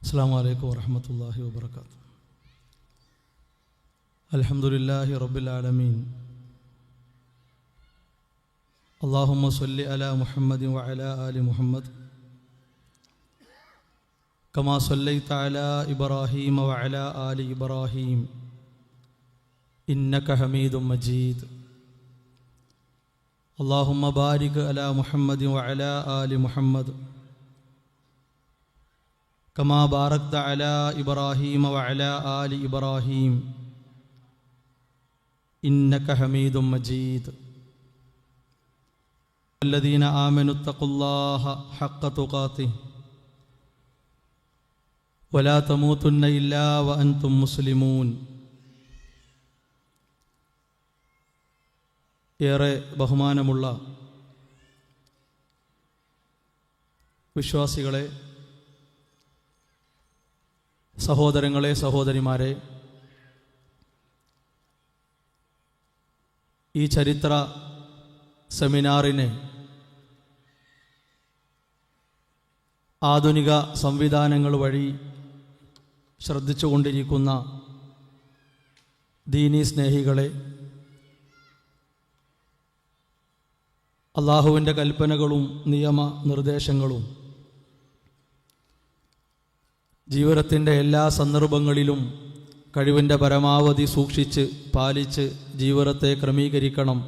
അസ്സലാമു അലൈക്കും വറഹ്മത്തുള്ളാഹി വബറകാതുഹു. അൽഹംദുലില്ലാഹി റബ്ബിൽ ആലമീൻ. അല്ലാഹുമ്മ സ്വല്ലി അലാ മുഹമ്മദിൻ വഅലാ ആലി മുഹമ്മദ് കമാ സ്വല്ലൈത അലാ ഇബ്രാഹീമ വഅലാ ആലി ഇബ്രാഹീം ഇന്നക ഹമീദും മജീദ്. അല്ലാഹുമ്മ ബാരിക് അലാ മുഹമ്മദിൻ വഅലാ ആലി മുഹമ്മദ് കമാ ബാറക്ത അലാ ഇബ്രാഹീമ വഅലാ ആലി ഇബ്രാഹീം ഇന്നക ഹമീദും മജീദ്. الذين آمنوا اتقوا الله حق تقاته ولا تموتن إلا وأنتم مسلمون. ഏറെ ബഹുമാനമുള്ള വിശ്വാസികളെ, സഹോദരങ്ങളെ, സഹോദരിമാരെ, ഈ ചരിത്ര സെമിനാറിനെ ആധുനിക സംവിധാനങ്ങൾ വഴി ശ്രദ്ധിച്ചുകൊണ്ടിരിക്കുന്ന ദീനീ സ്നേഹികളെ, അള്ളാഹുവിൻ്റെ കൽപ്പനകളും നിയമ നിർദ്ദേശങ്ങളും ജീവിതത്തിൻ്റെ എല്ലാ സന്ദർഭങ്ങളിലും കഴിവിൻ്റെ പരമാവധി സൂക്ഷിച്ച് പാലിച്ച് ജീവിതത്തെ ക്രമീകരിക്കണം,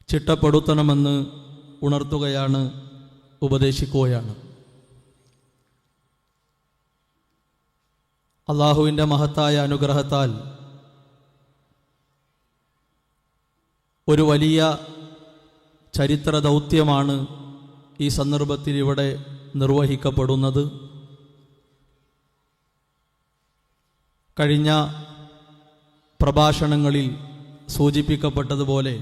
ചിട്ടപ്പെടുത്തണമെന്ന് ഉണർത്തുകയാണ്, ഉപദേശിക്കുകയാണ്. അള്ളാഹുവിൻ്റെ മഹത്തായ അനുഗ്രഹത്താൽ ഒരു വലിയ ചരിത്ര ദൗത്യമാണ് ഈ സന്ദർഭത്തിൽ ഇവിടെ നിർവഹിക്കപ്പെടുന്നത്. കഴിഞ്ഞ പ്രഭാഷണങ്ങളിൽ സൂചിപ്പിക്കപ്പെട്ടതുപോലെ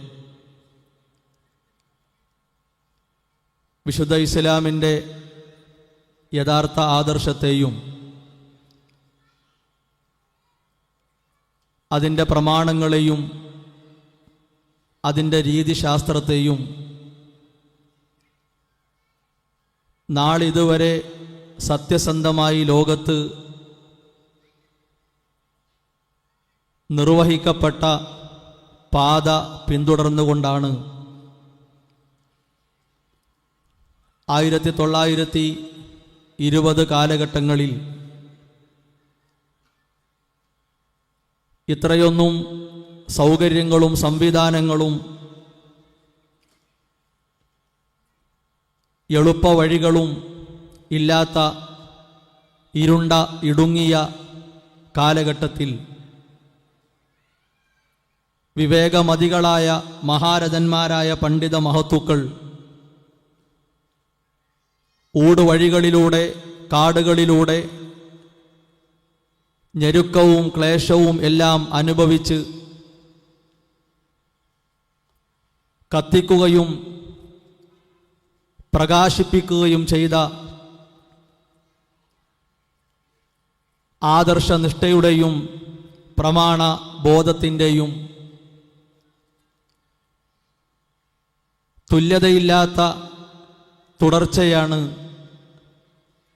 വിശുദ്ധ ഇസ്ലാമിൻ്റെ യഥാർത്ഥ ആദർശത്തെയും അതിൻ്റെ പ്രമാണങ്ങളെയും അതിൻ്റെ രീതിശാസ്ത്രത്തെയും നാളിതുവരെ സത്യസന്ധമായി ലോകത്ത് നിർവഹിക്കപ്പെട്ട പാത പിന്തുടർന്നുകൊണ്ടാണ് 1920 കാലഘട്ടങ്ങളിൽ ഇത്രയൊന്നും സൗകര്യങ്ങളും സംവിധാനങ്ങളും എളുപ്പവഴികളും ഇല്ലാത്ത ഇരുണ്ട ഇടുങ്ങിയ കാലഘട്ടത്തിൽ വിവേകമതികളായ മഹാരഥന്മാരായ പണ്ഡിത മഹത്തുക്കൾ ഊടുവഴികളിലൂടെ, കാടുകളിലൂടെ ഞെരുക്കവും ക്ലേശവും എല്ലാം അനുഭവിച്ച് കത്തിക്കുകയും പ്രകാശിപ്പിക്കുകയും ചെയ്ത ആദർശനിഷ്ഠയുടെയും പ്രമാണ ബോധത്തിൻ്റെയും തുല്യതയില്ലാത്ത തുടർച്ചയാണ്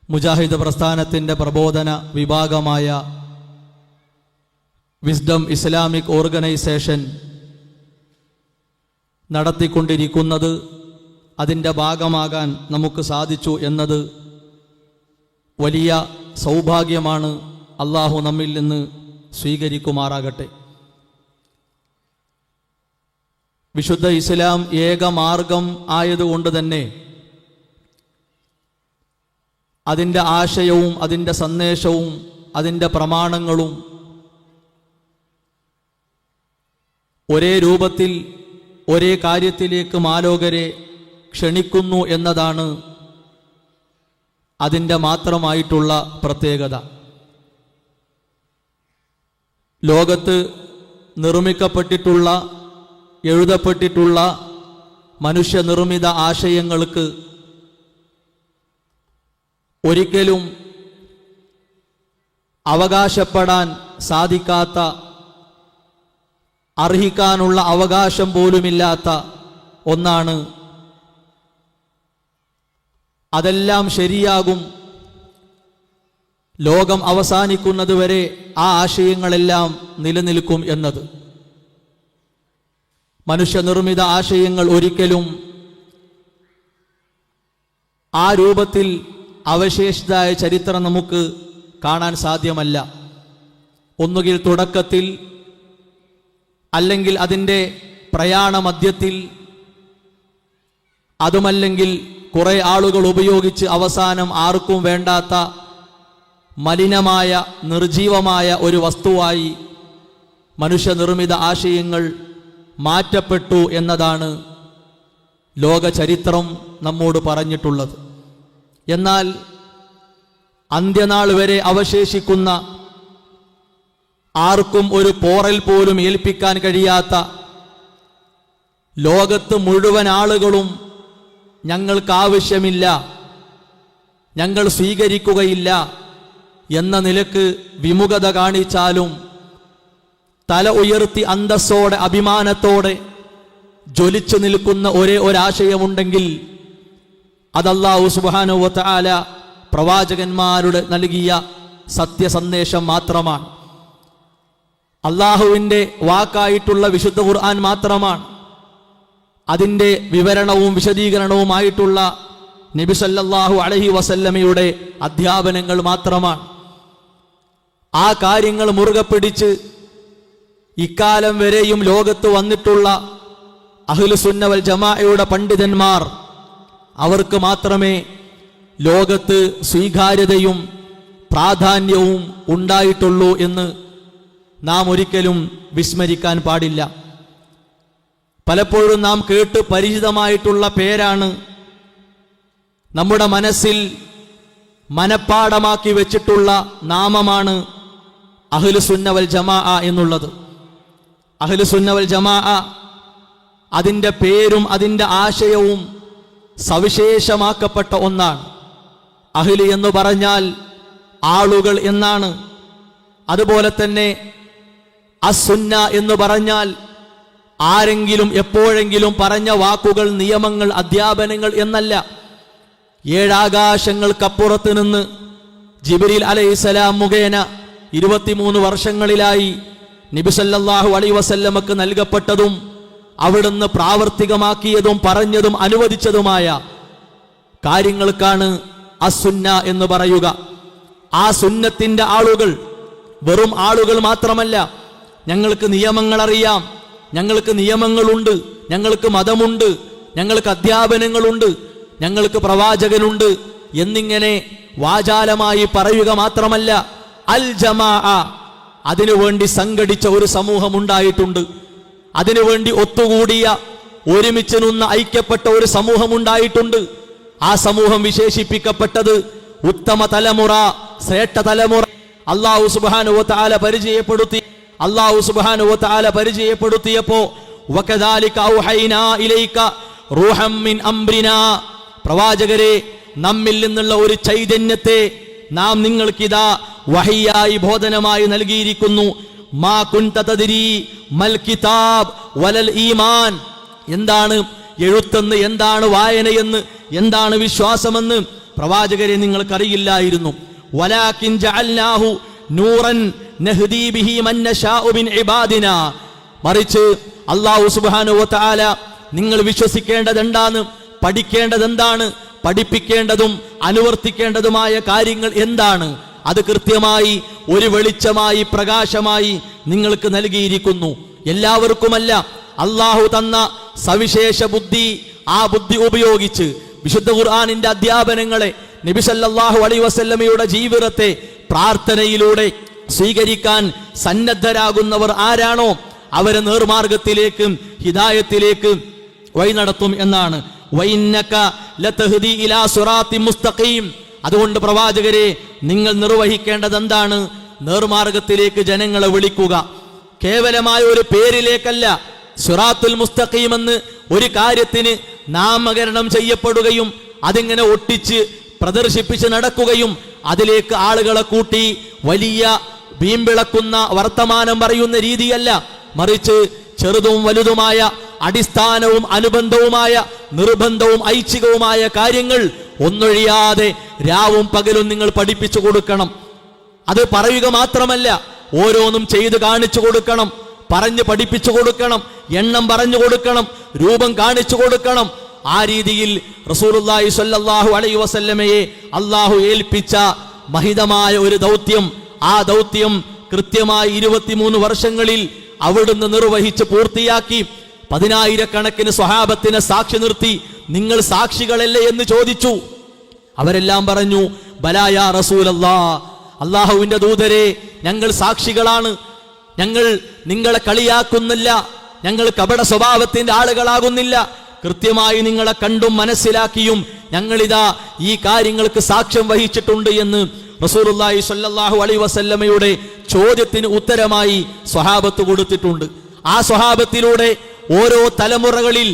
മുജാഹിദ് പ്രസ്ഥാനത്തിൻ്റെ പ്രബോധന വിഭാഗമായ വിസ്ഡം ഇസ്ലാമിക് ഓർഗനൈസേഷൻ നടത്തിക്കൊണ്ടിരിക്കുന്നത്. അതിൻ്റെ ഭാഗമാകാൻ നമുക്ക് സാധിച്ചു എന്നത് വലിയ സൗഭാഗ്യമാണ്. അള്ളാഹു നമ്മിൽ നിന്ന് സ്വീകരിക്കുമാറാകട്ടെ. വിശുദ്ധ ഇസ്ലാം ഏകമാർഗം ആയതുകൊണ്ട് തന്നെ അതിൻ്റെ ആശയവും അതിൻ്റെ സന്ദേശവും അതിൻ്റെ പ്രമാണങ്ങളും ഒരേ രൂപത്തിൽ ഒരേ കാര്യത്തിലേക്ക് മാലോകരെ ക്ഷണിക്കുന്നു എന്നതാണ് അതിൻ്റെ മാത്രമായിട്ടുള്ള പ്രത്യേകത. ലോകത്ത് നിർമ്മിക്കപ്പെട്ടിട്ടുള്ള, എഴുതപ്പെട്ടിട്ടുള്ള മനുഷ്യനിർമ്മിത ആശയങ്ങൾക്ക് ഒരിക്കലും അവകാശപ്പെടാൻ സാധിക്കാത്ത, അർഹിക്കാനുള്ള അവകാശം പോലുമില്ലാത്ത ഒന്നാണ് അതെല്ലാം ശരിയാകും, ലോകം അവസാനിക്കുന്നതുവരെ ആ ആശയങ്ങളെല്ലാം നിലനിൽക്കും എന്നത്. മനുഷ്യനിർമ്മിത ആശയങ്ങൾ ഒരിക്കലും ആ രൂപത്തിൽ അവശേഷിതായ ചരിത്രം നമുക്ക് കാണാൻ സാധ്യമല്ല. ഒന്നുകിൽ തുടക്കത്തിൽ, അല്ലെങ്കിൽ അതിൻ്റെ പ്രയാണ മധ്യത്തിൽ, അതുമല്ലെങ്കിൽ കുറെ ആളുകൾ ഉപയോഗിച്ച് അവസാനം ആർക്കും വേണ്ടാത്ത മലിനമായ നിർജീവമായ ഒരു വസ്തുവായി മനുഷ്യനിർമ്മിത ആശയങ്ങൾ മാറ്റപ്പെട്ടു എന്നതാണ് ലോക ചരിത്രം നമ്മോട് പറഞ്ഞിട്ടുള്ളത്. എന്നാൽ അന്ത്യനാൾ വരെ അവശേഷിക്കുന്ന, ആർക്കും ഒരു പോറൽ പോലും ഏൽപ്പിക്കാൻ കഴിയാത്ത, ലോകത്ത് മുഴുവൻ ആളുകളും ഞങ്ങൾക്ക് ആവശ്യമില്ല, ഞങ്ങൾ സ്വീകരിക്കുകയില്ല എന്ന നിലക്ക് വിമുഖത കാണിച്ചാലും തല ഉയർത്തി അന്തസ്സോടെ അഭിമാനത്തോടെ ജ്വലിച്ചു നിൽക്കുന്ന ഒരേ ഒരാശയമുണ്ടെങ്കിൽ അത് അല്ലാഹു സുബ്ഹാനഹു വ തആല പ്രവാചകന്മാരുടെ നൽകിയ സത്യസന്ദേശം മാത്രമാണ്. അള്ളാഹുവിൻ്റെ വാക്കായിട്ടുള്ള വിശുദ്ധ ഖുർആൻ മാത്രമാണ്. അതിൻ്റെ വിവരണവും വിശദീകരണവുമായിട്ടുള്ള നബി സല്ലല്ലാഹു അലൈഹി വസല്ലമയുടെ അധ്യാപനങ്ങൾ മാത്രമാണ്. ആ കാര്യങ്ങൾ മുറുകെ പിടിച്ച് ഇക്കാലം വരെയും ലോകത്ത് വന്നിട്ടുള്ള അഹ്ലുസുന്ന വൽ ജമാഅയുടെ പണ്ഡിതന്മാർ, അവർക്ക് മാത്രമേ ലോകത്ത് സ്വീകാര്യതയും പ്രാധാന്യവും ഉണ്ടായിട്ടുള്ളൂ എന്ന് നാം ഒരിക്കലും വിസ്മരിക്കാൻ പാടില്ല. പലപ്പോഴും നാം കേട്ട് പരിചിതമായിട്ടുള്ള പേരാണ്, നമ്മുടെ മനസ്സിൽ മനപ്പാടമാക്കി വെച്ചിട്ടുള്ള നാമമാണ് അഹ്ലുസുന്ന വൽ ജമാഅ എന്നുള്ളത്. അഹ്ലുസുന്ന വൽ ജമാഅ, അതിൻ്റെ പേരും അതിൻ്റെ ആശയവും സവിശേഷമാക്കപ്പെട്ട ഒന്നാണ്. അഹ്ലി എന്ന് പറഞ്ഞാൽ ആളുകൾ എന്നാണ്. അതുപോലെ തന്നെ അസുന്ന എന്ന് പറഞ്ഞാൽ ആരെങ്കിലും എപ്പോഴെങ്കിലും പറഞ്ഞ വാക്കുകൾ, നിയമങ്ങൾ, അധ്യാപനങ്ങൾ എന്നല്ല. ഏഴാകാശങ്ങൾക്കപ്പുറത്ത് നിന്ന് ജിബ്രീൽ അലൈഹിസ്സലാം മുഖേന 23 വർഷങ്ങളിലായി നബി സല്ലല്ലാഹു അലൈഹി വസല്ലമക്ക് നൽകപ്പെട്ടതും അവിടുന്ന് പ്രാവർത്തികമാക്കിയതും പറഞ്ഞതും അനുവദിച്ചതുമായ കാര്യങ്ങൾക്കാണ് അസുന്ന എന്ന് പറയുക. ആ സുന്നത്തിന്റെ ആളുകൾ വെറും ആളുകൾ മാത്രമല്ല, ഞങ്ങൾക്ക് നിയമങ്ങൾ അറിയാം, ഞങ്ങൾക്ക് നിയമങ്ങളുണ്ട്, ഞങ്ങൾക്ക് മതമുണ്ട്, ഞങ്ങൾക്ക് അധ്യാപനങ്ങളുണ്ട്, ഞങ്ങൾക്ക് പ്രവാചകനുണ്ട് എന്നിങ്ങനെ വാചാലമായി പറയുക മാത്രമല്ല, അൽ ജമാഅ, അതിനുവേണ്ടി സംഘടിച്ച ഒരു സമൂഹം ഉണ്ടായിട്ടുണ്ട്. അതിനുവേണ്ടി ഒത്തുകൂടിയ, ഒരുമിച്ച് നിന്ന് ഐക്യപ്പെട്ട ഒരു സമൂഹം ഉണ്ടായിട്ടുണ്ട്. ആ സമൂഹം വിശേഷിപ്പിക്കപ്പെട്ടത് ഉത്തമ തലമുറ, ശ്രേഷ്ഠ തലമുറ. അല്ലാഹു സുബ്ഹാനഹു വ തആല പരിചയപ്പെടുത്തിയപ്പോ വകദാലിക ഔഹൈനാ ഇലൈക റൂഹം മിൻ അംറിനാ, പ്രവാചകരെ, നമ്മിൽ നിന്നുള്ള ഒരു ചൈതന്യത്തെ നാം നിങ്ങൾക്കിതാ വഹിയായി, ബോധനമായി നൽകിയിരിക്കുന്നു. മാ കുൻത തദ്രി മൽ കിതാബ് വലൽ ഈമാൻ, എന്താണ് എഴുത്തെന്ന്, എന്താണ് വായനയെന്ന്, എന്താണ് വിശ്വാസമെന്ന് പ്രവാചകരെ നിങ്ങൾക്കറിയില്ലായിരുന്നു. വലാകിൻ ജഅൽനാഹു നൂറൻ നഹ്ദീ ബിഹി മൻ നശാഉ മിൻ ഇബാദിനാ, മറിച്ച് അല്ലാഹു സുബ്ഹാനഹു വ തആല നിങ്ങൾ വിശ്വസിക്കേണ്ടത് എന്താണ്, പഠിക്കേണ്ടത് എന്താണ്, പഠിപ്പിക്കേണ്ടതും അനുവർത്തിക്കേണ്ടതുമായ കാര്യങ്ങൾ എന്താണ്, അത് കൃത്യമായി ഒരു വെളിച്ചമായി, പ്രകാശമായി നിങ്ങൾക്ക് നൽകിയിരിക്കുന്നു. എല്ലാവർക്കുമല്ല, അല്ലാഹു തന്ന സവിശേഷ ബുദ്ധി, ആ ബുദ്ധി ഉപയോഗിച്ച് വിശുദ്ധ ഖുർആനിന്റെ അധ്യാപനങ്ങളെ, നബി സല്ലല്ലാഹു അലൈഹി വസല്ലമയുടെ ജീവിതത്തെ പ്രാർത്ഥനയിലൂടെ സ്വീകരിക്കാൻ സന്നദ്ധരാകുന്നവർ ആരാണോ അവരെ നേർമാർഗത്തിലേക്ക്, ഹിദായത്തിലേക്ക് വഴി നടത്തും എന്നാണ്. വഇന്നക ലതഹ്ദി ഇലാ സിറാത്തിൻ മുസ്തഖീം, അതുകൊണ്ട് പ്രവാചകരെ, നിങ്ങൾ നിർവഹിക്കേണ്ടത് എന്താണ്? നേർമാർഗത്തിലേക്ക് ജനങ്ങളെ വിളിക്കുക. കേവലമായ ഒരു പേരിലേക്കല്ല. സിറാത്തുൽ മുസ്തഖീം എന്ന് ഒരു കാര്യത്തിന് നാമകരണം ചെയ്യപ്പെടുകയും അതിങ്ങനെ ഒട്ടിച്ച് പ്രദർശിപ്പിച്ച് നടക്കുകയും അതിലേക്ക് ആളുകളെ കൂട്ടി വലിയ വീമ്പിളക്കുന്ന വർത്തമാനം പറയുന്ന രീതിയല്ല, മറിച്ച് ചെറുതും വലുതുമായ, അടിസ്ഥാനവും അനുബന്ധവുമായ, നിർബന്ധവും ഐച്ഛികവുമായ കാര്യങ്ങൾ ഒന്നൊഴിയാതെ രാവും പകലും നിങ്ങൾ പഠിപ്പിച്ചു കൊടുക്കണം. അത് പറയുക മാത്രമല്ല, ഓരോന്നും ചെയ്ത് കാണിച്ചു കൊടുക്കണം, പറഞ്ഞ് പഠിപ്പിച്ചു കൊടുക്കണം, എണ്ണം പറഞ്ഞു കൊടുക്കണം, രൂപം കാണിച്ചു കൊടുക്കണം. ആ രീതിയിൽ റസൂലുള്ളാഹി സ്വല്ലല്ലാഹു അലൈഹി വസല്ലമയെ അള്ളാഹു ഏൽപ്പിച്ച മഹിതമായ ഒരു ദൗത്യം, ആ ദൗത്യം കൃത്യമായി 23 വർഷങ്ങളിൽ അവിടുന്ന് നിർവഹിച്ച് പൂർത്തിയാക്കി. 10,000-കണക്കിന് സ്വഹാബത്തിനെ സാക്ഷി നിർത്തി. നിങ്ങൾ സാക്ഷികളല്ലേ എന്ന് ചോദിച്ചു. അവരെല്ലാം പറഞ്ഞു, ബലാ യാ റസൂലല്ലാഹ്, അള്ളാഹുവിന്റെ ദൂതരെ, ഞങ്ങൾ സാക്ഷികളാണ്. ഞങ്ങൾ നിങ്ങളെ കളിയാക്കുന്നില്ല, ഞങ്ങൾ കപട സ്വഭാവത്തിന്റെ ആളുകളാകുന്നില്ല. കൃത്യമായി നിങ്ങളെ കണ്ടും മനസ്സിലാക്കിയും ഞങ്ങളിതാ ഈ കാര്യങ്ങൾക്ക് സാക്ഷ്യം വഹിച്ചിട്ടുണ്ട് എന്ന് റസൂലുള്ളാഹി സ്വല്ലല്ലാഹു അലൈഹി വസല്ലമയുടെ ചോദ്യത്തിന് ഉത്തരമായി സ്വഹാബത്ത് കൊടുത്തിട്ടുണ്ട്. ആ സ്വഹാബത്തിലൂടെ ഓരോ തലമുറകളിൽ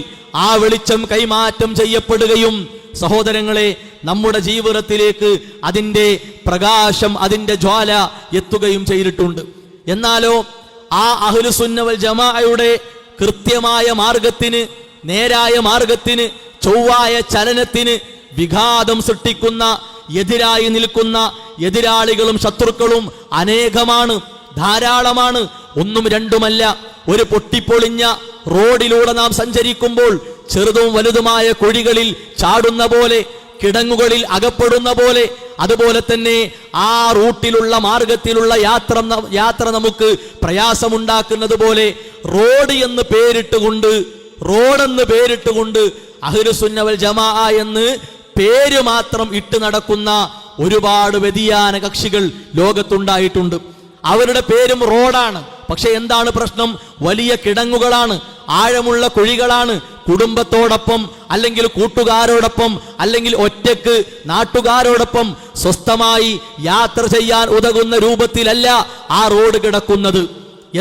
ആ വെളിച്ചം കൈമാറ്റം ചെയ്യപ്പെടുകയും സഹോദരങ്ങളെ നമ്മുടെ ജീവിതത്തിലേക്ക് അതിൻ്റെ പ്രകാശം, അതിൻ്റെ ജ്വാല എത്തുകയും ചെയ്തിട്ടുണ്ട്. എന്നാലോ ആ അഹ്ലുസുന്ന വൽ ജമാഅയുടെ കൃത്യമായ മാർഗത്തിന്, നേരായ മാർഗത്തിന്, ചൊവ്വായ ചലനത്തിന് വിഘാതം സൃഷ്ടിക്കുന്ന, എതിരായി നിൽക്കുന്ന എതിരാളികളും ശത്രുക്കളും അനേകമാണ്, ധാരാളമാണ്. ഒന്നും രണ്ടുമല്ല. ഒരു പൊട്ടിപ്പൊളിഞ്ഞ റോഡിലൂടെ നാം സഞ്ചരിക്കുമ്പോൾ ചെറുതും വലുതുമായ കുഴികളിൽ ചാടുന്ന പോലെ, കിടങ്ങുകളിൽ അകപ്പെടുന്ന പോലെ, അതുപോലെ തന്നെ ആ റൂട്ടിലുള്ള മാർഗത്തിലുള്ള യാത്ര നമുക്ക് പ്രയാസമുണ്ടാക്കുന്നത് പോലെ റോഡെന്ന് പേരിട്ടുകൊണ്ട് അഹ്ലുസുന്ന വൽ ജമാഅ എന്ന് പേര് മാത്രം ഇട്ട് നടക്കുന്ന ഒരുപാട് വ്യതിയാന കക്ഷികൾ ലോകത്തുണ്ടായിട്ടുണ്ട്. അവരുടെ പേരും റോഡാണ്. പക്ഷെ എന്താണ് പ്രശ്നം? വലിയ കിടങ്ങുകളാണ്, ആഴമുള്ള കുഴികളാണ്. കുടുംബത്തോടൊപ്പം അല്ലെങ്കിൽ കൂട്ടുകാരോടൊപ്പം അല്ലെങ്കിൽ ഒറ്റക്ക് നാട്ടുകാരോടൊപ്പം സ്വസ്ഥമായി യാത്ര ചെയ്യാൻ ഉതകുന്ന രൂപത്തിലല്ല ആ റോഡ് കിടക്കുന്നത്.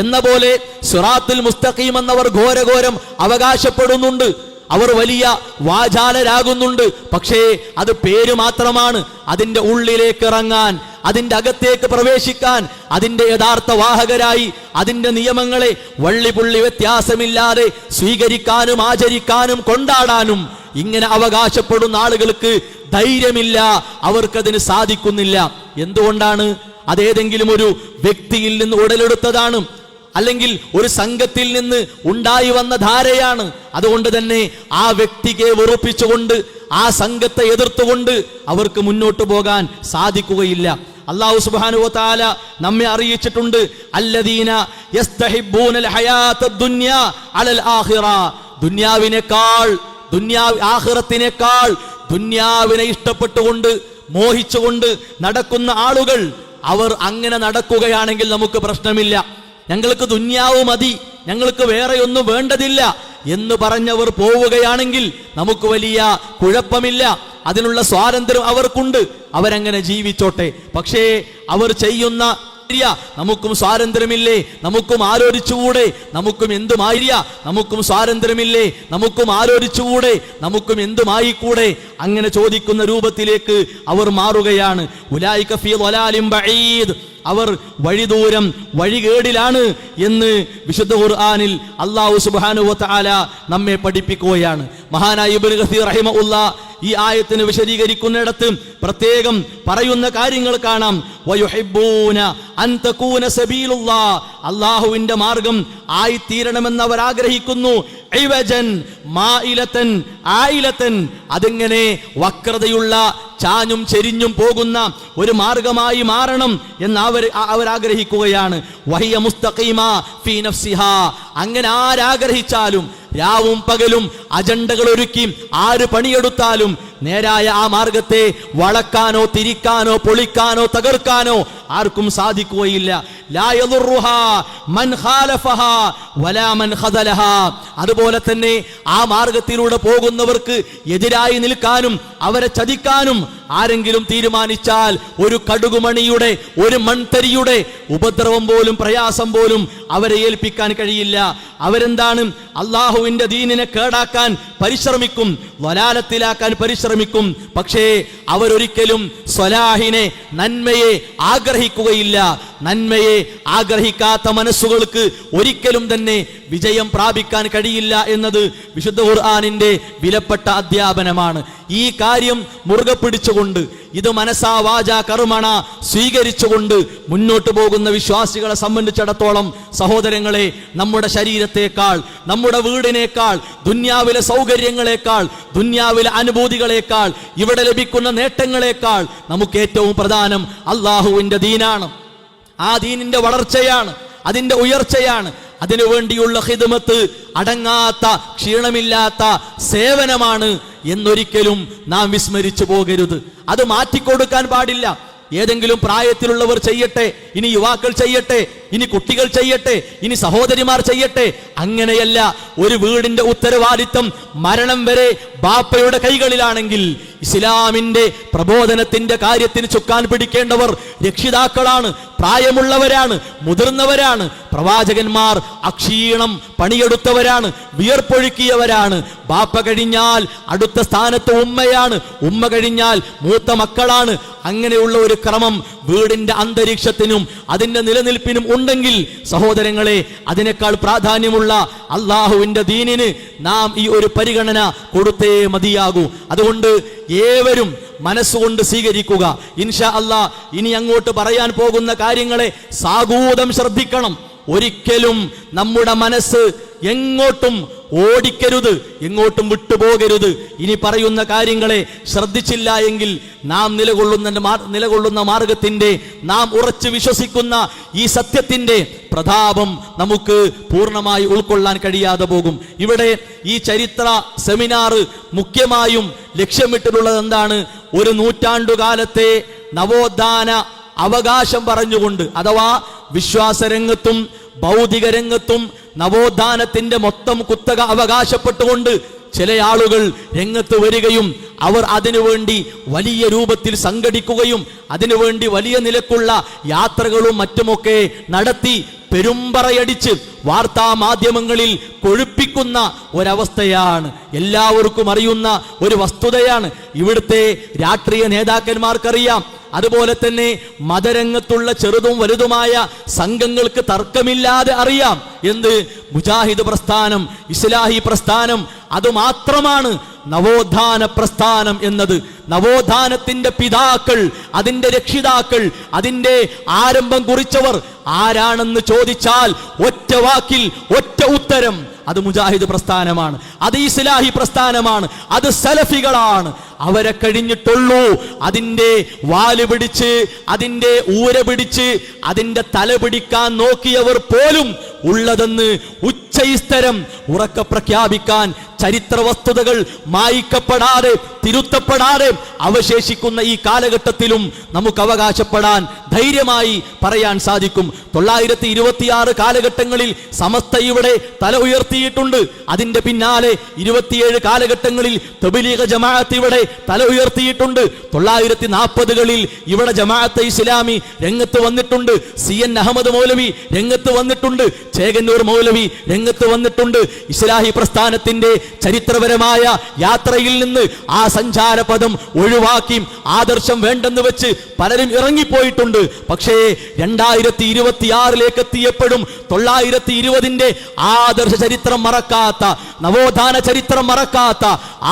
എന്ന പോലെ സിറാത്തുൽ മുസ്തഖീം എന്നവർ ഘോരഘോരം അവകാശപ്പെടുന്നുണ്ട്. അവർ വലിയ വാചാലരാകുന്നുണ്ട്. പക്ഷേ അത് പേര് മാത്രമാണ്. അതിൻ്റെ ഉള്ളിലേക്ക് ഇറങ്ങാൻ, അതിൻ്റെ അകത്തേക്ക് പ്രവേശിക്കാൻ, അതിൻ്റെ യഥാർത്ഥ വാഹകരായി അതിൻ്റെ നിയമങ്ങളെ വള്ളിപുള്ളി വ്യത്യാസമില്ലാതെ സ്വീകരിക്കാനും ആചരിക്കാനും കൊണ്ടാടാനും ഇങ്ങനെ അവകാശപ്പെടുന്ന ആളുകൾക്ക് ധൈര്യമില്ല, അവർക്കതിന് സാധിക്കുന്നില്ല. എന്തുകൊണ്ടാണ്? അതേതെങ്കിലും ഒരു വ്യക്തിയിൽ നിന്ന് ഉടലെടുത്തതാണ്, അല്ലെങ്കിൽ ഒരു സംഘത്തിൽ നിന്ന് ഉണ്ടായി വന്ന ധാരയാണ്. അതുകൊണ്ട് തന്നെ ആ വ്യക്തിയെ വെറുപ്പിച്ചുകൊണ്ട്, ആ സംഘത്തെ എതിർത്തുകൊണ്ട് അവർക്ക് മുന്നോട്ട് പോകാൻ സാധിക്കുകയില്ല. അല്ലാഹു സുബ്ഹാനഹു വ തആല നമ്മെ അറിയിച്ചിട്ടുണ്ട്, അല്ലദീന യസ്തഹിബ്ബൂനൽ ഹയാത്തദ് ദുനിയാ അലൽ ആഖിറ. ആഖിറത്തിനേക്കാൾ ദുനിയാവിനെ ഇഷ്ടപ്പെട്ടുകൊണ്ട് മോഹിച്ചുകൊണ്ട് നടക്കുന്ന ആളുകൾ, അവർ അങ്ങനെ നടക്കുകയാണെങ്കിൽ നമുക്ക് പ്രശ്നമില്ല, ഞങ്ങൾക്ക് ദുനിയാവ് മതി, ഞങ്ങൾക്ക് വേറെയൊന്നും വേണ്ടതില്ല എന്ന് പറഞ്ഞവർ പോവുകയാണെങ്കിൽ നമുക്ക് വലിയ കുഴപ്പമില്ല. അതിനുള്ള സ്വാതന്ത്ര്യം അവർക്കുണ്ട്, അവരങ്ങനെ ജീവിച്ചോട്ടെ. പക്ഷേ അവർ ചെയ്യുന്ന നമുക്കും സ്വാതന്ത്ര്യമില്ലേ, നമുക്കും ആലോചിച്ചുകൂടെ, നമുക്കും എന്തുമായില്ല, നമുക്കും സ്വാതന്ത്ര്യമില്ലേ, നമുക്കും ആലോചിച്ചുകൂടെ, നമുക്കും എന്തുമായിക്കൂടെ, അങ്ങനെ ചോദിക്കുന്ന രൂപത്തിലേക്ക് അവർ മാറുകയാണ്. ഉലൈക ഫീ ളലാലിൻ ബഈദ്, അവർ വഴിദൂരം, വഴികേടിലാണ് എന്ന് വിശുദ്ധ ഖുർആനിൽ അല്ലാഹു സുബ്ഹാനഹു വ തആല നമ്മെ പഠിപ്പിക്കുകയാണ്. മഹാനായ ഇബ്നു കസീർ റഹിമഹുല്ലാഹ് ഈ ആയത്തിനെ വിശദീകരിക്കുന്നിടത്ത് പ്രത്യേകം പറയുന്ന കാര്യങ്ങൾ കാണാം. വയുഹിബ്ബൂന അൻ തകൂന സബീലുല്ലാഹ്, അല്ലാഹുവിന്റെ മാർഗം ആയിത്തീരണമെന്ന് അവർ ആഗ്രഹിക്കുന്നു. ഇവജൻ മാഇലതൻ ആയിലതൻ, അതിങ്ങനെ വക്രതയുള്ള, ചാഞ്ഞും ചെരിഞ്ഞും പോകുന്ന ഒരു മാർഗമായി മാറണം എന്ന് അവർ ആഗ്രഹിക്കുകയാണ്. വഹിയ മുസ്തഖീമ ഫീ നഫ്സിഹാ, അങ്ങനെ ആരാഗ്രഹിച്ചാലും രാവും പകലും അജണ്ടകൾ ഒരുക്കി ആര് പണിയെടുത്താലും നേരായ ആ മാർഗത്തെ വളക്കാനോ തിരിക്കാനോ പൊളിക്കാനോ തകർക്കാനോ ആർക്കും സാധിക്കുകയില്ല. ലാ യദുറുഹാ മൻ ഖാലഫഹാ വലാ മൻ ഖദലഹാ, അതുപോലെ തന്നെ ആ മാർഗത്തിലൂടെ പോകുന്നവർക്ക് എതിരായി നിൽക്കാനും അവരെ ചതിക്കാനും ആരെങ്കിലും തീരുമാനിച്ചാൽ ഒരു കടുകുമണിയുടെ, ഒരു മൺതരിയുടെ ഉപദ്രവം പോലും പ്രയാസം പോലും അവരെ ഏൽപ്പിക്കാൻ കഴിയില്ല. അവരെന്താണ്? അള്ളാഹുവിന്റെ ദീനിനെ കേടാക്കാൻ പരിശ്രമിക്കും, വലാലത്തിലാക്കാൻ പരിശ്രമിക്കും. പക്ഷേ അവരൊരിക്കലും സ്വലാഹിനെ, നന്മയെ ആഗ്രഹിക്കുകയില്ല. നന്മയെ ആഗ്രഹിക്കാത്ത മനസ്സുകൾക്ക് ഒരിക്കലും തന്നെ വിജയം പ്രാപിക്കാൻ കഴിയില്ല എന്നത് വിശുദ്ധ ഖുർആനിന്റെ വിലപ്പെട്ട അധ്യാപനമാണ്. ഈ കാര്യം മുറുകെ പിടിച്ചുകൊണ്ട് ഇത് മനസാ വാചാ കർമ്മണ സ്വീകരിച്ചുകൊണ്ട് മുന്നോട്ട് പോകുന്ന വിശ്വാസികളെ സംബന്ധിച്ചിടത്തോളം സഹോദരങ്ങളെ, നമ്മുടെ ശരീരത്തെക്കാൾ, നമ്മുടെ വീടിനേക്കാൾ, ദുന്യാവിലെ സൗകര്യങ്ങളെക്കാൾ, ദുന്യാവിലെ അനുഭൂതികളെക്കാൾ, ഇവിടെ ലഭിക്കുന്ന നേട്ടങ്ങളെക്കാൾ നമുക്ക് ഏറ്റവും പ്രധാനം അള്ളാഹുവിന്റെ ദീനാണ്. ആ ദീനിന്റെ വളർച്ചയാണ്, അതിന്റെ ഉയർച്ചയാണ്. അതിനുവേണ്ടിയുള്ള ഖിദ്മത്ത് അടങ്ങാത്ത, ക്ഷീണമില്ലാത്ത സേവനമാണ് എന്നൊരിക്കലും നാം വിസ്മരിച്ചു പോകരുത്. അത് മാറ്റിക്കൊടുക്കാൻ പാടില്ല. ഏതെങ്കിലും പ്രായത്തിലുള്ളവർ ചെയ്യട്ടെ, ഇനി യുവാക്കൾ ചെയ്യട്ടെ, ഇനി കുട്ടികൾ ചെയ്യട്ടെ, ഇനി സഹോദരിമാർ ചെയ്യട്ടെ, അങ്ങനെയല്ല. ഒരു വീടിന്റെ ഉത്തരവാദിത്തം മരണം വരെ ബാപ്പയുടെ കൈകളിലാണെങ്കിൽ ഇസ്ലാമിന്റെ പ്രബോധനത്തിന്റെ കാര്യത്തിന് ചുക്കാൻ പിടിക്കേണ്ടവർ രക്ഷിതാക്കളാണ്, പ്രായമുള്ളവരാണ്, മുതിർന്നവരാണ്. പ്രവാചകന്മാർ അക്ഷീണം പണിയെടുത്തവരാണ്, വിയർപ്പൊഴുക്കിയവരാണ്. ബാപ്പ കഴിഞ്ഞാൽ അടുത്ത സ്ഥാനത്ത് ഉമ്മയാണ്, ഉമ്മ കഴിഞ്ഞാൽ മൂത്ത മക്കളാണ്. അങ്ങനെയുള്ള ഒരു ക്രമം വീടിന്റെ അന്തരീക്ഷത്തിനും അതിന്റെ നിലനിൽപ്പിനും ഉണ്ടെങ്കിൽ സഹോദരങ്ങളെ, അതിനേക്കാൾ പ്രാധാന്യമുള്ള അള്ളാഹുവിന്റെ ദീനിന് നാം ഈ ഒരു പരിഗണന കൊടുത്തേ മതിയാകൂ. അതുകൊണ്ട് ഏവരും മനസ്സുകൊണ്ട് സ്വീകരിക്കുക. ഇൻഷാ അല്ലാ ഇനി അങ്ങോട്ട് പറയാൻ പോകുന്ന കാര്യങ്ങളെ സാഗൂതം ശ്രദ്ധിക്കണം. ഒരിക്കലും നമ്മുടെ മനസ്സ് എങ്ങോട്ടും ഓടിക്കരുത്, എങ്ങോട്ടും വിട്ടുപോകരുത്. ഇനി പറയുന്ന കാര്യങ്ങളെ ശ്രദ്ധിച്ചില്ല എങ്കിൽ നാം നിലകൊള്ളുന്ന മാർഗത്തിന്റെ, നാം ഉറച്ചു വിശ്വസിക്കുന്ന ഈ സത്യത്തിന്റെ പ്രതാപം നമുക്ക് പൂർണ്ണമായി ഉൾക്കൊള്ളാൻ കഴിയാതെ പോകും. ഇവിടെ ഈ ചരിത്ര സെമിനാർ മുഖ്യമായും ലക്ഷ്യമിട്ടിട്ടുള്ളത് എന്താണ്? ഒരു നൂറ്റാണ്ടുകാലത്തെ നവോത്ഥാന അവകാശം പറഞ്ഞുകൊണ്ട്, അഥവാ വിശ്വാസരംഗത്തും ഭൗതിക രംഗത്തും നവോത്ഥാനത്തിന്റെ മൊത്തം കുത്തക അവകാശപ്പെട്ടുകൊണ്ട് ചില ആളുകൾ രംഗത്ത് വരികയും അവർ അതിനുവേണ്ടി വലിയ രൂപത്തിൽ സംഘടിക്കുകയും അതിനുവേണ്ടി വലിയ നിലക്കുള്ള യാത്രകളും മറ്റുമൊക്കെ നടത്തി പെരുമ്പറയടിച്ച് വാർത്താ മാധ്യമങ്ങളിൽ കൊഴുപ്പിക്കുന്ന ഒരവസ്ഥയാണ്. എല്ലാവർക്കും അറിയുന്ന ഒരു വസ്തുതയാണ്. ഇവിടുത്തെ രാഷ്ട്രീയ നേതാക്കന്മാർക്കറിയാം. അതുപോലെ തന്നെ മതരംഗത്തുള്ള ചെറുതും വലുതുമായ സംഘങ്ങൾക്ക് തർക്കമില്ലാതെ അറിയാം എന്ത് മുജാഹിദ് പ്രസ്ഥാനം, ഇസ്ലാഹി പ്രസ്ഥാനം അതുമാത്രമാണ് നവോത്ഥാന പ്രസ്ഥാനം എന്നത്. നവോത്ഥാനത്തിന്റെ പിതാക്കൾ, അതിന്റെ രക്ഷിതാക്കൾ, അതിന്റെ ആരംഭം കുറിച്ചവർ ആരാണെന്ന് ചോദിച്ചാൽ ഒറ്റ വാക്കിൽ ഒറ്റ ഉത്തരം, അത് മുജാഹിദ് പ്രസ്ഥാനമാണ്, അത് ഇസ്ലാഹി പ്രസ്ഥാനമാണ്, അത് സലഫികളാണ്. അവരെ കഴിഞ്ഞിട്ടുള്ളൂ അതിന്റെ വാല് പിടിച്ച്, അതിന്റെ ഊര പിടിച്ച്, അതിന്റെ തല പിടിക്കാൻ നോക്കിയവർ പോലും ഉള്ളതെന്ന് ഉച്ചസ്ഥരം ഉറക്കെ പ്രഖ്യാപിക്കാൻ ചരിത്ര വസ്തുതകൾ മായ്ക്കപ്പെടാതെ, തിരുത്തപ്പെടാതെ അവശേഷിക്കുന്ന ഈ കാലഘട്ടത്തിലും നമുക്ക് അവകാശപ്പെടാൻ ധൈര്യമായി പറയാൻ സാധിക്കും. 926 കാലഘട്ടങ്ങളിൽ സമസ്ത ഇവിടെ തല ഉയർത്തിയിട്ടുണ്ട്. അതിന്റെ പിന്നാലെ 27 കാലഘട്ടങ്ങളിൽ തബ്ലീഗ് ജമാഅത്ത് ഇവിടെ തല ഉയർത്തിയിട്ടുണ്ട്. 940കളിൽ ഇവിടെ ജമാഅത്തെ ഇസ്ലാമി രംഗത്ത് വന്നിട്ടുണ്ട്. CN അഹമ്മദ് മൗലവി രംഗത്ത് വന്നിട്ടുണ്ട്. ചേകന്നൂർ മൗലവി രംഗത്ത് വന്നിട്ടുണ്ട്. ഇസ്ലാഹി പ്രസ്ഥാനത്തിന്റെ ചരിത്രപരമായ യാത്രയിൽ നിന്ന് ആ സഞ്ചാരപദം ഒഴിവാക്കി ആദർശം വേണ്ടെന്ന് വെച്ച് പലരും ഇറങ്ങിപ്പോയിട്ടുണ്ട്. പക്ഷേ 2026ലേക്ക് എത്തിയപ്പോഴും 920ന്റെ ആദർശ ചരിത്രം മറക്കാത്ത, നവോത്ഥാന ചരിത്രം മറക്കാത്ത,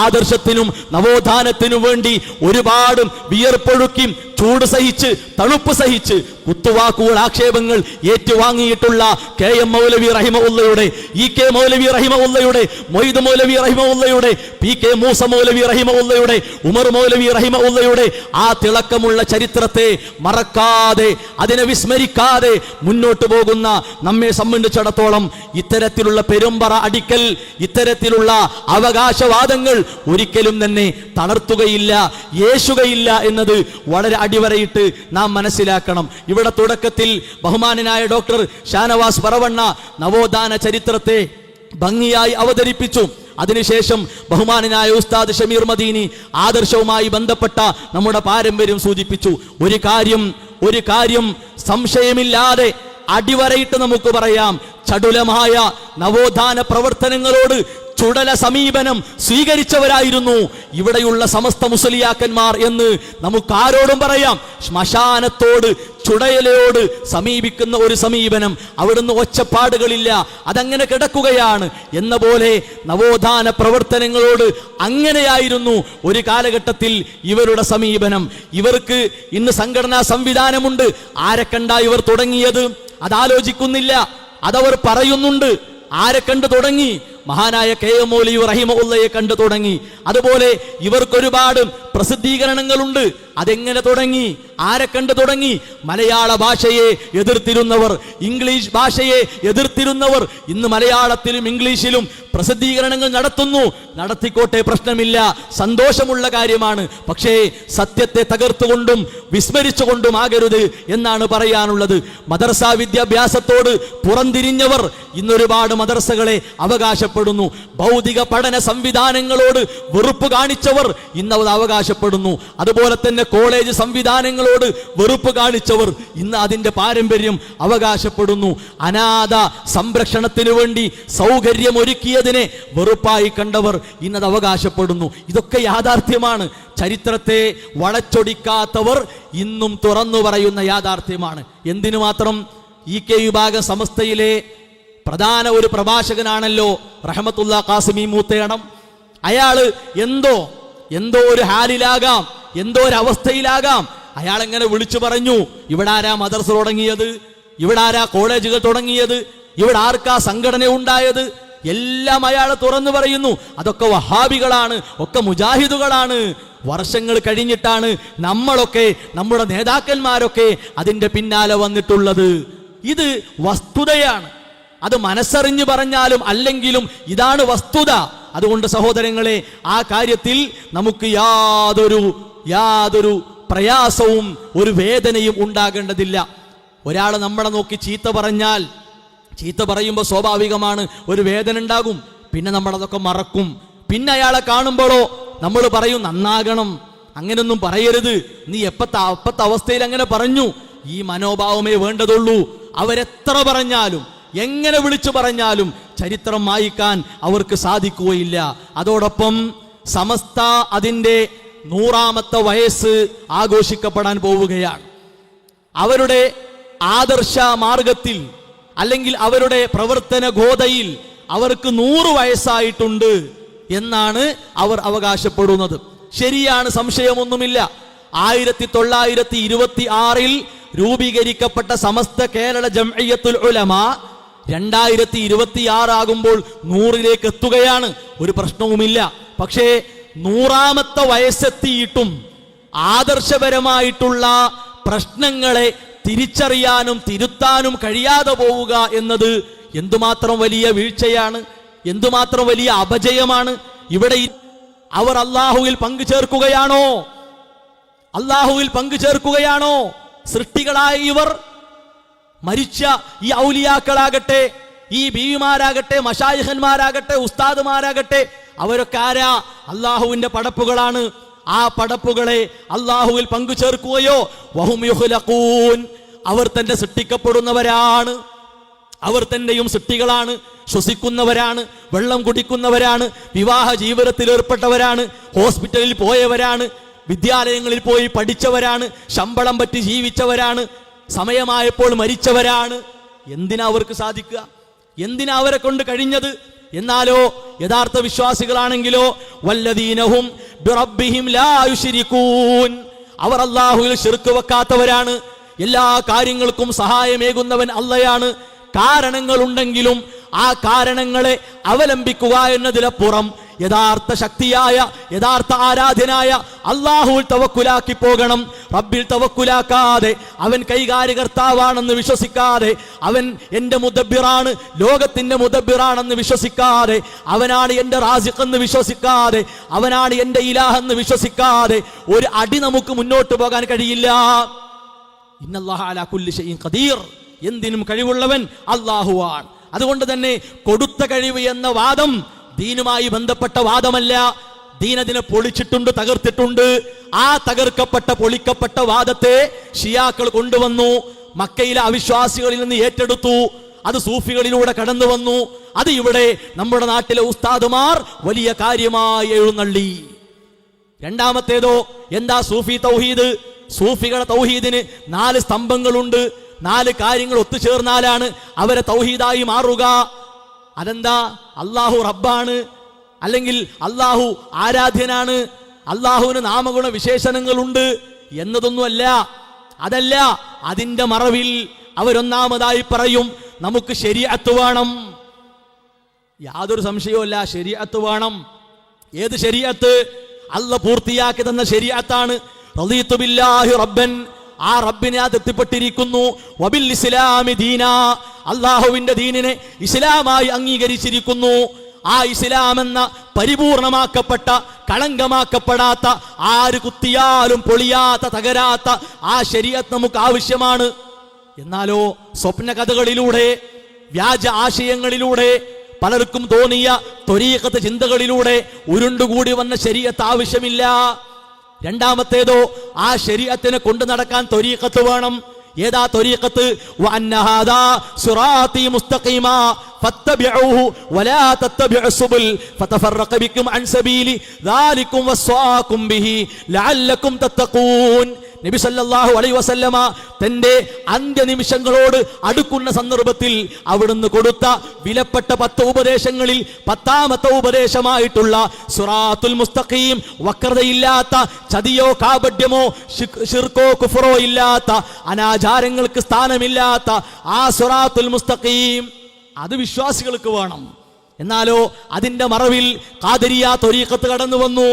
ആദർശത്തിനും നവോത്ഥാനത്തിനും വേണ്ടി ഒരുപാട് വിയർപ്പൊഴുക്കി, ചൂട് സഹിച്ച്, തണുപ്പ് സഹിച്ച്, കുത്തുവാക്കുകൾ, ആക്ഷേപങ്ങൾ ഏറ്റുവാങ്ങിയിട്ടുള്ള KM മൗലവി റഹിമഉള്ളയുടെ, EK മൗലവി റഹിമഉള്ളയുടെ, മൊയ്ദ് മൗലവി റഹിമഉള്ളയുടെ, PK മൂസ മൗലവി റഹിമഉള്ളയുടെ, ഉമർ മൗലവി റഹിമഉള്ളയുടെ ആ തിളക്കമുള്ള ചരിത്രത്തെ മറക്കാതെ, അതിനെ വിസ്മരിക്കാതെ മുന്നോട്ട് പോകുന്ന നമ്മെ സംബന്ധിച്ചിടത്തോളം ഇത്തരത്തിലുള്ള പെരുമ്പറ അടിക്കൽ, ഇത്തരത്തിലുള്ള അവകാശവാദങ്ങൾ ഒരിക്കലും തന്നെ തളർത്തുകയില്ല, യേശുകയില്ല എന്നത് വളരെ അടിവരയിട്ട് നാം മനസ്സിലാക്കണം. ഇവിടെ തുടക്കത്തിൽ ബഹുമാനനായ ഡോക്ടർ ഷാനവാസ് പറവണ്ണ നവോത്ഥാന ചരിത്രത്തെ ഭംഗിയായി അവതരിപ്പിച്ചു. അതിനുശേഷം ബഹുമാനനായ ഉസ്താദ് ഷമീർ മദീനി ആദർശവുമായി ബന്ധപ്പെട്ട നമ്മുടെ പാരമ്പര്യം സൂചിപ്പിച്ചു. ഒരു കാര്യം സംശയമില്ലാതെ അടിവരയിട്ട് നമുക്ക് പറയാം, ചടുലമായ നവോത്ഥാന പ്രവർത്തനങ്ങളോട് ചുടല സമീപനം സ്വീകരിച്ചവരായിരുന്നു ഇവിടെയുള്ള സമസ്ത മുസ്ലിയാക്കന്മാർ എന്ന് നമുക്കാരോടും പറയാം. ശ്മശാനത്തോട്, ചുടയലയോട് സമീപിക്കുന്ന ഒരു സമീപനം, അവിടുന്ന് ഒച്ചപ്പാടുകളില്ല, അതങ്ങനെ കിടക്കുകയാണ് എന്ന പോലെ നവോത്ഥാന പ്രവർത്തനങ്ങളോട് അങ്ങനെയായിരുന്നു ഒരു കാലഘട്ടത്തിൽ ഇവരുടെ സമീപനം. ഇവർക്ക് ഇന്ന് സംഘടനാ സംവിധാനമുണ്ട്. ആരെ കണ്ടാ ഇവർ തുടങ്ങിയത് അതാലോചിക്കുന്നില്ല, അതവർ പറയുന്നുണ്ട്. ആരെ കണ്ടു തുടങ്ങി? മഹാനായ KM മൗലവി റഹിമഹുള്ളയെ കണ്ടു തുടങ്ങി. അതുപോലെ ഇവർക്കൊരുപാട് പ്രസിദ്ധീകരണങ്ങളുണ്ട്. അതെങ്ങനെ തുടങ്ങി? ആരെ കണ്ടു തുടങ്ങി? മലയാള ഭാഷയെ എതിർത്തിരുന്നവർ, ഇംഗ്ലീഷ് ഭാഷയെ എതിർത്തിരുന്നവർ ഇന്ന് മലയാളത്തിലും ഇംഗ്ലീഷിലും പ്രസിദ്ധീകരണങ്ങൾ നടത്തുന്നു. നടത്തിക്കോട്ടെ, പ്രശ്നമില്ല, സന്തോഷമുള്ള കാര്യമാണ്. പക്ഷേ സത്യത്തെ തകർത്തുകൊണ്ടും വിസ്മരിച്ചുകൊണ്ടും ആകരുത് എന്നാണ് പറയാനുള്ളത്. മദ്രസ വിദ്യാഭ്യാസത്തോട് പുറംതിരിഞ്ഞവർ ഇന്നൊരുപാട് മദ്രസകളെ അവകാശപ്പെടുന്നു. ഭൗതിക പഠന സംവിധാനങ്ങളോട് വെറുപ്പ് കാണിച്ചവർ ഇന്നത് അവകാശപ്പെടുന്നു. അതുപോലെ തന്നെ കോളേജ് സംവിധാനങ്ങളോട് വെറുപ്പ് കാണിച്ചവർ ഇന്ന് അതിന്റെ പാരമ്പര്യം അവകാശപ്പെടുന്നു. അനാഥ സംരക്ഷണത്തിനു വേണ്ടി സൗകര്യമൊരുക്കിയതിനെ വെറുപ്പായി കണ്ടവർ ഇന്നത് അവകാശപ്പെടുന്നു. ഇതൊക്കെ യാഥാർത്ഥ്യമാണ്. ചരിത്രത്തെ വളച്ചൊടിക്കാത്തവർ ഇന്നും തുറന്നു പറയുന്ന യാഥാർത്ഥ്യമാണ്. എന്തിനു മാത്രം? EK വിഭാഗം സമസ്തയിലെ പ്രധാന ഒരു പ്രഭാഷകനാണല്ലോ റഹ്മത്തുള്ള ഖാസിമി മൂത്തേണം. അയാള് എന്തോ ഒരു ഹാലിലാകാം, എന്തോ ഒരു അവസ്ഥയിലാകാം. അയാൾ എങ്ങനെ വിളിച്ചു പറഞ്ഞു, ഇവിടെ ആരാ മദ്രസ തുടങ്ങിയത്, ഇവിടെ ആരാ കോളേജുകൾ തുടങ്ങിയത്, ഇവിടെ ആർക്കാ സംഘടന ഉണ്ടായത്, എല്ലാം അയാൾ തുറന്നു പറയുന്നു. അതൊക്കെ വഹാബികളാണ്, ഒക്കെ മുജാഹിദുകളാണ്. വർഷങ്ങൾ കഴിഞ്ഞിട്ടാണ് നമ്മളൊക്കെ, നമ്മുടെ നേതാക്കന്മാരൊക്കെ അതിന്റെ പിന്നാലെ വന്നിട്ടുള്ളത്. ഇത് വസ്തുതയാണ്. അത് മനസ്സറിഞ്ഞു പറഞ്ഞാലും അല്ലെങ്കിലും ഇതാണ് വസ്തുത. അതുകൊണ്ട് സഹോദരങ്ങളെ, ആ കാര്യത്തിൽ നമുക്ക് യാതൊരു പ്രയാസവും ഒരു വേദനയും ഉണ്ടാകേണ്ടതില്ല. ഒരാൾ നമ്മളെ നോക്കി ചീത്ത പറയുമ്പോൾ സ്വാഭാവികമാണ് ഒരു വേദന ഉണ്ടാകും. പിന്നെ നമ്മളതൊക്കെ മറക്കും. പിന്നെ അയാളെ കാണുമ്പോഴോ നമ്മൾ പറയും നന്നാകണം, അങ്ങനൊന്നും പറയരുത്, നീ അപ്പത്തെ അവസ്ഥയിൽ അങ്ങനെ പറഞ്ഞു. ഈ മനോഭാവമേ വേണ്ടതുള്ളൂ. അവരെത്ര പറഞ്ഞാലും എങ്ങനെ വിളിച്ചു പറഞ്ഞാലും ചരിത്രം മായ്ക്കാൻ അവർക്ക് സാധിക്കുകയില്ല. അതോടൊപ്പം സമസ്ത അതിൻ്റെ 100ാമത്തെ വയസ്സ് ആഘോഷിക്കപ്പെടാൻ പോവുകയാണ്. അവരുടെ ആദർശ മാർഗത്തിൽ അല്ലെങ്കിൽ അവരുടെ പ്രവർത്തന ഗോതയിൽ അവർക്ക് 100 വയസ്സായിട്ടുണ്ട് എന്നാണ് അവർ അവകാശപ്പെടുന്നത്. ശരിയാണ്, സംശയമൊന്നുമില്ല. 1926 രൂപീകരിക്കപ്പെട്ട സമസ്ത കേരള ജംഇയ്യത്തുൽ ഉലമ 2026 ആകുമ്പോൾ 100ലേക്ക് എത്തുകയാണ്. ഒരു പ്രശ്നവുമില്ല. പക്ഷേ 100ാമത്തെ വയസ്സെത്തിയിട്ടും ആദർശപരമായിട്ടുള്ള പ്രശ്നങ്ങളെ തിരിച്ചറിയാനും തിരുത്താനും കഴിയാതെ പോവുക എന്നത് എന്തുമാത്രം വലിയ വീഴ്ചയാണ്, എന്തുമാത്രം വലിയ അപജയമാണ്. ഇവിടെ അവർ അള്ളാഹുവിൽ പങ്കു ചേർക്കുകയാണോ? സൃഷ്ടികളായ ഇവർ, മരിച്ച ഈ ഔലിയാക്കളാകട്ടെ, ഈ ബീവിമാരാകട്ടെ, മശായിഖന്മാരാകട്ടെ, ഉസ്താദുമാരാകട്ടെ, അവരൊക്കെ ആരാ? അള്ളാഹുവിന്റെ പടപ്പുകളാണ്. ആ പടപ്പുകളെ അള്ളാഹുവിൽ പങ്കു ചേർക്കുകയോ? വഹും യുഖ്ലഖൂൻ, അവർ തന്നെ സൃഷ്ടിക്കപ്പെടുന്നവരാണ്. അവർ തന്നെയും സൃഷ്ടികളാണ്, ശ്വസിക്കുന്നവരാണ്, വെള്ളം കുടിക്കുന്നവരാണ്, വിവാഹ ജീവിതത്തിൽ ഏർപ്പെട്ടവരാണ്, ഹോസ്പിറ്റലിൽ പോയവരാണ്, വിദ്യാലയങ്ങളിൽ പോയി പഠിച്ചവരാണ്, ശമ്പളം പറ്റി ജീവിച്ചവരാണ്, സമയമായപ്പോൾ മരിച്ചവരാണ്. എന്തിനാ അവർക്ക് സാധിക്കുക? എന്തിനാ അവരെ കൊണ്ട് കഴിഞ്ഞത്? എന്നാലോ യഥാർത്ഥ വിശ്വാസികളാണെങ്കിലോ വല്ലദീനഹും ബിറബ്ബിഹിം ലാ യുശ്രികൂൻ, അവർ അല്ലാഹുവിൽ ശിർക്ക് വെക്കാത്തവരാണ്. എല്ലാ കാര്യങ്ങൾക്കും സഹായമേകുന്നവൻ അള്ളയാണ്. കാരണങ്ങളുണ്ടെങ്കിലും ആ കാരണങ്ങളെ അവലംബിക്കുക എന്നതിലപ്പുറം യഥാർത്ഥ ശക്തിയായ, യഥാർത്ഥ ആരാധ്യനായ അള്ളാഹുവിൽ തവക്കുലാക്കി പോകണം. റബ്ബിൽ തവക്കുലാക്കാതെ, അവൻ കൈകാര്യകർത്താവാണെന്ന് വിശ്വസിക്കാതെ, അവൻ എൻ്റെ മുദബ്ബിറാണ്, ലോകത്തിൻ്റെ മുദബ്ബിറാണെന്ന് വിശ്വസിക്കാതെ, അവനാണ് എൻ്റെ റാസിഖ് എന്ന് വിശ്വസിക്കാതെ, അവനാണ് എൻ്റെ ഇലാഹെന്ന് വിശ്വസിക്കാതെ ഒരു അടി നമുക്ക് മുന്നോട്ട് പോകാൻ കഴിയില്ല. ഇന്നല്ലാഹ അലാ കുല്ലി ഷൈഇൻ ഖദീർ, എന്തിനും കഴിവുള്ളവൻ അള്ളാഹുവാണ്. അതുകൊണ്ട് തന്നെ കൊടുത്ത കഴിവ് എന്ന വാദം ദീനുമായി ബന്ധപ്പെട്ട വാദമല്ല. ദീൻ അതിനെ പൊളിച്ചിട്ടുണ്ട്, തകർത്തിട്ടുണ്ട്. ആ തകർക്കപ്പെട്ട, പൊളിക്കപ്പെട്ട വാദത്തെ ഷിയാക്കൾ കൊണ്ടുവന്നു, മക്കയിലെ അവിശ്വാസികളിൽ നിന്ന് ഏറ്റെടുത്തു. അത് സൂഫികളിലൂടെ കടന്നു വന്നു. അത് ഇവിടെ നമ്മുടെ നാട്ടിലെ ഉസ്താദുമാർ വലിയ കാര്യമായി എഴുന്നള്ളി. രണ്ടാമത്തേതോ എന്താ സൂഫി തൗഹീദ്? സൂഫികളുടെ തൗഹീദിന് 4 സ്തംഭങ്ങളുണ്ട്. 4 കാര്യങ്ങൾ ഒത്തുചേർന്നാലാണ് അവരെ തൗഹീദായി മാറുക. അതെന്താ? അള്ളാഹു റബ്ബാണ്, അല്ലെങ്കിൽ അള്ളാഹു ആരാധ്യനാണ്, അള്ളാഹുവിന് നാമഗുണ വിശേഷണങ്ങളുണ്ട് എന്നതൊന്നുമല്ല. അതല്ല, അതിന്റെ മറവിൽ അവരൊന്നാമതായി പറയും നമുക്ക് ശരീഅത്ത് വേണം. യാതൊരു സംശയവുമില്ല, ശരീഅത്ത് വേണം. ഏത് ശരീഅത്ത്? അല്ലാഹ് പൂർത്തിയാക്കി തന്ന ശരീഅത്താണ്. റളീതു ബില്ലാഹി റബ്ബൻ, ആ റബ്ബിനെ എത്തിപ്പെട്ടിരിക്കുന്നു. വബിൽ ഇസ്ലാമി ദീന, അള്ളാഹുവിന്റെ ദീനിനെ ഇസ്ലാമായി അംഗീകരിച്ചിരിക്കുന്നു. ആ ഇസ്ലാം എന്ന പരിപൂർണമാക്കപ്പെട്ട, കളങ്കമാക്കപ്പെടാത്ത, ആര് കുത്തിയാലും പൊളിയാത്ത, തകരാത്ത ആ ശരീഅത്ത് നമുക്ക് ആവശ്യമാണ്. എന്നാലോ സ്വപ്ന കഥകളിലൂടെ, വ്യാജ ആശയങ്ങളിലൂടെ, പലർക്കും തോന്നിയ ത്വരീഖത്ത് ചിന്തകളിലൂടെ ഉരുണ്ടുകൂടി വന്ന ശരീഅത്ത് ആവശ്യമില്ല. രണ്ടാമത്തേതോ ആ ശരീഅത്തിനെ കൊണ്ടു നടക്കാൻ ത്വരീഖത്ത് വേണം. ഏതാ ത്വരീഖത്ത്? വഅന്ന ഹാദാ സിറാത്തി മുസ്തഖീമാ ഫത്തബിഊഹു വലാ തത്തബിഉസ് സുബുൽ ഫതഫറഖ ബികും അൻ സബീലി ദാലികും വസ്വാകും ബിഹി ലഅല്ലകും തത്തഖൂൻ. നബി സല്ലല്ലാഹു അലൈഹി വസല്ലമ തന്റെ അന്ത്യനിമിഷങ്ങളോട് അടുക്കുന്ന സന്ദർഭത്തിൽ അവിടുന്ന് കൊടുത്ത വിലപ്പെട്ട 10 ഉപദേശങ്ങളിൽ 10ാമത്തെ ഉപദേശമായിട്ടുള്ള സിറാത്തുൽ മുസ്തഖീം, വക്രതയില്ലാത്ത, ചതിയോ കാപഢ്യമോ ശിർക്കോ കുഫറോ ഇല്ലാത്ത, അനാചാരങ്ങൾക്ക് സ്ഥാനമില്ലാത്ത ആ സിറാത്തുൽ മുസ്തഖീം, അത് വിശ്വാസികൾക്ക് വേണം. എന്നാലോ അതിന്റെ മറവിൽ ഖാദിരിയ ത്വരീഖത്ത് കടന്നു വന്നു,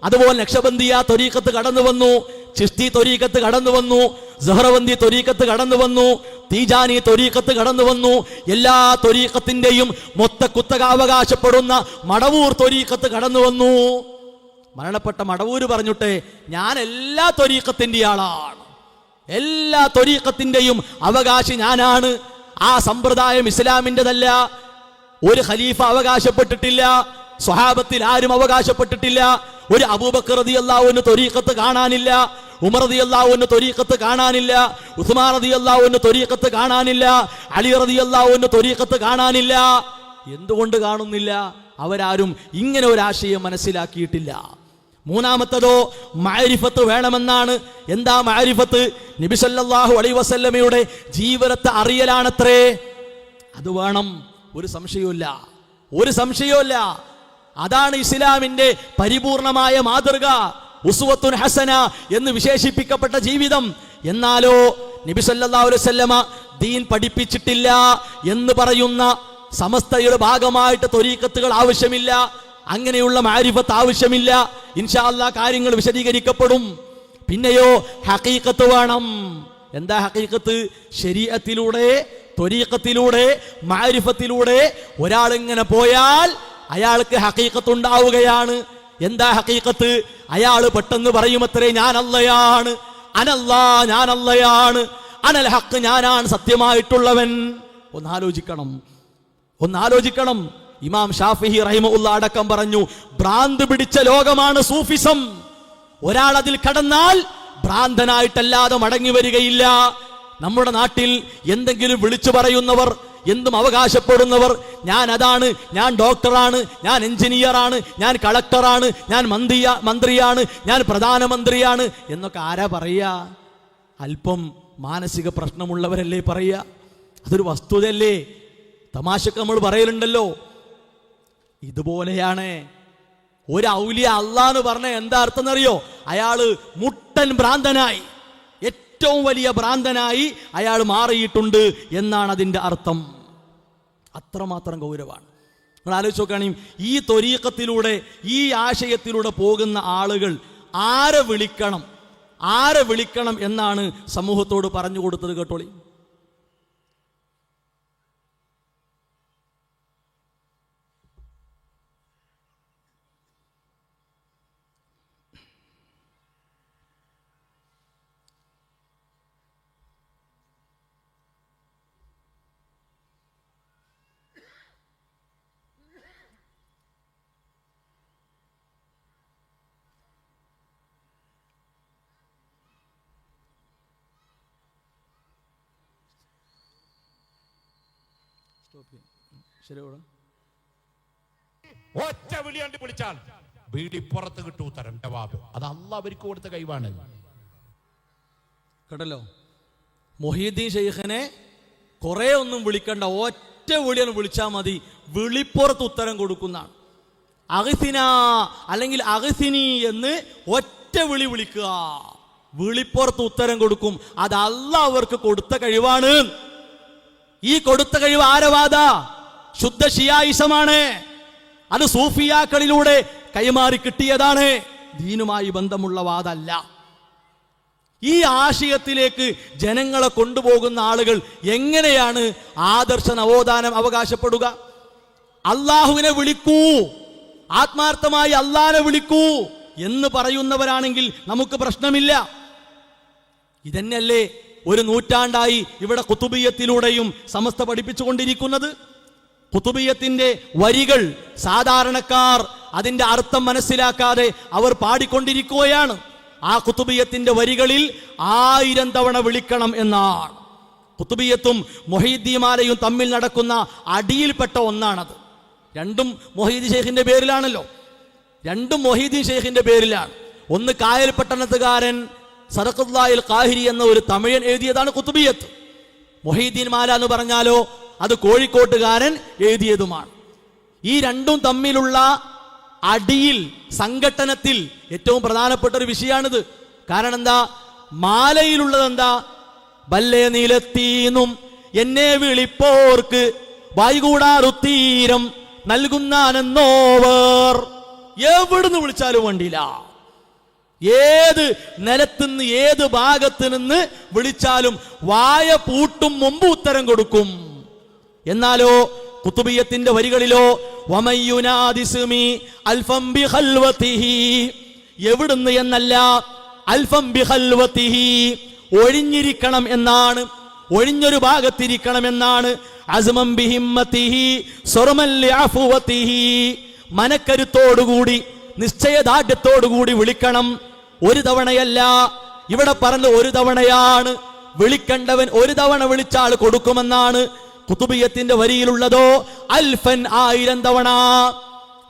അതുപോലെ നക്ഷബന്ദിയ ത്വരീഖത്ത് കടന്നു വന്നു, ചിശ്തി ത്വരീഖത്ത് കടന്നു വന്നു, സഹ്റവന്തി ത്വരീഖത്ത് കടന്നു വന്നു, തീജാനി ത്വരീഖത്ത് കടന്നു വന്നു. എല്ലാ ത്വരീഖത്തിന്റെയും മൊത്ത കുത്തക അവകാശപ്പെടുന്ന മടവൂർ ത്വരീഖത്ത് കടന്നു വന്നു. മരണപ്പെട്ട മടവൂര് പറഞ്ഞിട്ടെ, ഞാൻ എല്ലാ ത്വരീഖത്തിന്റെ ആളാണ്, എല്ലാ ത്വരീഖത്തിന്റെയും അവകാശി ഞാനാണ്. ആ സമ്പ്രദായം ഇസ്ലാമിൻ്റെതല്ല. ഒരു ഖലീഫ അവകാശപ്പെട്ടിട്ടില്ല, സ്വഹാബത്തിൽ ആരും അവകാശപ്പെട്ടിട്ടില്ല. ഒരു അബൂബക്കർ റളിയല്ലാഹു അൻഹു ത്വരീഖത്ത് കാണാനില്ല, ഉമർ റളിയല്ലാഹു അൻഹു ത്വരീഖത്ത് കാണാനില്ല, ഉസ്മാൻ റളിയല്ലാഹു അൻഹു ത്വരീഖത്ത് കാണാനില്ല, അലി റളിയല്ലാഹു അൻഹു ത്വരീഖത്ത് കാണാനില്ല. എന്തുകൊണ്ട് കാണുന്നില്ല? അവരാരും ഇങ്ങനെ ഒരു ആശയം മനസ്സിലാക്കിയിട്ടില്ല. മൂന്നാമത്തതോ മഅരിഫത്ത് വേണമെന്നാണ്. എന്താ മഅരിഫത്ത്? നബി സല്ലല്ലാഹു അലൈഹി വസല്ലമയുടെ ജീവിതത്തെ അറിയലാണത്രേ. അത് വേണം, ഒരു സംശയവുമില്ല, ഒരു സംശയവുമില്ല. അതാണ് ഇസ്ലാമിന്റെ പരിപൂർണമായ മാതൃക, ഉസ്വത്തുൻ ഹസന എന്ന് വിശേഷിപ്പിക്കപ്പെട്ട ജീവിതം. എന്നാലോ നബി സല്ലല്ലാഹു അലൈഹി വസല്ലമ ദീൻ പഠിപ്പിച്ചിട്ടില്ല എന്ന് പറയുന്ന സമസ്തയുടെ ഭാഗമായിട്ട് ത്വരീഖത്തുകൾ ആവശ്യമില്ല, അങ്ങനെയുള്ള മഅരിഫത്ത് ആവശ്യമില്ല. ഇൻഷാ അല്ലാഹ് കാര്യങ്ങൾ വിശദീകരിക്കപ്പെടും. പിന്നെയോ ഹഖീഖത്ത് വേണം. എന്താ ഹഖീഖത്ത്? ശരീഅത്തിലൂടെ, ത്വരീഖത്തിലൂടെ, മഅരിഫത്തിലൂടെ ഒരാൾ ഇങ്ങനെ പോയാൽ അയാൾക്ക് ഹഖീഖത്ത് ഉണ്ടാവുകയാണ്. എന്താ ഹഖീഖത്ത്? അയാൾ പെട്ടെന്ന് പറയുമത്രേ, ഞാൻ അല്ലയാണ്, അനല്ലാ, ഞാൻ അല്ലയാണ്, അനൽ ഹഖ്, ഞാനാണ് സത്യമായിട്ടുള്ളവൻ. ഒന്നാലോചിക്കണം. ഇമാം ഷാഫിഈ റഹിമഹുല്ലാ അടക്കം പറഞ്ഞു, ഭ്രാന്ത് പിടിച്ച ലോകമാണ് സൂഫിസം. ഒരാൾ അതിൽ കടന്നാൽ ഭ്രാന്തനായിട്ടല്ലാതെ മടങ്ങി വരികയില്ല. നമ്മുടെ നാട്ടിൽ എന്തെങ്കിലും വിളിച്ചു പറയുന്നവർ, എന്തും അവകാശപ്പെടുന്നവർ, ഞാൻ അതാണ്, ഞാൻ ഡോക്ടറാണ്, ഞാൻ എഞ്ചിനീയറാണ്, ഞാൻ കളക്ടറാണ്, ഞാൻ മന്ത്രിയാണ്, ഞാൻ പ്രധാനമന്ത്രിയാണ് എന്നൊക്കെ ആരാ പറയുക? അല്പം മാനസിക പ്രശ്നമുള്ളവരല്ലേ പറയുക? അതൊരു വസ്തുതയല്ലേ? തമാശക്ക് നമ്മൾ പറയലുണ്ടല്ലോ. ഇതുപോലെയാണ് ഒരു ഔലിയ അള്ളാന്ന് പറഞ്ഞ എന്താ അർത്ഥം എന്നറിയോ? അയാള് മുട്ടൻ ഭ്രാന്തനായി, ഏറ്റവും വലിയ ഭ്രാന്തനായി അയാൾ മാറിയിട്ടുണ്ട് എന്നാണ് അതിൻ്റെ അർത്ഥം. അത്രമാത്രം ഗൗരവമാണ്. നിങ്ങൾ ആലോചിച്ച് നോക്കുകയാണെങ്കിൽ ഈ ത്വരീഖത്തിലൂടെ, ഈ ആശയത്തിലൂടെ പോകുന്ന ആളുകൾ ആരെ വിളിക്കണം എന്നാണ് സമൂഹത്തോട് പറഞ്ഞു കൊടുത്തത്. കേട്ടോളി. ശരി, ഒറ്റ വിളി കണ്ട് വിളിച്ചാൽ വീടി പുറത്ത് കിട്ടൂ ഉത്തരം ജവാബ്. അത് അള്ളാഹ് അവർക്ക് കൊടുത്ത കഴിവാണ്. കേട്ടല്ലോ, മൊഹീദ്ദീൻ ഷെയ്ഖിനെ കുറെ ഒന്നും വിളിക്കണ്ട, ഒറ്റ വിളിയാണ് വിളിച്ചാൽ മതി, വിളിപ്പുറത്ത് ഉത്തരം കൊടുക്കുന്നതാണ്. അഗ്സിന അല്ലെങ്കിൽ അഗ്സിനി എന്ന് ഒറ്റ വിളി വിളിക്കുക, വിളിപ്പുറത്ത് ഉത്തരം കൊടുക്കും. അത് അള്ളാഹ് അവർക്ക് കൊടുത്ത കഴിവാണ്. ഈ കൊടുത്ത കഴിവ് ആരവാദ? ശുദ്ധ ഷിയായിസമാണ്. അത് സൂഫിയാക്കളിലൂടെ കൈമാറി കിട്ടിയതാണ്, ദീനുമായി ബന്ധമുള്ള വാദമല്ല. ഈ ആശയത്തിലേക്ക് ജനങ്ങളെ കൊണ്ടുപോകുന്ന ആളുകൾ എങ്ങനെയാണ് ആദർശ നവോത്ഥാനം അവകാശപ്പെടുക? അള്ളാഹുവിനെ വിളിക്കൂ, ആത്മാർത്ഥമായി അള്ളാഹിനെ വിളിക്കൂ എന്ന് പറയുന്നവരാണെങ്കിൽ നമുക്ക് പ്രശ്നമില്ല. ഇതന്നെയല്ലേ ഒരു നൂറ്റാണ്ടായി ഇവിടെ ഖുതുബിയ്യത്തിലൂടെയും സമസ്ത പഠിപ്പിച്ചുകൊണ്ടിരിക്കുന്നത്. ഖുതുബിയ്യത്തിന്റെ വരികൾ സാധാരണക്കാർ അതിന്റെ അർത്ഥം മനസ്സിലാക്കാതെ അവർ പാടിക്കൊണ്ടിരിക്കുകയാണ്. ആ ഖുതുബിയ്യത്തിന്റെ വരികളിൽ 1000 തവണ വിളിക്കണം എന്നാണ്. ഖുതുബിയ്യത്തും മൊഹീദ്ദീമാലയും തമ്മിൽ നടക്കുന്ന അടിയിൽപ്പെട്ട ഒന്നാണത്. രണ്ടും മൊഹീദ്ദീൻ ഷെയ്ഖിന്റെ പേരിലാണല്ലോ, രണ്ടും മൊഹീദ്ദീൻ ഷെയ്ഖിന്റെ പേരിലാണ്. ഒന്ന് കായൽ പട്ടണത്തുകാരൻ സദഖത്തുല്ലാഹിൽ ഖാഹിരി എന്ന ഒരു തമിഴൻ എഴുതിയതാണ് ഖുതുബിയ്യത്ത്. മൊഹീദ്ദീൻ മാല എന്ന് പറഞ്ഞാലോ അത് കോഴിക്കോട്ടുകാരൻ എഴുതിയതുമാണ്. ഈ രണ്ടും തമ്മിലുള്ള അടിയിൽ, സംഘട്ടനത്തിൽ ഏറ്റവും പ്രധാനപ്പെട്ട ഒരു വിഷയമാണിത്. കാരണം എന്താ? മാലയിലുള്ളത് എന്താ? ബല്ലേ നീലത്തീന്നും എന്നെ വിളിപ്പോർക്ക് വായുകൂടാറുത്തീരം നൽകുന്നാനെന്നോവർ. എവിടുന്ന് വിളിച്ചാലും വേണ്ടിയില്ല, ഏത് നിലത്തുനിന്ന് ഏത് ഭാഗത്ത് നിന്ന് വിളിച്ചാലും വായ പൂട്ടും മുമ്പ് ഉത്തരം കൊടുക്കും. എന്നാലോ ഖുതുബിയ്യത്തിന്റെ വരികളിലോ വമയ്യുനാദിസ്മി അൽഫം ബിഖൽവതിഹി, എവിടുന്ന് എന്നല്ല, അൽഫം ബിഖൽവതിഹി, ഒഴിഞ്ഞിരിക്കണം എന്നാണ്, ഒഴിഞ്ഞൊരു ഭാഗത്തിരിക്കണം എന്നാണ്. അസ്മം ബിഹിമ്മതിഹി സർമൻ ലിഅഫ്വതിഹി, മനക്കരുത്തോടുകൂടി നിശ്ചയദാർഢ്യത്തോടുകൂടി വിളിക്കണം. ഒരു തവണയല്ല, ഇവിടെ പറഞ്ഞ ഒരു തവണയാണ്. വിളിക്കേണ്ടവൻ ഒരു തവണ വിളിച്ചാൽ കൊടുക്കുമെന്നാണ്. ഖുതുബിയ്യത്തിന്റെ വരിയിലുള്ളതോ അൽഫൻ 1000 തവണ.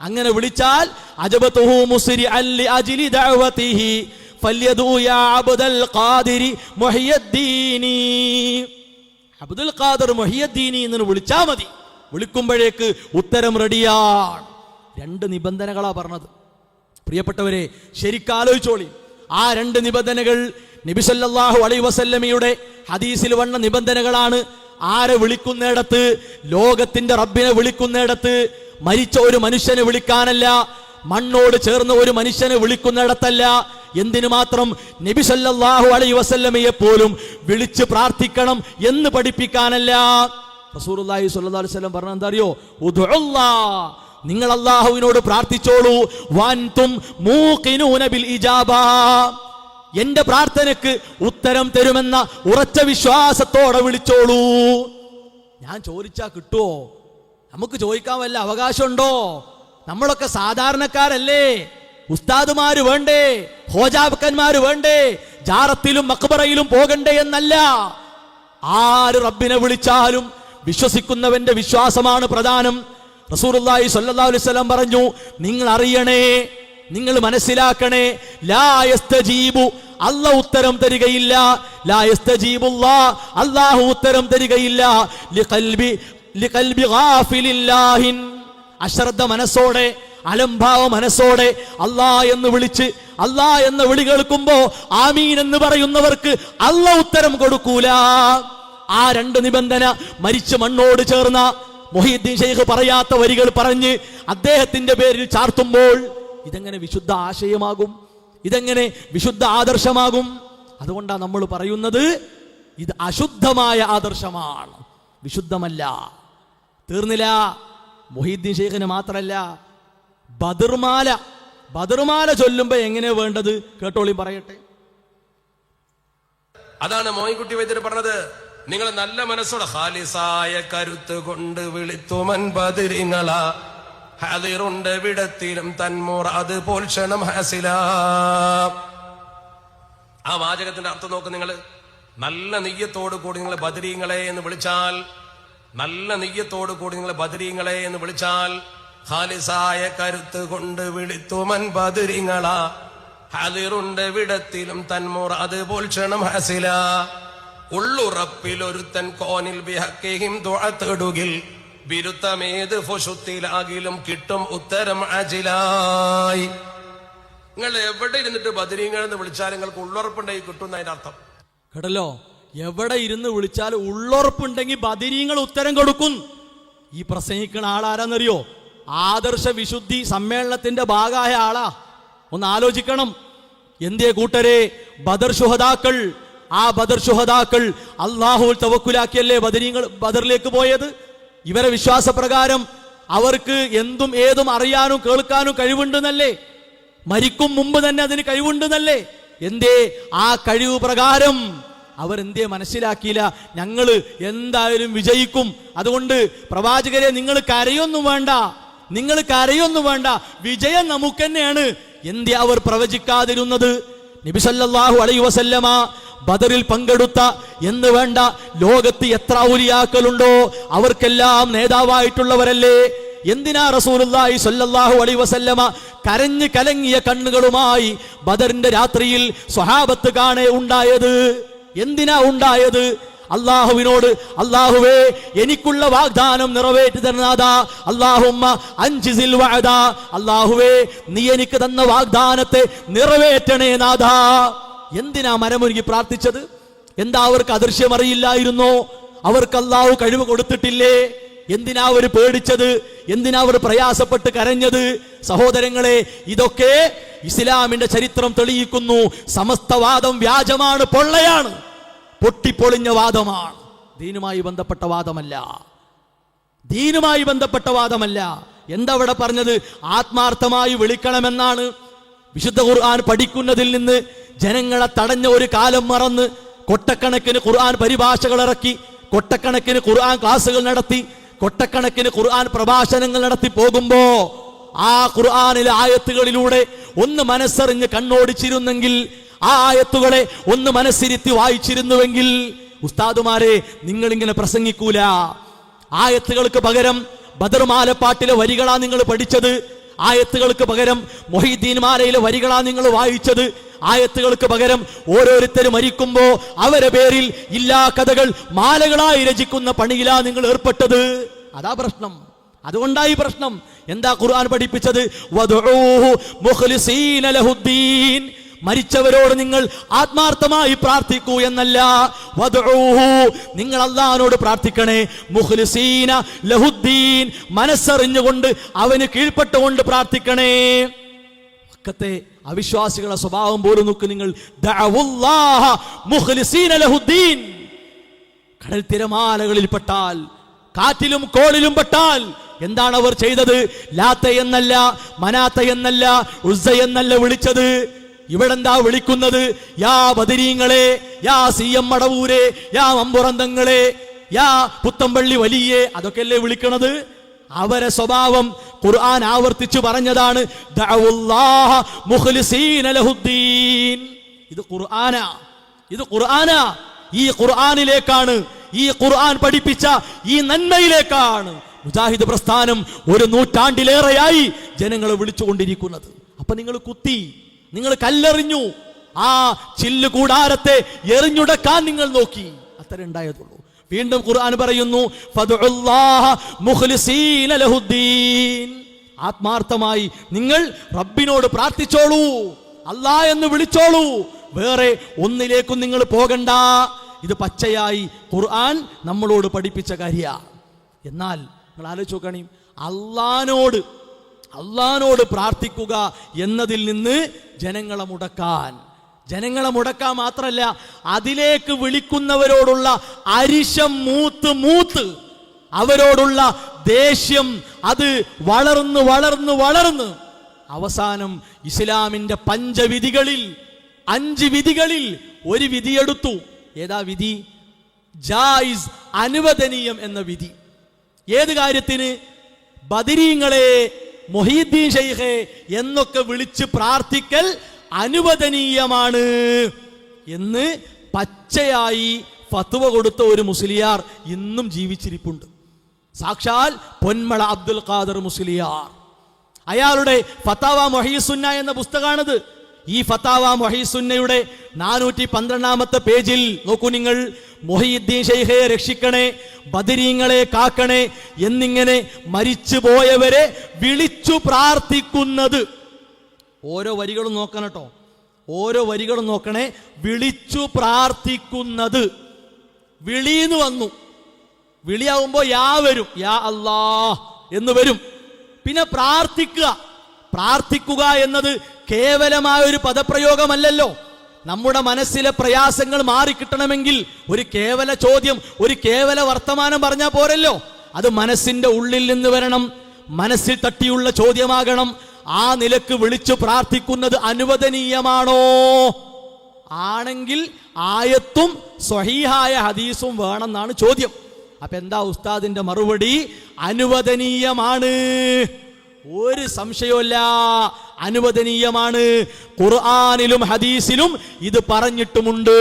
അങ്ങനെ വിളിച്ചാൽ അജബതുഹു മുസ്രിഅൻ ലിഅജ്ലി ദഅവതിഹി ഫല്യദു യാ അബ്ദുൽ ഖാദിരി മുഹിയദ്ദീനി. അബ്ദുൽ ഖാദിർ മുഹിയദ്ദീനി എന്ന് വിളിച്ചാൽ മതി, വിളിക്കുമ്പോഴേക്ക് ഉത്തരം റെഡിയാണ്. 2 നിബന്ധനകളാ പറഞ്ഞത്. പ്രിയപ്പെട്ടവരെ, ശരിക്കാലോചിച്ചോളി. ആ 2 നിബന്ധനകൾ നബി സല്ലല്ലാഹു അലൈഹി വസല്ലമയുടെ ഹദീസിൽ വന്ന നിബന്ധനകളാണ്. ആരെ വിളിക്കുന്നിടത്ത്? ലോകത്തിന്റെ റബ്ബിനെ വിളിക്കുന്നിടത്ത്, മരിച്ച ഒരു മനുഷ്യനെ വിളിക്കാനല്ല, മണ്ണോട് ചേർന്ന ഒരു മനുഷ്യനെ വിളിക്കുന്നിടത്തല്ല. എന്തിനു മാത്രം? നബി സല്ലല്ലാഹു അലൈഹി വസല്ലമയെ പോലും വിളിച്ച് പ്രാർത്ഥിക്കണം എന്ന് പഠിപ്പിക്കാനല്ല. റസൂലുള്ളാഹി സ്വല്ലല്ലാഹു അലൈഹി വസല്ലം പറഞ്ഞ എന്താ അറിയോ? ഉദ്ഉല്ലാഹ്, നിങ്ങൾ അല്ലാഹുവിനോട് പ്രാർത്ഥിച്ചോളൂ. വൻതും മൂഖിനൂന ബിൽ ഇജാബ, എന്റെ പ്രാർത്ഥനയ്ക്ക് ഉത്തരം തരുമെന്ന ഉറച്ച വിശ്വാസത്തോടെ വിളിച്ചോളൂ. ഞാൻ ചോദിച്ചാ കിട്ടുമോ? നമുക്ക് ചോദിക്കാൻ വല്ല അവകാശമുണ്ടോ? നമ്മളൊക്കെ സാധാരണക്കാരല്ലേ? ഉസ്താദുമാര് വേണ്ടേ? ഹോജാബക്കന്മാര് വേണ്ടേ? ജാറത്തിലും മക്ബറയിലും പോകണ്ടേ എന്നല്ല. ആര് റബ്ബിനെ വിളിച്ചാലും വിശ്വസിക്കുന്നവന്റെ വിശ്വാസമാണ് പ്രധാനം. റസൂലുള്ളാഹി സ്വല്ലല്ലാഹു അലൈഹി വസല്ലം പറഞ്ഞു, നിങ്ങൾ അറിയണേ, നിങ്ങൾ മനസ്സിലാക്കണേ, ലാ യസ്തജീബു, അല്ലാഹു ഉത്തരം തരികയില്ല. ലാ യസ്തജീബുല്ലാഹ്, അല്ലാഹു ഉത്തരം തരികയില്ല. ലിഖൽബി ഗാഫിലില്ലാഹിൻ, അശ്രദ്ധ മനസ്സോടെ, അലംഭാവ മനസ്സോടെ അല്ലാഹ് എന്ന് വിളിച്ച് അല്ലാഹ് എന്ന വിളി കേൾക്കുമ്പോ ആമീൻ എന്ന് പറയുന്നവർക്ക് അല്ലാഹു ഉത്തരം കൊടുക്കൂല. ആ 2 നിബന്ധന മരിച്ച മണ്ണോട് ചേർന്ന മൊഹീദ്ദീൻ ഷെയ്ഖ് പറയാത്ത വരികൾ പറഞ്ഞ് അദ്ദേഹത്തിന്റെ പേരിൽ ചാർത്തുമ്പോൾ ഇതെങ്ങനെ വിശുദ്ധ ആശയമാകും? ഇതെങ്ങനെ വിശുദ്ധ ആദർശമാകും? അതുകൊണ്ടാണ് നമ്മൾ പറയുന്നത് ഇത് അശുദ്ധമായ ആദർശമാണ്, വിശുദ്ധമല്ല. തീർന്നില്ല. മൊഹീദ്ദീൻ ഷെയ്ഖിന് മാത്രല്ല, ബദർമാല ചൊല്ലുമ്പോ എങ്ങനെയാ വേണ്ടത്? കേട്ടോളി, പറയട്ടെ. അതാണ് മോയിൻകുട്ടി വൈദ്യർ പറഞ്ഞത്. നിങ്ങൾ നല്ല മനസ്സോടെ ഖാലിസായ കരുത്ത് കൊണ്ട് വിളിത്തുമൻ ബദരിങ്ങള, ഹാദിറുണ്ട് വിടത്തിലും തന്മുറാദ് പോൽക്ഷണം ഹാസില. ആ വാചകത്തിന്റെ അർത്ഥം നോക്ക് നിങ്ങൾ. നല്ല നെയ്യത്തോടു കൂടി നിങ്ങൾ ബദരീങ്ങളെ എന്ന് വിളിച്ചാൽ നല്ല നെയ്യത്തോടു കൂടി നിങ്ങൾ ബദരീങ്ങളെ എന്ന് വിളിച്ചാൽ ഖാലിസായ കരുത്ത് കൊണ്ട് വിളിത്തുമൻ ബദരീങ്ങളാ ഹാദിറുണ്ട് വിടത്തിലും തന്മുറാദ് പോൽക്ഷണം ഹസില ഉള്ളുറപ്പിൽ ഒരുത്തൻ കോനിൽ ബിഹക്കിഹിം ദുആ തേടുകിൽ ബിരുത്തമേത് ഫുശുത്തിലാകിലും കിട്ടും ഉത്തരം അജിലായി. നിങ്ങൾ എവിടെ ഇരുന്നിട്ട് ബദരീങ്ങൾ എന്ന് വിളിച്ചാൽ നിങ്ങൾക്ക് ഉള്ളുറപ്പുണ്ടെങ്കിൽ കിട്ടും എന്നതിന്റെ അർത്ഥം കേട്ടല്ലോ. എവിടെ ഇരുന്ന് വിളിച്ചാൽ ഉള്ളുറപ്പുണ്ടെങ്കിൽ ബദരീങ്ങൾ ഉത്തരം കൊടുക്കും. ഈ പ്രസംഗിക്കുന്ന ആളാരാന്നറിയോ? ആദർശ വിശുദ്ധി സമ്മേളനത്തിന്റെ ഭാഗമായ ആളാ. ഒന്ന് ആലോചിക്കണം. എന്തേ കൂട്ടരെ, ബദർ ശുഹദാക്കൾ, ആ ബദർ ശുഹദാക്കൾ അല്ലാഹുവിൽ തവക്കുലാക്കിയല്ലേ ബദറിലേക്ക് പോയത്. ഇവരെ വിശ്വാസപ്രകാരം അവർക്ക് എന്തും ഏതും അറിയാനും കേൾക്കാനും കഴിവുണ്ടെന്നല്ലേ, മരിക്കും മുമ്പ് തന്നെ അതിന് കഴിവുണ്ടെന്നല്ലേ. എന്തേ ആ കഴിവ് പ്രകാരം അവരെന്തേ മനസ്സിലാക്കിയില്ല? ഞങ്ങൾ എന്തായാലും വിജയിക്കും, അതുകൊണ്ട് പ്രവാചകരെ നിങ്ങൾ കരയൊന്നും വേണ്ട, നിങ്ങൾ കരയൊന്നും വേണ്ട, വിജയം നമുക്ക് തന്നെയാണ്. എന്തേ അവർ പ്രവചിക്കാതിരുന്നത്? നബി സല്ലല്ലാഹു അലൈഹി വസല്ലമ ബദറിൽ പങ്കെടുത്ത എന്ന് വേണ്ട ലോകത്ത് എത്ര ഔലിയാക്കളുണ്ടോ അവർക്കെല്ലാം നേതാവായിട്ടുള്ളവരല്ലേ. എന്തിനാ റസൂലുള്ളാഹി സ്വല്ലല്ലാഹു അലൈഹി വസല്ലമ കരഞ്ഞു കലങ്ങിയ കണ്ണുകളുമായി ബദറിന്റെ രാത്രിയിൽ സ്വഹാബത്ത് കാണേ ഉണ്ടായത്? എന്തിനാ ഉണ്ടായത്? അള്ളാഹുവിനോട്, അള്ളാഹുവേ എനിക്കുള്ള വാഗ്ദാനം നിറവേറ്റി തരുന്നാഥാ, അല്ലാഹുമ്മ അൻജിസിൽ വഅദ, അള്ളാഹുവേ നീ എനിക്ക് തന്ന വാഗ്ദാനത്തെ നിറവേറ്റണേ നാഥാ. എന്തിനാ മരമൊരുക്കി പ്രാർത്ഥിച്ചത്? എന്താ അവർക്ക് അദൃശ്യം അറിയില്ലായിരുന്നോ? അവർക്ക് അള്ളാഹു കഴിവ് കൊടുത്തിട്ടില്ലേ? എന്തിനാ അവർ പേടിച്ചത്? എന്തിനാ അവർ പ്രയാസപ്പെട്ട് കരഞ്ഞത്? സഹോദരങ്ങളെ, ഇതൊക്കെ ഇസ്ലാമിന്റെ ചരിത്രം തെളിയിക്കുന്നു. സമസ്തവാദം വ്യാജമാണ്, പൊള്ളയാണ്, പൊട്ടിപ്പൊളിഞ്ഞ വാദമാണ്. ദീനുമായി ബന്ധപ്പെട്ട വാദമല്ല, ദീനുമായി ബന്ധപ്പെട്ട വാദമല്ല. എന്താ അവിടെ പറഞ്ഞത്? ആത്മാർത്ഥമായി വിളിക്കണമെന്നാണ്. വിശുദ്ധ ഖുർആൻ പഠിക്കുന്നതിൽ നിന്ന് ജനങ്ങളെ തടഞ്ഞ ഒരു കാലം മറന്ന് കൊട്ടക്കണക്കിന് ഖുർആൻ പരിഭാഷകൾ ഇറക്കി, കൊട്ടക്കണക്കിന് ഖുർആൻ ക്ലാസുകൾ നടത്തി, കൊട്ടക്കണക്കിന് ഖുർആൻ പ്രഭാഷണങ്ങൾ നടത്തി പോകുമ്പോ ആ ഖുർആനിലെ ആയത്തുകളിലൂടെ ഒന്ന് മനസ്സറിഞ്ഞ് കണ്ണോടിച്ചിരുന്നെങ്കിൽ, ആ ആയത്തുകളെ ഒന്ന് മനസ്സിരുത്തി വായിച്ചിരുന്നുവെങ്കിൽ, ഉസ്താദുമാരെ നിങ്ങളിങ്ങനെ പ്രസംഗിക്കൂല. ആയത്തുകൾക്ക് പകരം ബദർ മാലപ്പാട്ടിലെ വരികളാ നിങ്ങൾ പഠിച്ചത്, ആയത്തുകൾക്ക് പകരം മൊഹീദ്ദീൻ മാലയിലെ വരികളാ നിങ്ങൾ വായിച്ചത്, ആയത്തുകൾക്ക് പകരം ഓരോരുത്തരും മരിക്കുമ്പോ അവരെ പേരിൽ ഇല്ലാ കഥകൾ മാലകളായി രചിക്കുന്ന പണിയിലാ നിങ്ങൾ ഏർപ്പെട്ടത്. അതാ പ്രശ്നം, അതുകൊണ്ടായി പ്രശ്നം. എന്താ ഖുർആൻ പഠിപ്പിച്ചത്? വദഊഹു മുഖ്ലിസീന ലഹുദ്ദീൻ, മരിച്ചവരോട് നിങ്ങൾ ആത്മാർത്ഥമായി പ്രാർത്ഥിക്കൂ എന്നല്ല, വദഊഹു നിങ്ങൾ അല്ലാഹുവോട് പ്രാർത്ഥിക്കണേ, മുഖ്ലിസീന ലഹുദ്ദീൻ മനസ്സറിഞ്ഞുകൊണ്ട് അവന് കീഴ്പ്പെട്ടുകൊണ്ട് പ്രാർത്ഥിക്കണേ. മക്കത്തെ അവിശ്വാസികളുടെ സ്വഭാവം പോലും നോക്ക് നിങ്ങൾ. ദഅവുല്ലാഹ മുഖ്ലിസീന ലഹുദ്ദീൻ. കടൽ തിരമാലകളിൽ പെട്ടാൽ, കാറ്റിലും കോളിലും പെട്ടാൽ എന്താണ് അവർ ചെയ്തത്? ലാത്ത എന്നല്ല, മനാത്ത എന്നല്ല, ഉസ്സ എന്നല്ല വിളിച്ചത്. ഇവിടെ എന്താ വിളിക്കുന്നത്? യാ ബദരീങ്ങളെ, യാ സിയം മടവൂരെ, യാ മമ്പുറന്തങ്ങളെ, യാ പുത്തമ്പള്ളി വലിയേ, അതൊക്കെയല്ലേ വിളിക്കണത്. അവരെ സ്വഭാവം ഖുർആൻ ആവർത്തിച്ചു പറഞ്ഞതാണ്. ദഅവുല്ലാഹ മുഖ്ലിസീന ലഹുദ്ദീൻ. ഇത് ഖുർആനാ, ഇത് ഖുർആനാ. ഈ ഖുർആനിലേക്കാണ്, ഈ ഖുർആൻ പഠിപ്പിച്ച ഈ നന്മയിലേക്കാണ് മുജാഹിദ് പ്രസ്ഥാനം ഒരു നൂറ്റാണ്ടിലേറെയായി ജനങ്ങളെ വിളിച്ചുകൊണ്ടിരിക്കുന്നത്. അപ്പൊ നിങ്ങൾ കുത്തി, നിങ്ങൾ കല്ലെറിഞ്ഞു, ആ ചില്ല് കൂടാരത്തെ എറിഞ്ഞുടക്കാൻ നിങ്ങൾ നോക്കി, അത്ര ഉണ്ടായതുള്ളൂ. വീണ്ടും ഖുർആൻ പറയുന്നു, ഫദ്ഉല്ലാഹ മുഖ്ലിസീന ലഹുദ്ദീൻ. ആത്മാർത്ഥമായി നിങ്ങൾ റബ്ബിനോട് പ്രാർത്ഥിച്ചോളൂ, അല്ലാ എന്ന് വിളിച്ചോളൂ, വേറെ ഒന്നിലേക്കും നിങ്ങൾ പോകണ്ട. ഇത് പച്ചയായി ഖുർആൻ നമ്മളോട് പഠിപ്പിച്ച കാര്യമാണ്. എന്നാൽ നിങ്ങൾ ആലോചിച്ച് നോക്കണേ, അള്ളാനോട് പ്രാർത്ഥിക്കുക എന്നതിൽ നിന്ന് ജനങ്ങളെ മുടക്കാൻ മാത്രമല്ല, അതിലേക്ക് വിളിക്കുന്നവരോടുള്ള അരിശം മൂത്ത് അവരോടുള്ള ദേഷ്യം അത് വളർന്ന് അവസാനം ഇസ്ലാമിന്റെ 5 വിധികളിൽ ഒരു വിധിയെടുത്തു. ഏതാ വിധി? ജായിസ്, അനുവദനീയം എന്ന വിധി. ഏത് കാര്യത്തിന്? ബദരീങ്ങളെ, മൊഹീദ്ദീൻ ശൈഖേ എന്നൊക്കെ വിളിച്ച് പ്രാർത്ഥിക്കൽ അനുവദനീയമാണ് എന്ന് പച്ചയായി ഫത്വ കൊടുത്ത ഒരു മുസ്ലിയാർ ഇന്നും ജീവിച്ചിരിപ്പുണ്ട്. സാക്ഷാൽ പൊന്മള അബ്ദുൽ ഖാദർ മുസ്ലിയാർ. അയാളുടെ ഫത്താവ മുഹയ്യിസുന്ന എന്ന പുസ്തകമാണിത്. ഈ ഫത്താവ മുഹയ്യിസുന്നയുടെ 412 പേജിൽ നോക്കൂ നിങ്ങൾ, മുഹയ്യിദ്ദീൻ ശൈഖയെ രക്ഷിക്കണേ, ബദരീങ്ങളെ കാക്കണേ എന്നിങ്ങനെ മരിച്ചു പോയവരെ വിളിച്ചു പ്രാർത്ഥിക്കുന്നത്. ഓരോ വരികളും നോക്കണം കേട്ടോ, ഓരോ വരികളും നോക്കണേ. വിളിച്ചു പ്രാർത്ഥിക്കുന്നത്, വിളിന്ന് വന്നു, വിളിയാവുമ്പോ യാ വരും, യാ അല്ലാ എന്ന് വരും. പിന്നെ പ്രാർത്ഥിക്കുക എന്നത് കേവലമായ ഒരു പദപ്രയോഗമല്ലല്ലോ. നമ്മുടെ മനസ്സിലെ പ്രയാസങ്ങൾ മാറിക്കിട്ടണമെങ്കിൽ ഒരു കേവല ചോദ്യം, ഒരു കേവല വർത്തമാനം പറഞ്ഞാൽ പോരല്ലോ. അത് മനസ്സിന്റെ ഉള്ളിൽ നിന്ന് വരണം, മനസ്സിൽ തട്ടിയുള്ള ചോദ്യമാകണം. ആ നിലക്ക് വിളിച്ചു പ്രാർത്ഥിക്കുന്നത് അനുവദനീയമാണോ? ആണെങ്കിൽ ആയത്തും സ്വഹീഹായ ഹദീസും വേണമെന്നാണ് ചോദ്യം. അപ്പൊ എന്താ ഉസ്താദിന്റെ മറുപടി? അനുവദനീയമാണ്, ഒരു സംശയമില്ല, അനുവദനീയമാണ്. ഖുർആനിലും ഹദീസിലും ഇത് പറഞ്ഞിട്ടുമുണ്ട്.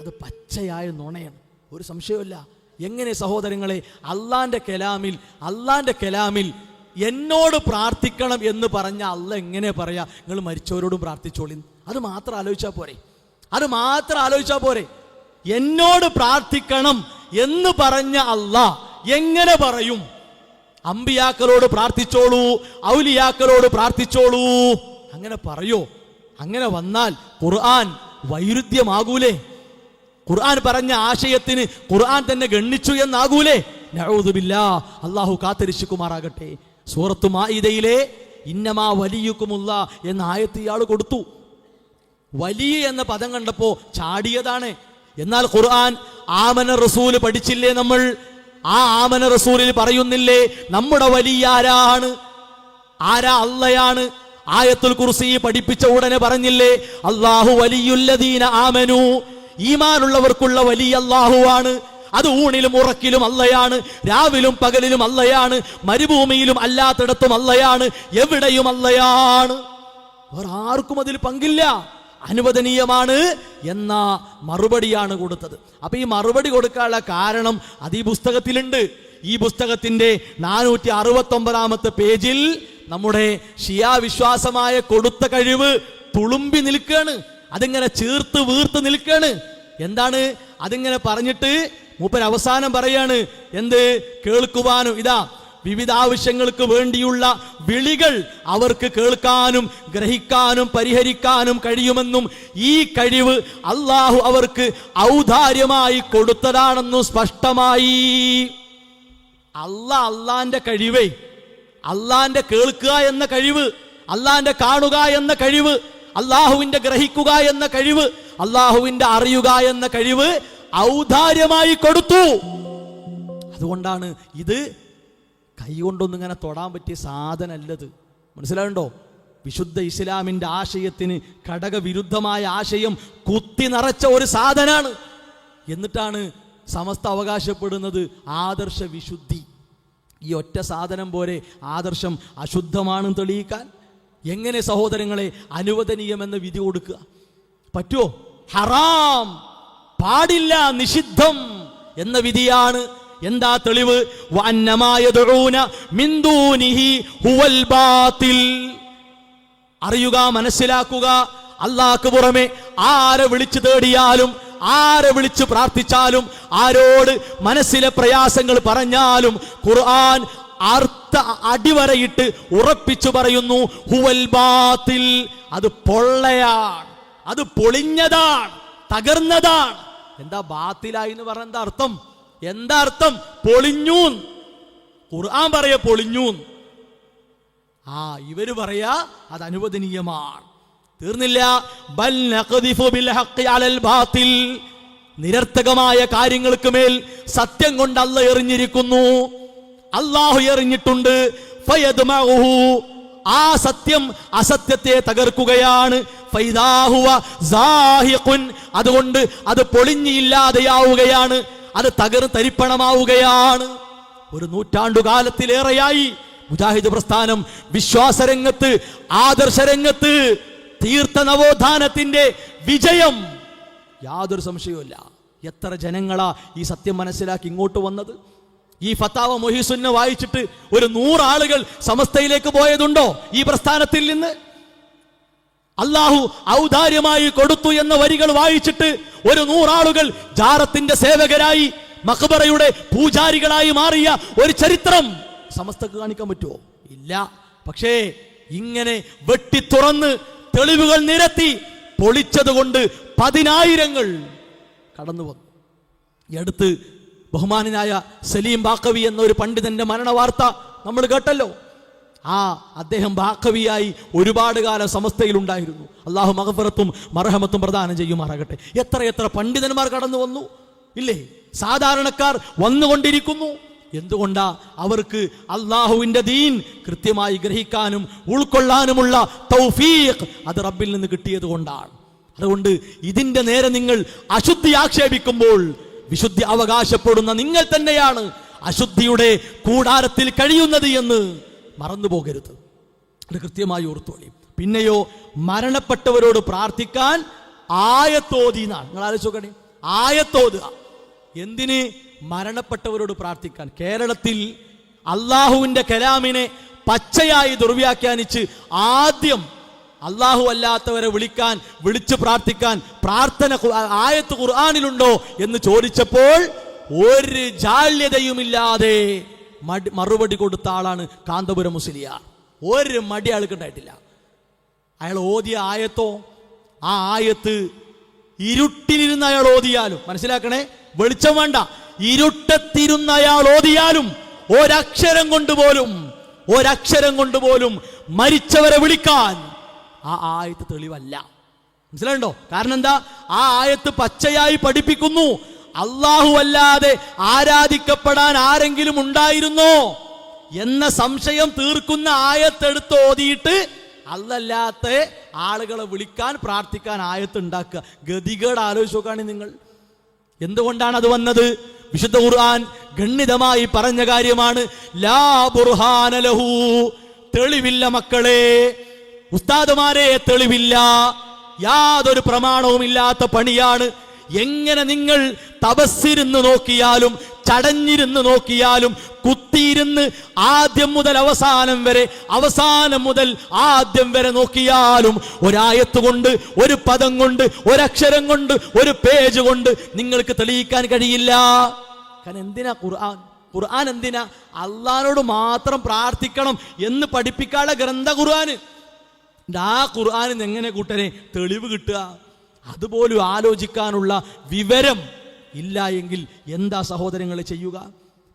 അത് പച്ചയായ നുണയാണ്, ഒരു സംശയമില്ല. എങ്ങനെ സഹോദരങ്ങളെ, അള്ളാന്റെ കലാമിൽ എന്നോട് പ്രാർത്ഥിക്കണം എന്ന് പറഞ്ഞ അല്ല എങ്ങനെ പറയാ നിങ്ങൾ മരിച്ചവരോടും പ്രാർത്ഥിച്ചോളി? അത് മാത്രം ആലോചിച്ചാ പോരെ. എന്നോട് പ്രാർത്ഥിക്കണം എന്ന് പറഞ്ഞ അല്ലാ എങ്ങനെ പറയും അമ്പിയാക്കളോട് പ്രാർത്ഥിച്ചോളൂ, ഔലിയാക്കളോട് പ്രാർത്ഥിച്ചോളൂ? അങ്ങനെ പറയോ? അങ്ങനെ വന്നാൽ ഖുർആൻ വൈരുദ്ധ്യമാകൂലേ? ഖുർആൻ പറഞ്ഞ ആശയത്തിന് ഖുർആൻ തന്നെ ഗണ്ണിച്ചു എന്നാകൂലേ? നഊദു ബില്ലാഹ്, അല്ലാഹു കാത്തിരക്ഷിക്കുമാറാകട്ടെ. സൂറത്തു മാഇദയിലെ ഇന്നമാ വലിയുക്കുമുള്ള എന്ന ആയത്ത് ഇയാൾ കൊടുത്തു. വലിയ എന്ന പദം കണ്ടപ്പോ ചാടിയതാണ്. എന്നാൽ ഖുർആൻ ആമന റസൂല് പഠിച്ചില്ലേ നമ്മൾ? ആ ആമന റസൂലിൽ പറയുന്നില്ലേ നമ്മുടെ വലിയ ആരാണ്? അള്ളയാണ്. ആയത്തുൽ കുർസി പഠിപ്പിച്ച ഉടനെ പറഞ്ഞില്ലേ അല്ലാഹു വലിയുല്ലദീന ആമനു, ഈമാനുള്ളവർക്കുള്ള വലിയ അല്ലാഹുവാണ്. അത് ഊണിലും ഉറക്കിലും അല്ലയാണ്, രാവിലും പകലിലും അല്ലയാണ്, മരുഭൂമിയിലും അല്ലാത്തിടത്തും അല്ലയാണ്, എവിടെയും അല്ലയാണ്. വേറെ ആർക്കും അതിൽ പങ്കില്ല, അനുവദനീയമാണ് എന്ന മറുപടിയാണ് കൊടുത്തത്. അപ്പൊ ഈ മറുപടി കൊടുക്കാനുള്ള കാരണം അത് ഈ പുസ്തകത്തിലുണ്ട്. ഈ പുസ്തകത്തിന്റെ 469 പേജിൽ നമ്മുടെ ഷിയാ വിശ്വാസമായ കൊടുത്ത കഴിവ് തുളുമ്പി നിൽക്കാണ്. അതിങ്ങനെ ചീർത്ത് വീർത്ത് നിൽക്കാണ്. എന്താണ് അതിങ്ങനെ പറഞ്ഞിട്ട് മൂപ്പർ അവസാനം പറയാണ്, എന്ത് കേൾക്കുവാനും ഇതാ വിവിധ ആവശ്യങ്ങൾക്ക് വേണ്ടിയുള്ള വിളികൾ അവർക്ക് കേൾക്കാനും ഗ്രഹിക്കാനും പരിഹരിക്കാനും കഴിയുമെന്നും ഈ കഴിവ് അള്ളാഹു അവർക്ക് ഔദാര്യമായി കൊടുത്തതാണെന്നും സ്പഷ്ടമായി. അള്ളാന്റെ കഴിവേ, അള്ളാന്റെ കേൾക്കുക എന്ന കഴിവ്, അള്ളാന്റെ കാണുക എന്ന കഴിവ്, അള്ളാഹുവിന്റെ ഗ്രഹിക്കുക എന്ന കഴിവ്, അള്ളാഹുവിന്റെ അറിയുക എന്ന കഴിവ് ഔദാര്യമായി കൊടുത്തു. അതുകൊണ്ടാണ് ഇത് കൈകൊണ്ടൊന്നും ഇങ്ങനെ തൊടാൻ പറ്റിയ സാധനമല്ലത്. മനസ്സിലാവുണ്ടോ? വിശുദ്ധ ഇസ്ലാമിന്റെ ആശയത്തിന് ഘടകവിരുദ്ധമായ ആശയം കുത്തി നിറച്ച ഒരു സാധനാണ്. എന്നിട്ടാണ് സമസ്ത അവകാശപ്പെടുന്നത് ആദർശ വിശുദ്ധി. ഈ ഒറ്റ സാധനം പോരെ ആദർശം അശുദ്ധമാണെന്ന് തെളിയിക്കാൻ? എങ്ങനെ സഹോദരങ്ങളെ അനുവദനീയമെന്ന വിധി കൊടുക്കുക പറ്റുമോ? ഹറാം, പാടില്ല, നിഷിദ്ധം എന്ന വിധിയാണ്. എന്താ തെളിവ്? അറിയുക, മനസ്സിലാക്കുക. അല്ലാഹുവിന് പുറമെ ആരെ വിളിച്ചു തേടിയാലും, ആരെ വിളിച്ചു പ്രാർത്ഥിച്ചാലും, ആരോട് മനസ്സിലെ പ്രയാസങ്ങൾ പറഞ്ഞാലും ഖുർആൻ അർത്ഥ അടിവരയിട്ട് ഉറപ്പിച്ചു പറയുന്നു, ഹുവൽ ബാത്തിൽ, അത് പൊള്ളയാണ്, അത് പൊളിഞ്ഞതാണ്, തകർന്നതാണ്. എന്താ ബാത്തിലായി എന്ന് പറഞ്ഞ എന്താ അർത്ഥം? എന്താ അർത്ഥം? പൊളിഞ്ഞു. ഖുർആൻ പറയാ പൊളിഞ്ഞു. ഇവര് പറയാ അത് അനുവദനീയമാണ്. തീർന്നില്ല. ബൽ നഖദിഫു ബിൽ ഹഖ് അലൽ ബാത്തിൽ, നിരർത്ഥകമായ കാര്യങ്ങൾക്ക് മേൽ സത്യം കൊണ്ട് അല്ലാഹു എറിഞ്ഞിരിക്കുന്നു. അല്ലാഹു എറിഞ്ഞിട്ടുണ്ട്. ഫയദ്മഉഹു, ആ സത്യം അസത്യത്തെ തകർക്കുകയാണ്. ഫൈദാഹുവ സാഹിഖുൻ, അതുകൊണ്ട് അത് പൊളിഞ്ഞില്ലാതെയാവുകയാണ്, അത് തരിപ്പണമാവുകയാണ്. ഒരു നൂറ്റാണ്ടുകാലത്തിലേറെയായി മുജാഹിദ് പ്രസ്ഥാനം വിശ്വാസരംഗത്ത്, ആദർശരംഗത്ത് തീർത്ഥ നവോത്ഥാനത്തിന്റെ വിജയം യാതൊരു സംശയവുമില്ല. എത്ര ജനങ്ങളാ ഈ സത്യം മനസ്സിലാക്കി ഇങ്ങോട്ട് വന്നത്? ഈ ഫത്താവ മുഹീസുന്ന വായിച്ചിട്ട് ഒരു 100 ആളുകൾ സമസ്തയിലേക്ക് പോയതുണ്ടോ ഈ പ്രസ്ഥാനത്തിൽ നിന്ന്? അള്ളാഹു ഔദാര്യമായി കൊടുത്തു എന്ന വരികൾ വായിച്ചിട്ട് ഒരു 100 ആളുകൾ ജാറത്തിന്റെ സേവകരായി മഖബറയുടെ പൂജാരികളായി മാറിയ ഒരു ചരിത്രം സമസ്തക്ക് കാണിക്കാൻ പറ്റുമോ? ഇല്ല. പക്ഷേ ഇങ്ങനെ വെട്ടി തുറന്ന് തെളിവുകൾ നിരത്തി പൊളിച്ചതുകൊണ്ട് 10,000 കടന്നു വന്നു. ഈ അടുത്ത് ബഹുമാനായ സലീം ബാക്കവി എന്ന ഒരു പണ്ഡിതന്റെ മരണവാർത്ത നമ്മൾ കേട്ടല്ലോ. അദ്ദേഹം ബാക്കവിയായി ഒരുപാട് കാലം സമസ്തയിൽ ഉണ്ടായിരുന്നു. അള്ളാഹു മഗ്ഫിറത്തും മർഹമത്തും പ്രദാനം ചെയ്യുമാറാകട്ടെ. എത്ര പണ്ഡിതന്മാർ കടന്നു വന്നു ഇല്ലേ? സാധാരണക്കാർ വന്നുകൊണ്ടിരിക്കുന്നു. എന്തുകൊണ്ടാ? അവർക്ക് അള്ളാഹുവിന്റെ ദീൻ കൃത്യമായി ഗ്രഹിക്കാനും ഉൾക്കൊള്ളാനുമുള്ള തൗഫീഖ് അത് റബ്ബിൽ നിന്ന് കിട്ടിയത് കൊണ്ടാണ്. അതുകൊണ്ട് ഇതിന്റെ നേരെ നിങ്ങൾ അശുദ്ധി ആക്ഷേപിക്കുമ്പോൾ വിശുദ്ധി അവകാശപ്പെടുന്ന നിങ്ങൾ തന്നെയാണ് അശുദ്ധിയുടെ കൂടാരത്തിൽ കഴിയുന്നത് എന്ന് മറന്നു പോകരുത്. അത് കൃത്യമായി ഓർത്തോളി. പിന്നെയോ മരണപ്പെട്ടവരോട് പ്രാർത്ഥിക്കാൻ ആയത്തോതിനാണ്. നിങ്ങൾ ആലോചിച്ചോക്കണേ, ആയത്തോതുക. എന്തിന്? മരണപ്പെട്ടവരോട് പ്രാർത്ഥിക്കാൻ. കേരളത്തിൽ അള്ളാഹുവിന്റെ കലാമിനെ പച്ചയായി ദുർവ്യാഖ്യാനിച്ച് ആദ്യം അള്ളാഹു അല്ലാത്തവരെ വിളിച്ച് പ്രാർത്ഥിക്കാൻ പ്രാർത്ഥന ആയത്ത് ഖുർആനിലുണ്ടോ എന്ന് ചോദിച്ചപ്പോൾ ഒരു ജാള്യതയുമില്ലാതെ മറുപടി കൊടുത്ത ആളാണ് കാന്തപുരം മുസ്ലിയാർ. ഒരു മടി ആൾക്ക് ഉണ്ടായിട്ടില്ല. അയാൾ ഓതിയ ആയത്തോ, ആ ആയത്ത് ഇരുട്ടിലിരുന്ന് അയാൾ ഓതിയാലും, മനസ്സിലാക്കണേ, വെളിച്ചം വേണ്ട, ഇരുട്ടത്തിരുന്ന് അയാൾ ഓതിയാലും ഒരക്ഷരം കൊണ്ടുപോലും മരിച്ചവരെ വിളിക്കാൻ ആ ആയത്ത് തെളിവല്ല. മനസ്സിലാണ്ടോ? കാരണം എന്താ? ആ ആയത്ത് പച്ചയായി പഠിപ്പിക്കുന്നു അല്ലാഹു അല്ലാതെ ആരാധിക്കപ്പെടാൻ ആരെങ്കിലും ഉണ്ടായിരുന്നോ എന്ന സംശയം തീർക്കുന്ന ആയത്തെടുത്ത് ഓതിയിട്ട് അല്ലല്ലാത്ത ആളുകളെ വിളിക്കാൻ പ്രാർത്ഥിക്കാൻ ആയത്ത് ഉണ്ടാക്കുക. ഗതികേട് ആലോചിച്ച് നോക്കുകയാണെങ്കിൽ നിങ്ങൾ. എന്തുകൊണ്ടാണ് അത് വന്നത്? വിശുദ്ധ ഖുർആൻ ഗണ്ണിതമായി പറഞ്ഞ കാര്യമാണ്. ലാ ബുർഹാന ലഹു, തെളിവില്ല മക്കളെ, ഉസ്താദുമാരെ, തെളിവില്ല, യാതൊരു പ്രമാണവും ഇല്ലാത്ത പണിയാണ്. എങ്ങനെ നിങ്ങൾ തപസ്സിരുന്ന് നോക്കിയാലും ചടഞ്ഞിരുന്ന് നോക്കിയാലും കുത്തിയിരുന്ന് ആദ്യം മുതൽ അവസാനം വരെ, അവസാനം മുതൽ ആദ്യം വരെ നോക്കിയാലും ഒരായത്ത് കൊണ്ട്, ഒരു പദം കൊണ്ട്, ഒരക്ഷരം കൊണ്ട്, ഒരു പേജ് കൊണ്ട് നിങ്ങൾക്ക് തെളിയിക്കാൻ കഴിയില്ല. കാരണം എന്തിനാ ഖുർആൻ എന്തിനാ? അള്ളാഹിനോട് മാത്രം പ്രാർത്ഥിക്കണം എന്ന് പഠിപ്പിക്കാനുള്ള ഗ്രന്ഥ ഖുർആന്. ആ ഖുർആനിന് എങ്ങനെ കൂട്ടനെ തെളിവ് കിട്ടുക? അതുപോലും ആലോചിക്കാനുള്ള വിവരം ഇല്ല എങ്കിൽ എന്താ സഹോദരങ്ങളെ ചെയ്യുക?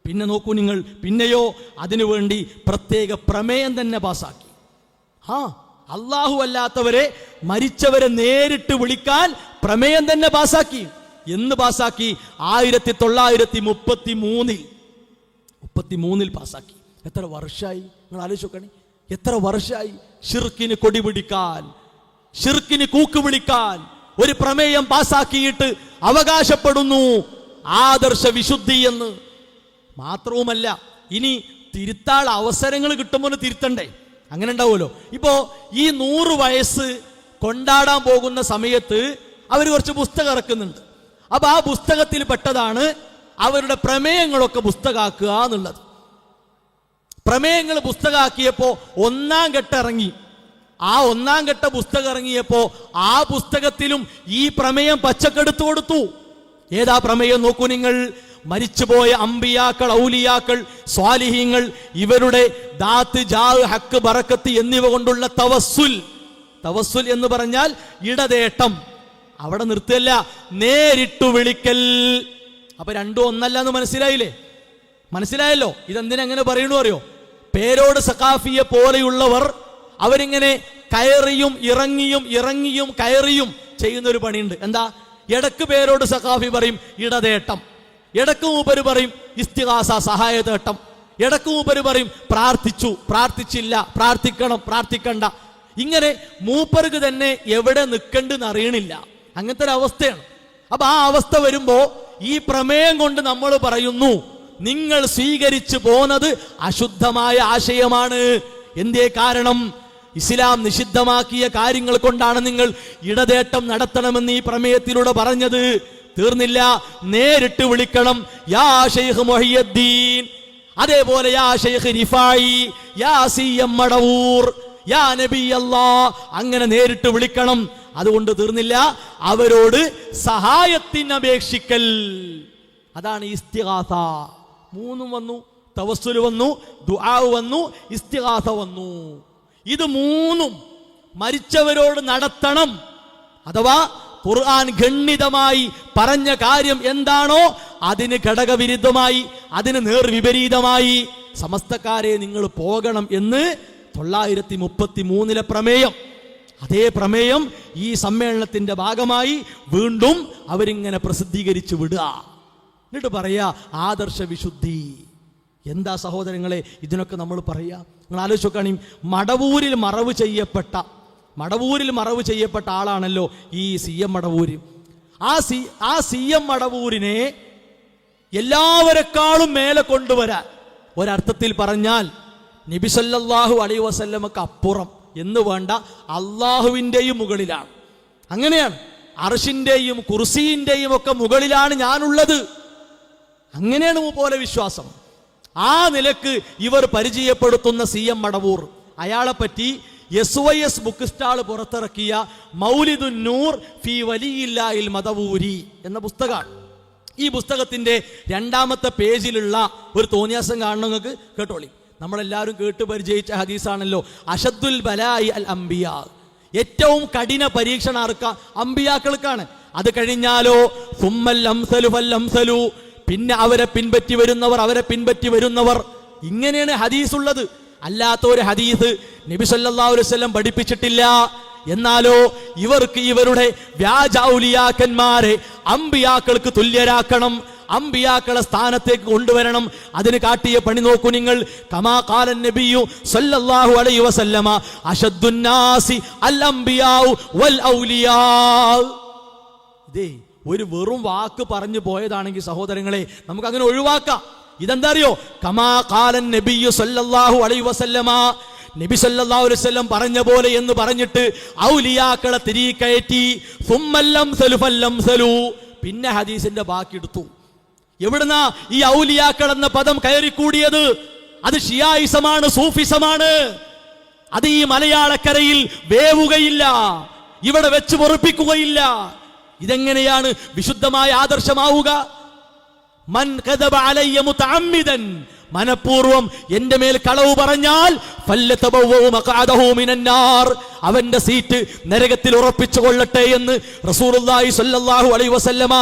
പിന്നെ നോക്കൂ നിങ്ങൾ, പിന്നെയോ അതിനുവേണ്ടി പ്രത്യേക പ്രമേയം തന്നെ പാസാക്കി. അള്ളാഹു അല്ലാത്തവരെ, മരിച്ചവരെ നേരിട്ട് വിളിക്കാൻ പ്രമേയം തന്നെ പാസാക്കി. എന്ന് പാസാക്കി? 1933 പാസാക്കി. എത്ര വർഷമായി നിങ്ങൾ ആലോചിച്ച് നോക്കണേ, എത്ര വർഷമായി ശിർക്കിന് കൊടി പിടിക്കാൻ, ശിർക്കിന് കൂക്ക് വിളിക്കാൻ ഒരു പ്രമേയം പാസാക്കിയിട്ട് അവകാശപ്പെടുന്നു ആദർശ വിശുദ്ധി എന്ന്. മാത്രവുമല്ല, ഇനി തിരുത്താൾ അവസരങ്ങൾ കിട്ടുമ്പോൾ തിരുത്തണ്ടേ? അങ്ങനെ ഉണ്ടാവുമല്ലോ. ഇപ്പോ ഈ 100 വയസ്സ് കൊണ്ടാടാൻ പോകുന്ന സമയത്ത് അവർ കുറച്ച് പുസ്തകം ഇറക്കുന്നുണ്ട്. അപ്പൊ ആ പുസ്തകത്തിൽ പെട്ടതാണ് അവരുടെ പ്രമേയങ്ങളൊക്കെ പുസ്തകമാക്കുക എന്നുള്ളത്. പ്രമേയങ്ങൾ പുസ്തകമാക്കിയപ്പോ 1-ാം ഘട്ടം ഇറങ്ങി. ആ 1-ാം ഘട്ട പുസ്തകം ഇറങ്ങിയപ്പോ ആ പുസ്തകത്തിലും ഈ പ്രമേയം പച്ചക്കെടുത്തു കൊടുത്തു. ഏതാ പ്രമേയം നോക്കൂ നിങ്ങൾ. മരിച്ചുപോയ അമ്പിയാക്കൾ, ഔലിയാക്കൾ, സ്വാലിഹീങ്ങൾ, ഇവരുടെ ദാത്ത്, ജാഹ്, ഹക്ക്, ബറക്കത്ത് എന്നിവ കൊണ്ടുള്ള തവസ്സുൽ. തവസ്സുൽ എന്ന് പറഞ്ഞാൽ ഇടതേട്ടം. അവിടെ നിർത്തല്ല, നേരിട്ടു വിളിക്കൽ. അപ്പൊ രണ്ടും ഒന്നല്ല എന്ന് മനസ്സിലായല്ലോ. ഇതെന്തിനെങ്ങനെ പറയണു അറിയോ? പേരോട് സഖാഫിയെ പോലെയുള്ളവർ അവരിങ്ങനെ കയറിയും ഇറങ്ങിയും കയറിയും ചെയ്യുന്ന ഒരു പണിയുണ്ട്. എന്താ? ഇടക്ക് പേരോട് സഖാഫി പറയും ഇടതേട്ടം, ഇടക്ക് മൂപ്പര് പറയും ഇസ്തിഗാസ, സഹായതേട്ടം, ഇടക്ക് മൂപ്പര് പറയും പ്രാർത്ഥിച്ചില്ല, പ്രാർത്ഥിക്കണ്ട. ഇങ്ങനെ മൂപ്പർക്ക് തന്നെ എവിടെ നിൽക്കണ്ടെന്ന് അറിയണില്ല. അങ്ങനത്തെ ഒരു അവസ്ഥയാണ്. അപ്പൊ ആ അവസ്ഥ വരുമ്പോ ഈ പ്രമേയം കൊണ്ട് നമ്മൾ പറയുന്നു, നിങ്ങൾ സ്വീകരിച്ചു പോന്നത് അശുദ്ധമായ ആശയമാണ്. എന്തേ കാരണം? ഇസ്ലാം നിഷിദ്ധമാക്കിയ കാര്യങ്ങൾ കൊണ്ടാണ് നിങ്ങൾ ഇടതേട്ടം നടത്തണമെന്ന് ഈ പ്രമേയത്തിലൂടെ പറഞ്ഞത്. തീർന്നില്ല, നേരിട്ട് വിളിക്കണം. യാ ശൈഖ് മുഹിയുദ്ദീൻ, അതേപോലെ യാ ശൈഖ് റിഫായി, യാ സിഎം മടവൂർ, യാ നബി അല്ലാ, അങ്ങനെ നേരിട്ട് വിളിക്കണം. അതുകൊണ്ട് തീർന്നില്ല, അവരോട് സഹായത്തിന് അപേക്ഷിക്കൽ. അതാണ് ഇസ്തിഗാസ. മൂന്നും വന്നു, തവസ്സുൽ വന്നു, ദുആ വന്നു, ഇസ്തിഗാസ വന്നു. ഇത് മൂന്നും മരിച്ചവരോട് നടത്തണം. അഥവാ ഖുർആൻ ഗണ്ഡിതമായി പറഞ്ഞ കാര്യം എന്താണോ അതിന് ഘടകവിരുദ്ധമായി, അതിന് നേർവിപരീതമായി സമസ്തക്കാരെ നിങ്ങൾ പോകണം എന്ന് 933 പ്രമേയം. അതേ പ്രമേയം ഈ സമ്മേളനത്തിന്റെ ഭാഗമായി വീണ്ടും അവരിങ്ങനെ പ്രസിദ്ധീകരിച്ചു വിടുക. എന്നിട്ട് പറയാ ആദർശ വിശുദ്ധി. എന്താ സഹോദരങ്ങളെ ഇതിനൊക്കെ നമ്മൾ പറയാ? നിങ്ങൾ ആലോചിച്ച് നോക്കുകയാണെങ്കിൽ മടവൂരിൽ മറവ് ചെയ്യപ്പെട്ട ആളാണല്ലോ ഈ CM മടവൂര്. ആ CM മടവൂരിനെ എല്ലാവരെക്കാളും മേലെ കൊണ്ടുവരാൻ ഒരർത്ഥത്തിൽ പറഞ്ഞാൽ നബി സല്ലല്ലാഹു അലൈഹി വസല്ലമക്ക് അപ്പുറം എന്ന് വേണ്ട, അള്ളാഹുവിൻ്റെയും മുകളിലാണ്. അങ്ങനെയാണ്, അർശിന്റെയും കുർസിയിന്റെയും ഒക്കെ മുകളിലാണ് ഞാനുള്ളത്. അങ്ങനെയാണ് പോലെ വിശ്വാസം. ആ നിലക്ക് ഇവർ പരിചയപ്പെടുത്തുന്ന CM മടവൂർ, അയാളെ പറ്റി SYS ബുക്ക് സ്റ്റാൾ പുറത്തിറക്കിയ മൗലിദുൻ നൂർ ഫി വലിയില്ലാഹിൽ മദവൂരി എന്ന പുസ്തകമാണ്. ഈ പുസ്തകത്തിന്റെ 2ാമത്തെ പേജിലുള്ള ഒരു തോന്നിയാസം കാണണം നിങ്ങൾക്ക്. കേട്ടോളി, നമ്മളെല്ലാവരും കേട്ട് പരിചയിച്ച ഹദീസാണല്ലോ, അഷദ്ദുൽ ബലായി അൽ അംബിയാ, ഏറ്റവും കഠിന പരീക്ഷണ അംബിയാക്കൾക്കാണ്. അത് കഴിഞ്ഞാലോ സുമ്മൽ അംസലു ഫൽ അംസലു, പിന്നെ അവരെ പിൻപറ്റി വരുന്നവർ. ഇങ്ങനെയാണ് ഹദീസ് ഉള്ളത്. അല്ലാത്ത ഒരു ഹദീസ് നബി സല്ലല്ലാഹു അലൈഹി വസല്ലം പഠിപ്പിച്ചിട്ടില്ല. എന്നാലോ ഇവർക്ക് ഇവരുടെ വ്യാജ ഔലിയാക്കന്മാരെ അംബിയാക്കൾക്ക് തുല്യരാക്കണം, അംബിയാക്കളെ സ്ഥാനത്തേക്ക് കൊണ്ടുവരണം. അതിന് കാട്ടിയ പണി നോക്കൂ നിങ്ങൾ. കമാ ഖാലൻ നബിയു സല്ലല്ലാഹു അലൈഹി വസല്ലമ അശദ്ദുന്നാസി അൽ അംബിയാഉ വൽ ഔലിയാ. ഇതേ ഒരു വെറും വാക്ക് പറഞ്ഞു പോയതാണെങ്കിൽ സഹോദരങ്ങളെ നമുക്ക് അങ്ങനെ ഒഴിവാക്കാം. ഇതെന്താ അറിയോ? കമാ ഖാലൻ നബിയു സല്ലല്ലാഹു അലൈഹി വസല്ലമ, നബി സല്ലല്ലാഹു അലൈഹി വസല്ലം പറഞ്ഞ പോലെ എന്ന് പറഞ്ഞിട്ട് ഔലിയാക്കളെ തിരികെ കയറ്റി. പിന്നെ ഹദീസിന്റെ ബാക്കി എടുത്തു. എവിടുന്നാ ഈ ഔലിയാക്കൾ എന്ന പദം കയറിക്കൂടിയത്? അത് ഷിയായിസമാണ്, സൂഫിസമാണ്. അത് ഈ മലയാളക്കരയിൽ വേവുകയില്ല, ഇവിടെ വെച്ച് പൊറുപ്പിക്കുകയില്ല. ഇതെങ്ങനെയാണ് വിശുദ്ധമായ ആദർശമാവുക? മൻ കദബ അലയ്യ മുതഅമ്മിദൻ, മനഃപൂർവം എന്റെ മേൽ കളവ് പറഞ്ഞാൽ ഫല്ലതബവ്വഉ മഖഅദഹു മിനന്നാർ, അവന്റെ സീറ്റ് നരകത്തിൽ ഉറപ്പിച്ചു കൊള്ളട്ടെ എന്ന് റസൂലുള്ളാഹി സ്വല്ലല്ലാഹു അലൈഹി വസല്ലമ.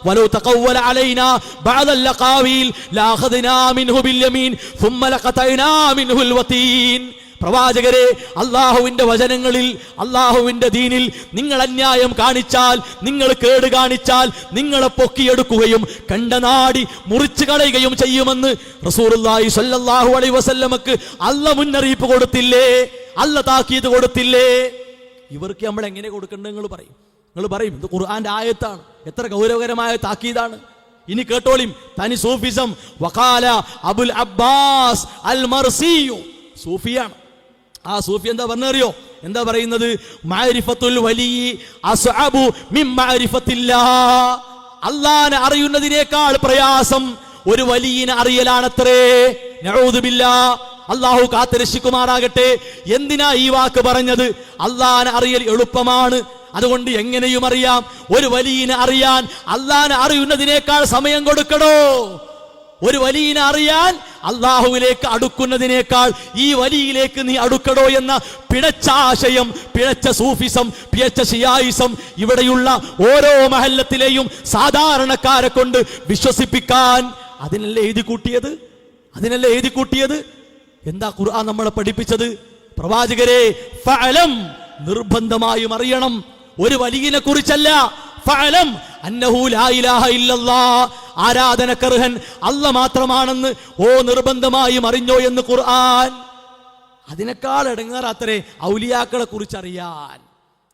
വലൗ തഖവ്വല അലൈനാ ബഅദൽ ലഖാവീൽ ലാഖദ്നാ മിൻഹു ബിൽ യമീൻ സുമ്മ ലഖതൈനാ മിൻഹുൽ വതീൻ. പ്രവാചകരെ, അള്ളാഹുവിന്റെ വചനങ്ങളിൽ, അള്ളാഹുവിന്റെ ദീനിൽ നിങ്ങൾ അന്യായം കാണിച്ചാൽ, നിങ്ങൾ കേട് കാണിച്ചാൽ നിങ്ങളെ പൊക്കിയെടുക്കുകയും കണ്ടനാടി മുറിച്ചു കളയുകയും ചെയ്യുമെന്ന് റസൂലുള്ളാഹി സ്വല്ലല്ലാഹു അലൈഹി വസല്ലമക്ക് അല്ലാഹു മുന്നറിയിപ്പ് കൊടുത്തില്ലേ? അല്ലാഹു താക്കീത് കൊടുത്തില്ലേ? ഇവർക്ക് നമ്മൾ എങ്ങനെ കൊടുക്കേണ്ടത് നിങ്ങൾ പറയും. ഇത് ഖുർആന്റെ ആയത്താണ്. എത്ര ഗൗരവകരമായ താക്കീതാണ്. ഇനി കേട്ടോളിം, തനി സൂഫിസം. വഖാല അബുൽ അബ്ബാസ് അൽ മർസിയു, സൂഫിയാണ്. ആ സൂഫി എന്താ പറഞ്ഞറിയോ? എന്താ പറയുന്നത്? മഅരിഫത്തുൽ വലി അസ്അബു മിൻ മഅരിഫത്തില്ലാഹ്, അല്ലാഹനെ അറിയുന്നതിനേക്കാൾ പ്രയാസം ഒരു വലിയനെ അറിയലാണത്രേ. നഊദു ബില്ലാഹ്, അല്ലാഹു കാത്തുരക്ഷിക്കുമാറാകട്ടെ. എന്തിനാ ഈ വാക്ക് പറഞ്ഞത്? അല്ലാഹനെ അറിയൽ എളുപ്പമാണ്, അതുകൊണ്ട് എങ്ങനെയും അറിയാം. ഒരു വലിയനെ അറിയാൻ അല്ലാഹനെ അറിയുന്നതിനേക്കാൾ സമയം കൊടുക്കണോ? ഒരു വലിയനെ അറിയാൻ അള്ളാഹുവിലേക്ക് അടുക്കുന്നതിനേക്കാൾ ഈ വലിയിലേക്ക് നീ അടുക്കടോ എന്ന പിഴച്ച ആശയം, പിഴച്ച സൂഫിസം, പിഴച്ച ഷിയായിസം ഇവിടെയുള്ള ഓരോ മഹല്ലത്തിലെയും സാധാരണക്കാരെ കൊണ്ട് വിശ്വസിപ്പിക്കാൻ അതിനല്ലേ എഴുതി കൂട്ടിയത്? എന്താ ഖുർആൻ നമ്മളെ പഠിപ്പിച്ചത്? പ്രവാചകരെ, ഫഅലം, നിർബന്ധമായും അറിയണം. ഒരു വലിയനെ കുറിച്ചല്ല, ഫഅലം അന്നഹു ലാ ഇലാഹ ഇല്ലല്ലാഹ്, ആരാധനക്കർഹൻ അല്ലാഹ് മാത്രമാണെന്ന് നിർബന്ധമായും അറിഞ്ഞോ എന്ന് ഖുർആൻ. അതിനേക്കാൾ ഇടങ്ങേറാത്രേ ഔലിയാക്കളെ കുറിച്ച് അറിയാൻ.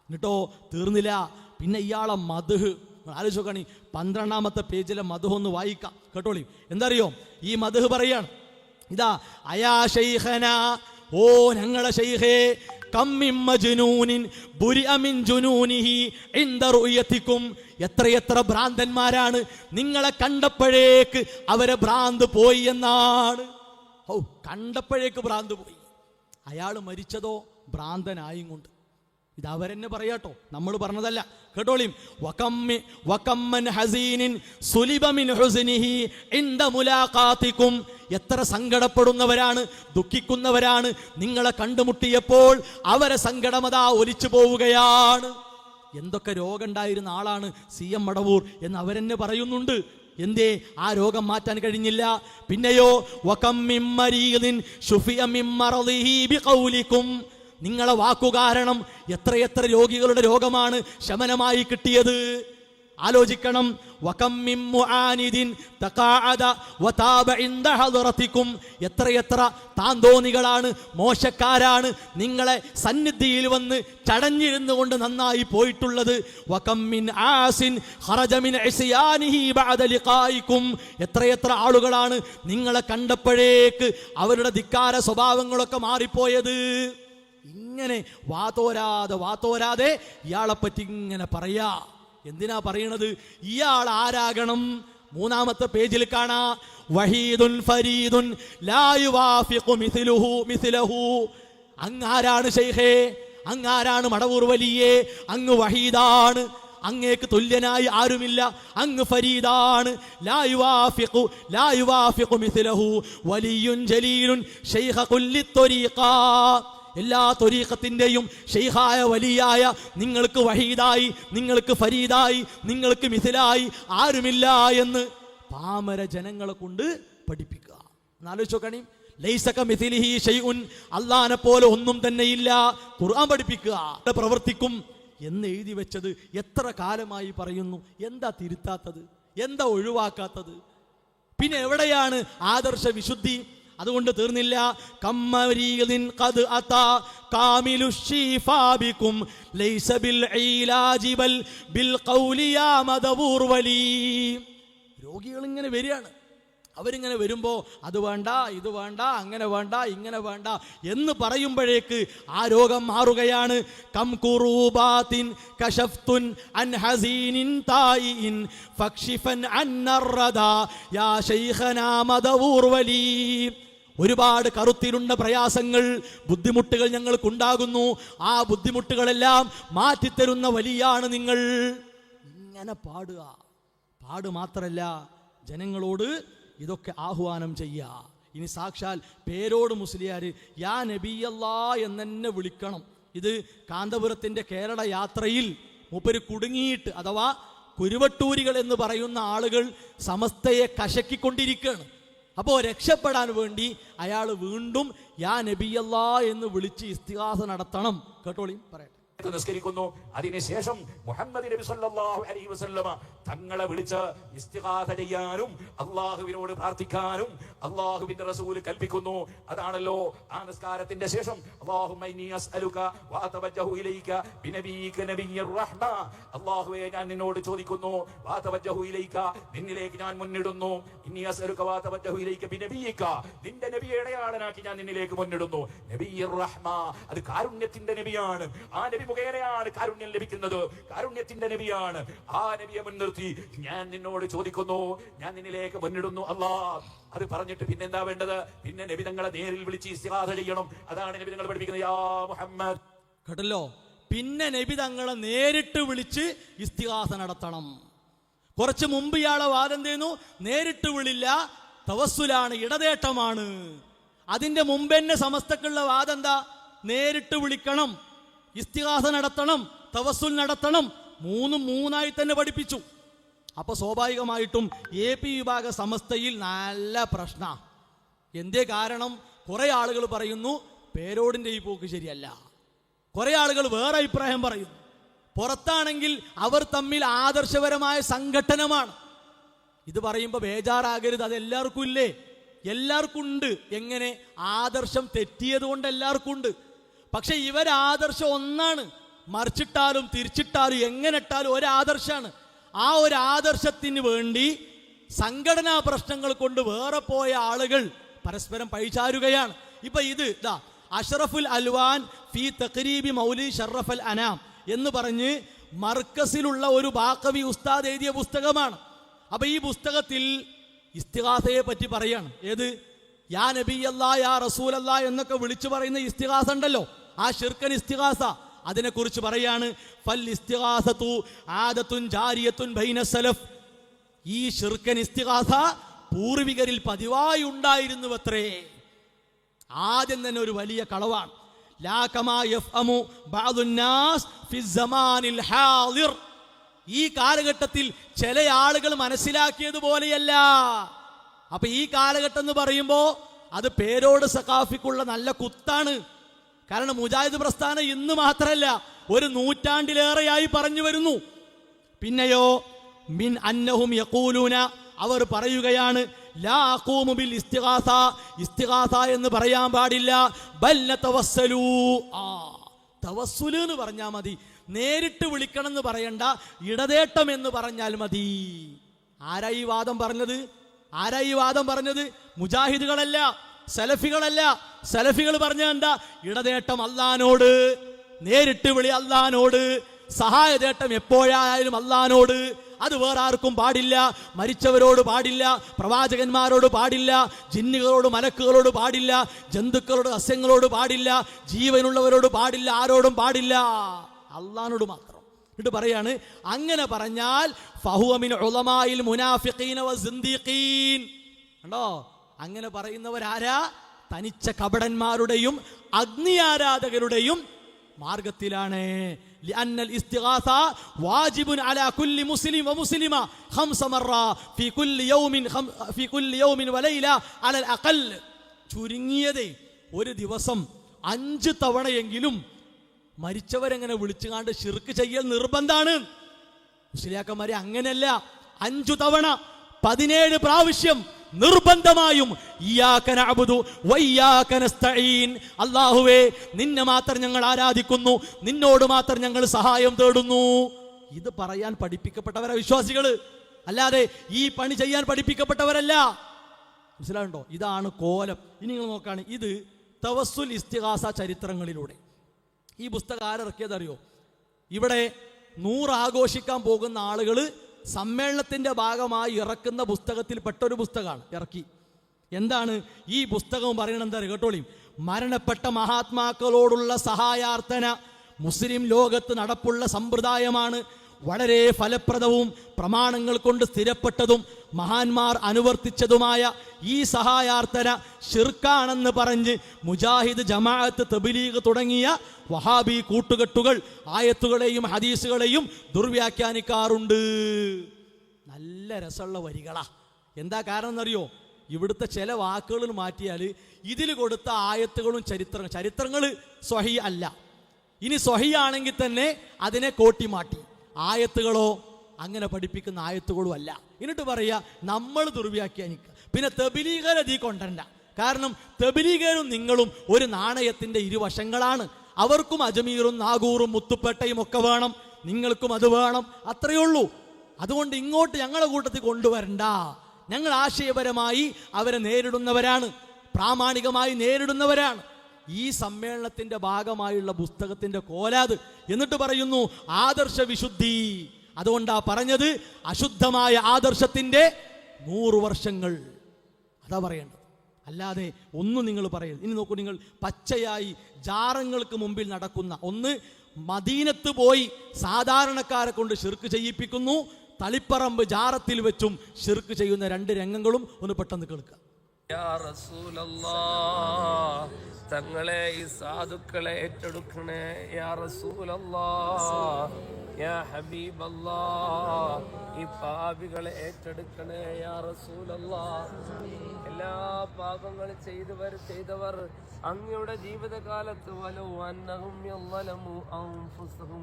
എന്നിട്ടോ തീർന്നില്ല, പിന്നെ ഇയാളെ മദ്ഹ് ആലോചിച്ച് നോക്കണി. 12ാമത്തെ പേജിലെ മദ്ഹ് ഒന്ന് വായിക്കാം, കേട്ടോളി. എന്താ അറിയോ? ഈ മദ്ഹ് പറയാണ്, ഇതാ അയാ ശൈഖന, ഓ ഞങ്ങളെ ശൈഖേ, കം മിൻ മജ്നൂനിൻ ബുരിഅ മിൻ ജുനൂനിഹി ഇൻദ റുയതികും. എത്രയെത്ര ഭ്രാന്തന്മാരാണ് നിങ്ങളെ കണ്ടപ്പോഴേക്ക് അവരെ ഭ്രാന്ത് പോയി എന്നാണ്. കണ്ടപ്പോഴേക്ക് ഭ്രാന്ത് പോയി. അയാൾ മരിച്ചതോ ഭ്രാന്തനായും കൊണ്ട്. ഇത് അവരെന്നെ പറയാട്ടോ, നമ്മൾ പറഞ്ഞതല്ല. കേട്ടോളിം. വകമ്മൻ ഹസീനിൻ സുലിബ മിൻ ഹുസ്നിഹി ഇൻദ മുലാഖാതികും. എത്ര സങ്കടപ്പെടുന്നവരാണ്, ദുഃഖിക്കുന്നവരാണ് നിങ്ങളെ കണ്ടുമുട്ടിയപ്പോൾ അവരെ സങ്കടമതാ ഒലിച്ചു പോവുകയാണ്. എന്തൊക്കെ രോഗം ഉണ്ടായിരുന്ന ആളാണ് CM മടവൂർ എന്ന് അവരെന്നെ പറയുന്നുണ്ട്. എന്തേ ആ രോഗം മാറ്റാൻ കഴിഞ്ഞില്ല? പിന്നെയോ വകം മിൻ മരീദിൻ ശുഫിയ മിൻ മറദിഹി ബിഖൗലികും. നിങ്ങളെ വാക്കുകാരണം എത്രയെത്ര രോഗികളുടെ രോഗമാണ് ശമനമായി കിട്ടിയത്. ആലോചിക്കണം. വകം മിൻ മുആനിദിൻ തഖഅദ വതാബ ഇൻദ ഹദറതികും. എത്രയെത്ര താന്തോന്നികളാണ്, മോശക്കാരാണ് നിങ്ങളെ സന്നിധിയിൽ വന്ന് ചടഞ്ഞിരുന്നു കൊണ്ട് നന്നായി പോയിട്ടുള്ളത്. വകം മിൻ ആസിൻ ഖറജ മിൻ ഇസ്യാനിഹി ബഅദ ലിഖായികും. എത്രയെത്ര ആളുകളാണ് നിങ്ങളെ കണ്ടപ്പോഴേക്ക് അവരുടെ ധിക്കാര സ്വഭാവങ്ങളൊക്കെ മാറിപ്പോയത്. ഇങ്ങനെ വാതോരാതെ ഇയാളെപ്പറ്റി ഇങ്ങനെ പറയാ. എന്തിനാ പറയണത്? ഇയാൾ ആരാകണം? മൂന്നാമത്തെ പേജിൽ കാണാ വഹീദുൻ ഫരീദുൻ ലാ യുവാഫിഖു മിസ്ലഹു. അങ്ങാരാണ് ശൈഖേ, അങ്ങാരാണ് മടവൂർ വലിയേ? അങ്ങ് വഹീദാണ്, അങ്ങേക്ക് തുല്യനായി ആരുമില്ല. അങ്ങ് ഫരീദാണ്. ലാ യുവാഫിഖു മിസ്ലഹു വലിയുൻ ജലീലുൻ ശൈഖ കുല്ലി ത്വരീഖ. എല്ലാ ത്വരീഖത്തിൻ്റെയും ഷെയ്ഖായ വലിയായ നിങ്ങൾക്ക് വഹീദായി, നിങ്ങൾക്ക് ഫരീദായി, നിങ്ങൾക്ക് മിഥിലായി ആരുമില്ല എന്ന് പാമര ജനങ്ങളെ കൊണ്ട് പഠിപ്പിക്കുക. എന്നാലോചിച്ച് നോക്കണി. ലൈസക മിഥിലിഹി ഷൈഉൻ. അല്ലാഹനെ പോലെ ഒന്നും തന്നെയില്ല. ഖുർആൻ പഠിപ്പിക്കുക. പ്രവർത്തിക്കും എന്ന് എഴുതി വെച്ചത് എത്ര കാലമായി പറയുന്നു. എന്താ തിരുത്താത്തത്? എന്താ ഒഴിവാക്കാത്തത്? പിന്നെ എവിടെയാണ് ആദർശ വിശുദ്ധി? അതുകൊണ്ട് തീർന്നില്ല. കമ്മരീദിൻ ഖദ് അതാ കാമിലു ശിഫാ ബികും ലൈസ ബിൽ ഇലാജി ബൽ ബിൽ ഖൗലി യാ മദബൂർ വലി. രോഗികൾ ഇങ്ങനെ വരികയാണ്. അവരിങ്ങനെ വരുമ്പോൾ അത് വേണ്ട, ഇത് വേണ്ട, അങ്ങനെ വേണ്ട, ഇങ്ങനെ വേണ്ട എന്ന് പറയുമ്പോഴേക്ക് ആ രോഗം മാറുകയാണ്. കം ഖുറൂബാത്തിൻ കശഫ്തുൻ അൻ ഹസീനിൻ തായിൻ ഫക്ഷിഫൻ അന്നർറദാ യാ ശൈഖനാ മദബൂർ വലി. ഒരുപാട് കറുത്തിലുണ്ട പ്രയാസങ്ങൾ, ബുദ്ധിമുട്ടുകൾ ഞങ്ങൾക്കുണ്ടാകുന്നു. ആ ബുദ്ധിമുട്ടുകളെല്ലാം മാറ്റിത്തരുന്ന വലിയാണ് നിങ്ങൾ. ഇങ്ങനെ പാടുക. പാട് മാത്രല്ല, ജനങ്ങളോട് ഇതൊക്കെ ആഹ്വാനം ചെയ്യുക. ഇനി സാക്ഷാൽ പേരോട് മുസ്ലിയാർ യാ നബിയല്ലാ എന്നെ വിളിക്കണം. ഇത് കാന്തപുരത്തിൻ്റെ കേരള യാത്രയിൽ മൂപ്പര് കുടുങ്ങിയിട്ട്, അഥവാ കുരുവട്ടൂരികൾ എന്ന് പറയുന്ന ആളുകൾ സമസ്തയെ കശക്കിക്കൊണ്ടിരിക്കുകയാണ്. അപ്പോൾ രക്ഷപ്പെടാൻ വേണ്ടി അയാൾ വീണ്ടും യാ നബിയല്ലാ എന്ന് വിളിച്ച് ഇസ്തിഗാസ നടത്തണം. കേട്ടോളി, പറയട്ടെ. നിസ്കരിക്കുന്നു. അതിനുശേഷം മുഹമ്മദ് നബി സല്ലല്ലാഹു അലൈഹി വസല്ലമ തങ്ങളെ വിളിച്ച് ഇസ്തിഗാസ ചെയ്യാനും അള്ളാഹുവിനോട് പ്രാർത്ഥിക്കാനും അള്ളാഹുവിന്റെ റസൂൽ കൽപ്പിക്കുന്നു. അതാണല്ലോ ആ നിസ്കാരത്തിന്റെ ശേഷം അല്ലാഹുമ്മ ഇന്നി അസ്അലുക വഅതവജ്ജഹു ഇലൈക ബിനബിയിക നബിയ്യിർ റഹ്മ. അല്ലാഹുവേ, ഞാൻ നിന്നോട് ചോദിക്കുന്നു. വഅതവജ്ജഹു ഇലൈക, നിന്നിലേക്ക് ഞാൻ മുന്നിടുന്നു. ഇന്നി അസ്അലുക വഅതവജ്ജഹു ഇലൈക ബിനബിയിക, നിന്റെ നബിയെ അടയാളനാക്കി ഞാൻ നിന്നിലേക്ക് മുന്നിടുന്നു. നബിയ്യിർ റഹ്മ, അത് കാരുണ്യത്തിന്റെ നബിയാണ്. ആ നബി മുഖേനയാണ് കാരുണ്യം ലഭിക്കുന്നത്. കാരുണ്യത്തിന്റെ നബിയാണ്. ആ നബിയെ മുൻനിർത്തി ഞാൻ നിന്നോട് ചോദിക്കുന്നു, ഞാൻ നിന്നിലേക്ക് മുന്നിടുന്നു അല്ലാ. അത് പറഞ്ഞിട്ട് പിന്നെ എന്താ വേണ്ടത്? പിന്നെ നബി തങ്ങളെ നേരിൽ വിളിച്ച് ഇസ്തിഗാസ ചെയ്യണം. അതാണ് നബി തങ്ങൾ പഠിപ്പിക്കുന്നത്. യാ മുഹമ്മദ്. കേട്ടല്ലോ, പിന്നെ നബി തങ്ങളെ നേരിട്ട് വിളിച്ച് ഇസ്തിഗാസ നടത്തണം. കുറച്ച് മുമ്പ് ഇയാളെ വാദം ചെയ്യുന്നു, നേരിട്ട് വിളില്ല, തവസ്സുലാണ്, ഇടതേട്ടമാണ്. അതിന്റെ മുമ്പെന്നെ സമസ്തക്കുള്ള വാദം എന്താ? നേരിട്ട് വിളിക്കണം, ഇസ്തിഗാസ നടത്തണം, തവസ്സുൽ നടത്തണം. മൂന്നായി തന്നെ പഠിപ്പിച്ചു. അപ്പൊ സ്വാഭാവികമായിട്ടും AP വിഭാഗ സമസ്തയിൽ നല്ല പ്രശ്ന. എന്തേ കാരണം? കുറെ ആളുകൾ പറയുന്നു പേരോടിന്റെ ഈ പോക്ക് ശരിയല്ല. കുറെ ആളുകൾ വേറെ അഭിപ്രായം പറയുന്നു. പുറത്താണെങ്കിൽ അവർ തമ്മിൽ ആദർശപരമായ സംഘട്ടനമാണ്. ഇത് പറയുമ്പോൾ ബേജാറാകരുത്, അത് എല്ലാവർക്കും ഇല്ലേ? എല്ലാവർക്കും ഉണ്ട്. എങ്ങനെ? ആദർശം തെറ്റിയത് കൊണ്ട് എല്ലാവർക്കും ഉണ്ട്. പക്ഷെ ഇവരാദർശം ഒന്നാണ്. മറിച്ചിട്ടാലും തിരിച്ചിട്ടാലും എങ്ങനെ ഇട്ടാലും ഒരാദർശമാണ്. ആ ഒരു ആദർശത്തിന് വേണ്ടി സംഘടനാ പ്രശ്നങ്ങൾ കൊണ്ട് വേറെ പോയ ആളുകൾ പരസ്പരം പഴിചാരുകയാണ്. ഇപ്പൊ ഇത് അഷ്റഫുൽ അൽവാൻ ഫി തഖരീബി മൗലി ഷറഫൽ അനാം എന്ന് പറഞ്ഞ് മർക്കസിലുള്ള ഒരു ബാഖവി ഉസ്താദ് എഴുതിയ പുസ്തകമാണ്. അപ്പൊ ഈ പുസ്തകത്തിൽ ഇസ്തിഗാസയെ പറ്റി പറയാണ്. ഏത്? യാ നബിയല്ലാ, യാ റസൂലല്ലാ എന്നൊക്കെ വിളിച്ചു പറയുന്ന ഇസ്തിഗാസ ഉണ്ടല്ലോ, ആ ശിർക്കൻ ഇസ്തിഗാസ, അതിനെക്കുറിച്ച് പറയാണ്. ഫൽ ഇസ്തിഗാസതു ആദത്തുൻ ജാരിയത്തുൻ ബൈന സലഫ്. ഈ ശിർക്കൻ ഇസ്തിഗാസ പൂർവികരിൽ പതിവായി ഉണ്ടായിരുന്നുവത്രേ. ആദ്യം തന്നെ ഒരു വലിയ കളവാണ്. ലാ കമാ യഫ്അമു ബഅദുൻ നാസ് ഫി സമാനിൽ ഹാദിർ. ഈ കാലഘട്ടത്തിൽ ചില ആളുകൾ മനസ്സിലാക്കിയതുപോലെയല്ല. അപ്പൊ ഈ കാലഘട്ടം എന്ന് പറയുമ്പോ അത് പേരോട് സഖാഫിക്കുള്ള നല്ല കുത്താണ്. കാരണം മുജാഹിദ് പ്രസ്ഥാനം ഇന്ന് മാത്രമല്ല, ഒരു നൂറ്റാണ്ടിലേറെയായി പറഞ്ഞു വരുന്നു. പിന്നെയോ മിൻ അന്നഹും യഖൂലൂന, അവർ പറയുകയാണ്, ലാ അഖൂമു ബിൽ ഇസ്തിഗാസ, ഇസ്തിഗാസ എന്ന് പറയാൻ പാടില്ല, ബൽ നതവസ്സലൂ. തവസ്സുല് എന്ന് പറഞ്ഞാൽ മതി, നേരിട്ട് വിളിക്കണം എന്ന് പറയണ്ട, ഇടതേട്ടം എന്ന് പറഞ്ഞാൽ മതി. ആരാ ഈ വാദം പറഞ്ഞത്? ആരാ ഈ വാദം പറഞ്ഞത്? മുജാഹിദുകളല്ല, സലഫികളല്ല. സലഫികൾ പറഞ്ഞ എന്താ? ഇടതേട്ടം അല്ലാഹുവിനോട്, നേരിട്ട് വിളി അല്ലാഹുവിനോട്, സഹായതേട്ടം എപ്പോഴായാലും അല്ലാഹുവിനോട്. അത് വേറെ ആർക്കും പാടില്ല. മരിച്ചവരോട് പാടില്ല, പ്രവാചകന്മാരോട് പാടില്ല, ജിന്നുകളോട് മലക്കുകളോട് പാടില്ല, ജന്തുക്കളോട് സസ്യങ്ങളോട് പാടില്ല, ജീവനുള്ളവരോട് പാടില്ല, ആരോടും പാടില്ല, അല്ലാഹുവിനോട് മാത്രം. എന്നിട്ട് പറയാണ്, അങ്ങനെ പറഞ്ഞാൽ ഫഹുവ മിൻ ഉലമാഇൽ മുനാഫിഖീന വസിന്ദീഖീൻ. കണ്ടോ, അങ്ങനെ പറയുന്നവരാരാ? തനിച്ച കപടന്മാരുടെയും അഗ്നി ആരാധകരുടെയും മാർഗത്തിലാണ്. ലിഅന്നൽ ഇസ്തിഗാസ വാജിബുൻ അലാ കുല്ലി മുസ്ലിം വമുസ്ലിമ 5 മറ ഫീ കുല്ലി യൗമിൻ വലൈല അലൽ അഖൽ. ചുരുങ്ങിയത് ഒരു ദിവസം 5 തവണയെങ്കിലും മരിച്ചവരെങ്ങനെ വിളിച്ചുകാണ്ട് ശിർക്ക് ചെയ്യൽ നിർബന്ധാണ്. മുസ്ലിയാക്കന്മാരെ അങ്ങനെയല്ല, 5 തവണ 17 പ്രാവശ്യം നിർബന്ധമായും ഇയ്യാക നഅ്ബുദു വഇയ്യാക നസ്തഈൻ, അല്ലാഹുവേ നിന്നെ മാത്രം ഞങ്ങൾ ആരാധിക്കുന്നു, നിന്നോട് മാത്രം ഞങ്ങൾ സഹായം തേടുന്നു. ഇത് പറയാൻ പഠിപ്പിക്കപ്പെട്ടവരാ വിശ്വാസികള്, അല്ലാതെ ഈ പണി ചെയ്യാൻ പഠിപ്പിക്കപ്പെട്ടവരല്ല. മനസ്സിലാവുണ്ടോ? ഇതാണ് കോലം. ഇനി നിങ്ങൾ നോക്കാണ്, ഇത് തവസ്സുൽ ഇസ്തിഗാസ ചരിത്രങ്ങളിലൂടെ. ഈ പുസ്തകം ആരിറക്കിയതറിയോ? ഇവിടെ 100 ആഘോഷിക്കാൻ പോകുന്ന ആളുകൾ സമ്മേളനത്തിന്റെ ഭാഗമായി ഇറക്കുന്ന പുസ്തകത്തിൽ പെട്ടൊരു പുസ്തകമാണ് ഇറക്കി. എന്താണ് ഈ പുസ്തകം പറയണത്? എന്താ കേട്ടോളി. മരണപ്പെട്ട മഹാത്മാക്കളോടുള്ള സഹായാർത്ഥന മുസ്ലിം ലോകത്ത് നടപ്പുള്ള സമ്പ്രദായമാണ്. വളരെ ഫലപ്രദവും പ്രമാണങ്ങൾ കൊണ്ട് സ്ഥിരപ്പെട്ടതും മഹാന്മാർ അനുവർത്തിച്ചതുമായ ഈ സഹായാർത്ഥന ശിർക്കാണെന്ന് പറഞ്ഞ് മുജാഹിദ്, ജമാഅത്ത്, തബ്ലീഗ് തുടങ്ങിയ വഹാബി കൂട്ടുകെട്ടുകൾ ആയത്തുകളെയും ഹദീസുകളെയും ദുർവ്യാഖ്യാനിക്കാറുണ്ട്. നല്ല രസമുള്ള വരികളാ. എന്താ കാരണം എന്നറിയോ? ഇവിടുത്തെ ചില വാക്കുകൾ മാറ്റിയാൽ ഇതിൽ കൊടുത്ത ആയത്തുകളും ചരിത്രങ്ങൾ സ്വഹീ അല്ല. ഇനി സ്വഹീ ആണെങ്കിൽ തന്നെ അതിനെ കോട്ടിമാറ്റി. ആയത്തുകളോ അങ്ങനെ പഠിപ്പിക്കുന്ന ആയത്തുകളും അല്ല. എന്നിട്ട് പറയാ നമ്മൾ ദുർവ്യാഖ്യാനിക്കുക. പിന്നെ തബ്ലീഗരതി കൊണ്ടല്ല. കാരണം തബ്ലീഗരും നിങ്ങളും ഒരു നാണയത്തിന്റെ ഇരുവശങ്ങളാണ്. അവർക്കും അജ്മീറും നാഗൂറും മുത്തുപ്പേട്ടയും ഒക്കെ വേണം, നിങ്ങൾക്കും അത് വേണം, അത്രയേ ഉള്ളൂ. അതുകൊണ്ട് ഇങ്ങോട്ട് ഞങ്ങളുടെ കൂട്ടത്തിൽ കൊണ്ടുവരണ്ട. ഞങ്ങൾ ആശയപരമായി അവരെ നേരിടുന്നവരാണ്, പ്രാമാണികമായി നേരിടുന്നവരാണ്. ഈ സമ്മേളനത്തിന്റെ ഭാഗമായുള്ള പുസ്തകത്തിന്റെ കോലാത്. എന്നിട്ട് പറയുന്നു ആദർശ വിശുദ്ധി. അതുകൊണ്ടാ പറഞ്ഞത് അശുദ്ധമായ ആദർശത്തിന്റെ 100 വർഷങ്ങൾ. അതാ പറയേണ്ടത്, അല്ലാതെ ഒന്നും നിങ്ങൾ പറയരുത്. ഇനി നോക്കൂ, നിങ്ങൾ പച്ചയായി ജാറങ്ങൾക്ക് മുമ്പിൽ നടക്കുന്ന ഒന്ന്, മദീനത്ത് പോയി സാധാരണക്കാരെ കൊണ്ട് ശിർക്ക് ചെയ്യിപ്പിക്കുന്നു, തളിപ്പറമ്പ് ജാറത്തിൽ വെച്ചും ശിർക്ക് ചെയ്യുന്ന 2 രംഗങ്ങളും ഒന്ന് പെട്ടെന്ന് കേൾക്കുക. യാ റസൂലല്ലാഹ്, തങ്ങളെ ഈ സാധുക്കളെ ഏറ്റെടുക്കണേ. യാ റസൂലല്ലാഹ്, യാ ഹബീബല്ലാഹ്, ഈ പാപികളെ ഏറ്റെടുക്കണേ. യാ റസൂലല്ലാഹ്, എല്ലാ പാപങ്ങളും ചെയ്തവർ അങ്ങയുടെ ജീവിതകാലത്ത്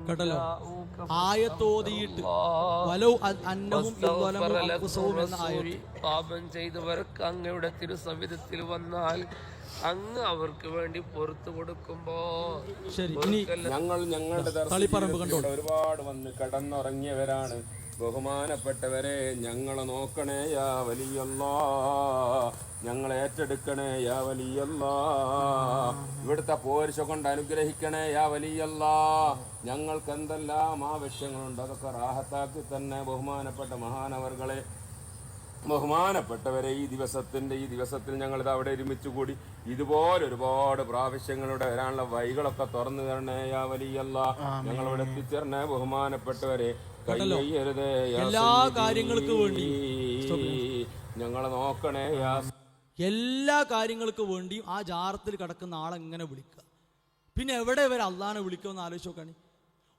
കേട്ടല്ലോ, ആയത്തോതിയിട്ട് പാപം ചെയ്തവർക്ക് അങ്ങയുടെ തിരുസവിധത്തിൽ വന്നാൽ അങ്ങ് അവർക്ക് വേണ്ടി പുറത്തു കൊടുക്കുമ്പോ ശരി. ഇനി ഞങ്ങൾ ഞങ്ങളുടെ ദർശനത്തിൽ ഒരുപാട് വന്ന് കടന്നുറങ്ങിയവരാണ്. ബഹുമാനപ്പെട്ടവരെ ഞങ്ങളെ നോക്കണേ യാ വലിയല്ലാ, ഞങ്ങളെ ഏറ്റെടുക്കണേ യാ വലിയല്ലാ, ഇവിടുത്തെ പോരിശ കൊണ്ട് അനുഗ്രഹിക്കണേ യാ വലിയല്ലാ. ഞങ്ങൾക്ക് എന്തെല്ലാം ആവശ്യങ്ങളുണ്ട് അതൊക്കെ റാഹത്താക്കി തന്നെ. ബഹുമാനപ്പെട്ട മഹാനവർകളെ, ബഹുമാനപ്പെട്ടവരെ, ഈ ദിവസത്തിൽ ഞങ്ങളിത് അവിടെ ഒരുമിച്ച് കൂടി ഇതുപോലെ ഒരുപാട് പ്രാവശ്യങ്ങളുടെ വരാനുള്ള വഴികളൊക്കെ തുറന്നു തരണേ യാ വലിയല്ലാ. ഞങ്ങളിവിടെ എത്തിച്ചേർന്നേ ബഹുമാനപ്പെട്ടവരെ. കൈയ്യരുതേ എല്ലാ കാര്യങ്ങൾക്ക് വേണ്ടി ഞങ്ങളെ നോക്കണേ യാ. എല്ലാ കാര്യങ്ങൾക്ക് വേണ്ടിയും ആ ജാറത്തിൽ കിടക്കുന്ന ആളെങ്ങനെ വിളിക്കുക, പിന്നെ എവിടെ വരെ അള്ളാനെ വിളിക്കുമെന്ന് ആലോചിച്ച് നോക്കാണ്.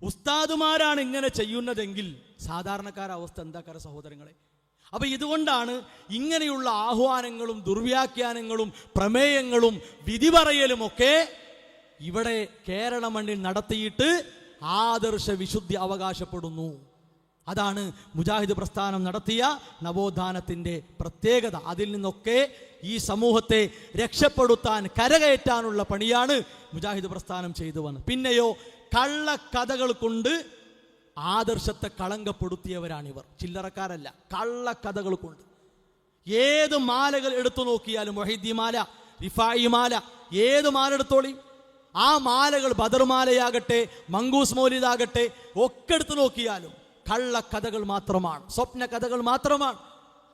ഉസ്താദുമാരാണ് ഇങ്ങനെ ചെയ്യുന്നതെങ്കിൽ സാധാരണക്കാരുടെ അവസ്ഥ എന്താക്കാര സഹോദരങ്ങളെ? അപ്പൊ ഇതുകൊണ്ടാണ് ഇങ്ങനെയുള്ള ആഹ്വാനങ്ങളും ദുർവ്യാഖ്യാനങ്ങളും പ്രമേയങ്ങളും വിധി പറയലും ഒക്കെ ഇവിടെ കേരള മണ്ണിൽ നടത്തിയിട്ട് ആദർശ വിശുദ്ധി അവകാശപ്പെടുന്നു. അതാണ് മുജാഹിദ് പ്രസ്ഥാനം നടത്തിയ നവോത്ഥാനത്തിൻ്റെ പ്രത്യേകത. അതിൽ നിന്നൊക്കെ ഈ സമൂഹത്തെ രക്ഷപ്പെടുത്താൻ, കരകയറ്റാനുള്ള പണിയാണ് മുജാഹിദ് പ്രസ്ഥാനം ചെയ്തു വന്നത്. പിന്നെയോ കള്ളക്കഥകൾ കൊണ്ട് ആദർശത്തെ കളങ്കപ്പെടുത്തിയവരാണിവർ, ചില്ലറക്കാരല്ല. കള്ളക്കഥകൾ കൊണ്ട് ഏത് മാലകൾ എടുത്തു നോക്കിയാലും, വഹീദി മാല, റിഫായി മാല, ഏത് മാല എടുത്തോളി, ആ മാലകൾ ബദർമാലയാകട്ടെ മങ്കൂസ് മൗലിദാകട്ടെ ഒക്കെ എടുത്തു നോക്കിയാലും കള്ളക്കഥകൾ മാത്രമാണ്, സ്വപ്ന കഥകൾ മാത്രമാണ്.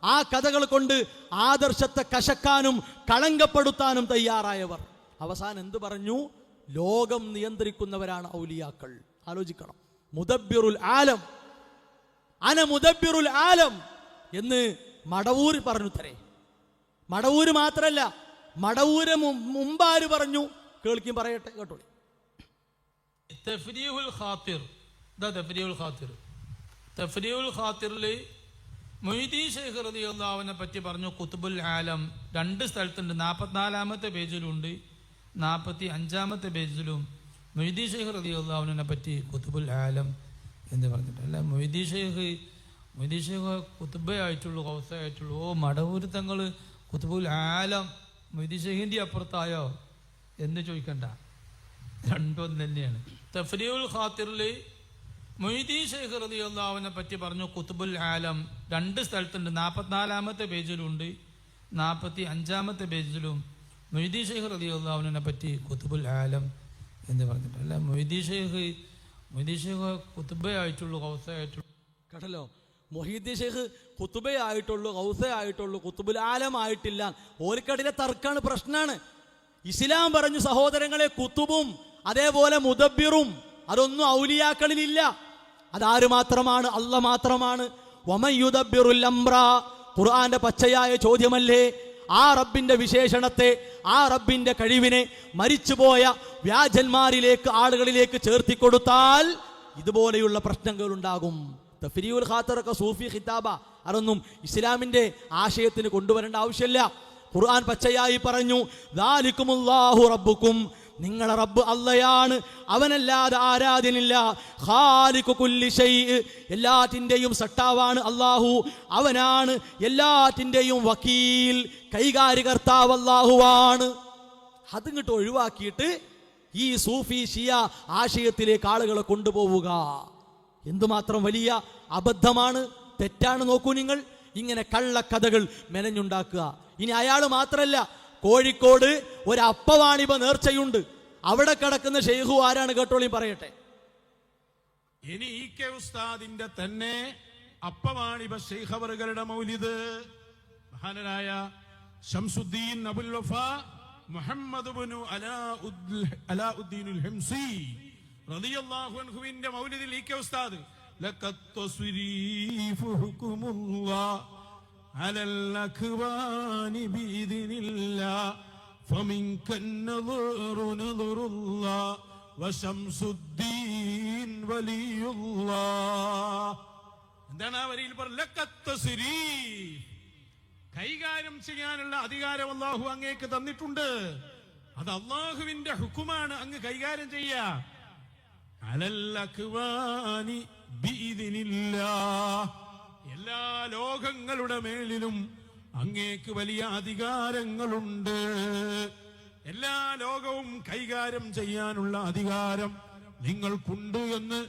ആ കഥകൾ കൊണ്ട് ആദർശത്തെ കശക്കാനും കളങ്കപ്പെടുത്താനും തയ്യാറായവർ അവസാനം എന്ത് പറഞ്ഞു? ലോകം നിയന്ത്രിക്കുന്നവരാണ് ഔലിയാക്കൾ. ആലോചിക്കണം. മുദബ്ബിറുൽ ആലം, അന മുദബ്ബിറുൽ ആലം എന്ന് മടവൂർ പറഞ്ഞു തരേ. മടവൂര് മാത്രല്ല, മടവൂര് മുമ്പാര് പറഞ്ഞു? കേൾക്കും, പറയട്ടെ, കേട്ടോളി. തഫ്രീഉൽ ഖാത്തിർ, തഫ്രീഉൽ ഖാത്തിറിൽ മൊയ്തീൻ ശൈഖ് റളിയല്ലാഹു അൻഹുവിനെ പറ്റി പറഞ്ഞു. ഖുതുബുൽ ആലം 2 സ്ഥലത്തുണ്ട്, 44-ാമത്തെ പേജിലുണ്ട്, 45-ാമത്തെ പേജിലും മൊയ്തീൻ ശൈഖ് റളിയല്ലാഹു അൻഹുവിനെ പറ്റി ഖുതുബുൽ ആലം എന്ന് പറഞ്ഞിട്ട്. അല്ല, മൊയ്തീൻ ശൈഖ് ഖുതുബേ ആയിട്ടുള്ളൂ, ഖൗസേ ആയിട്ടുള്ളൂ. ഓ, മടവൂർ തങ്ങൾ ഖുതുബുൽ ആലം മൊയ്തീൻ ശൈഖിൻ്റെ അപ്പുറത്തായോ എന്ന് ചോദിക്കണ്ട, രണ്ടും തന്നെയാണ്. തഫ്രീഉൽ ഖാത്തിറിൽ മൊയ്തീൻ ശൈഖ് റളിയല്ലാഹു അൻഹുവിനെ പറ്റി പറഞ്ഞു. ഖുതുബുൽ ആലം 2 സ്ഥലത്തുണ്ട്, 44-ാമത്തെ പേജിലുണ്ട്, 45-ാമത്തെ പേജിലും മൊയ്തീൻ ശൈഖ് റളിയല്ലാഹു അൻഹുവിനെ പറ്റി ഖുതുബുൽ ആലം എന്ന് പറഞ്ഞിട്ട്. അല്ല, മൊയ്തീൻ ശൈഖ് ഖുതുബേ ആയിട്ടുള്ളൂ, ഖൗസേ ആയിട്ടുള്ളൂ. കേട്ടല്ലോ, മൊഹീദ്ദീൻ ശൈഖ് ഖുതുബേ ആയിട്ടുള്ളൂ, ഖൗസേ ആയിട്ടുള്ളൂ, ഖുതുബുൽ ആലം ആയിട്ടില്ല. ഓർക്കടിലെ തർക്കാണ്, പ്രശ്നമാണ്. ഇസ്ലാം പറഞ്ഞു സഹോദരങ്ങളെ, കുത്തുബും അതേപോലെ മുദബ്ബിറും അതൊന്നും ഔലിയാക്കളിലില്ല. അതാര് മാത്രമാണ്? അല്ല മാത്രമാണ്. വമൻ യുദബ്ബിറുൽ അംറ, ഖുർആന്റെ പച്ചയായ ചോദ്യമല്ലേ? ആ റബ്ബിന്റെ വിശേഷണത്തെ, ആ റബ്ബിന്റെ കഴിവിനെ മരിച്ചുപോയ വ്യാജന്മാരിലേക്ക്, ആളുകളിലേക്ക് ചേർത്തിക്കൊടുത്താൽ ഇതുപോലെയുള്ള പ്രശ്നങ്ങൾ ഉണ്ടാകും. തഫ്രീഉൽ ഖാത്തിറൊക്കെ സൂഫി ഖിതാബ, അതൊന്നും ഇസ്ലാമിന്റെ ആശയത്തിന് കൊണ്ടുവരേണ്ട ആവശ്യമില്ല. ഖുർആൻ പച്ചയായി പറഞ്ഞു, ദാലികുമുല്ലാഹു റബ്ബുക്കും, നിങ്ങളെ റബ്ബ് അല്ലയാണ്, അവനല്ലാതെ ആരാധ്യനില്ല. ഖാലിഖു കുല്ലി ശൈഇ, എല്ലാറ്റിൻ്റെയും സട്ടാവാണ് അല്ലാഹു, അവനാണ് എല്ലാറ്റിൻ്റെയും വക്കീൽ, കൈകാര്യകർത്താവ് അല്ലാഹുവാണ്. അതിങ്ങോട്ട് ഒഴിവാക്കിയിട്ട് ഈ സൂഫി ഷിയ ആശയത്തിലേക്ക് ആളുകളെ കൊണ്ടുപോവുക എന്തുമാത്രം വലിയ അബദ്ധമാണ്, തെറ്റാണ്. നോക്കൂ നിങ്ങൾ, ഇങ്ങനെ കള്ളക്കഥകൾ മെനഞ്ഞുണ്ടാക്കുക. ഇനി അയാൾ മാത്രല്ല, കോഴിക്കോട് ഒരു അപ്പവാണിഭ നേർച്ചയുണ്ട്. അവിടെ കിടക്കുന്ന ഷെയ്ഖു ആരാണ്? കേട്ടോളി, പറയട്ടെ. ഇനി ഇ കെ ഉസ്താദിന്റെ തന്നെ അപ്പവാണിഭ ശൈഖ് അവറുകളുടെ മൗലിദ് മഹാനായ ശംസുദ്ദീൻ അബുൽ വഫ മുഹമ്മദ് ഇബ്നു അലാഉദ്ദീനുൽ ഹിംസി റളിയല്ലാഹു അൻഹുവിന്റെ മൗലിദിൽ ഇ കെ ഉസ്താദ് ലഖത് തസ്രീഫു ഹുകുമുല്ലാഹ് അലൽ അഖ്വാനി ബിഇദ്നില്ലാഹ് ഫമിൻകൻ നദറു നദറുല്ലാഹ് വശംസുദ്ദീൻ വലിയുല്ലാഹ്. എന്താണ് ആ വരിയിൽ പറഞ്ഞത്? ലഖത് തസ്രീഫ്, കൈകാര്യം ചെയ്യാനുള്ള അധികാരം അല്ലാഹു അങ്ങേക്ക് തന്നിട്ടുണ്ട്. അത് അല്ലാഹുവിന്റെ ഹുക്കുമാണ്, അങ്ങ് കൈകാര്യം ചെയ്യാ. അലൽ അഖ്വാനി ബിഇദ്നില്ലാഹ്, എല്ലാ ലോകങ്ങളുടെ മേലിലും അങ്ങേക്ക് വലിയ അധികാരങ്ങളുണ്ട്. എല്ലാ ലോകവും കൈകാര്യം ചെയ്യാനുള്ള അധികാരം നിങ്ങൾക്കുണ്ട് എന്ന്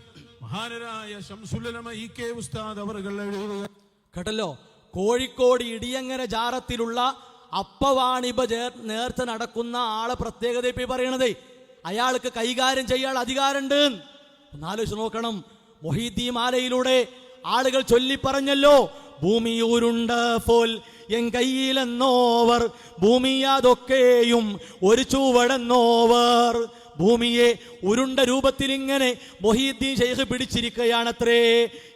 മഹാനരായ ശംസുലമ ഇ.കെ. ഉസ്താദ് അവറുകൾ എഴുതുക. കേട്ടല്ലോ, കോഴിക്കോട് ഇടിയങ്ങര ജാറത്തിലുള്ള അപ്പവാണിഭ നേർച്ച നടക്കുന്ന ആളെ പ്രത്യേകത ഇപ്പൊ പറയണതേ. അയാൾക്ക് കൈകാര്യം ചെയ്യാൻ അധികാരമുണ്ട്. ഒന്നാലോചിച്ച് നോക്കണം. മൊഹീദ്ദീൻ മാലയിലൂടെ ആളുകൾ ചൊല്ലിപ്പറഞ്ഞല്ലോ, ഭൂമിയൂരുണ്ട ഫോൽ എൻ കയ്യിലെന്നോവർ, ഭൂമി അതൊക്കെയും ഒരു ചുവടെന്നോവർ. ഭൂമിയെ ഉരുണ്ട രൂപത്തിൽ ഇങ്ങനെ മൊഹീദ്ദീൻ ശൈഖ് പിടിച്ചിരിക്കുകയാണത്രേ.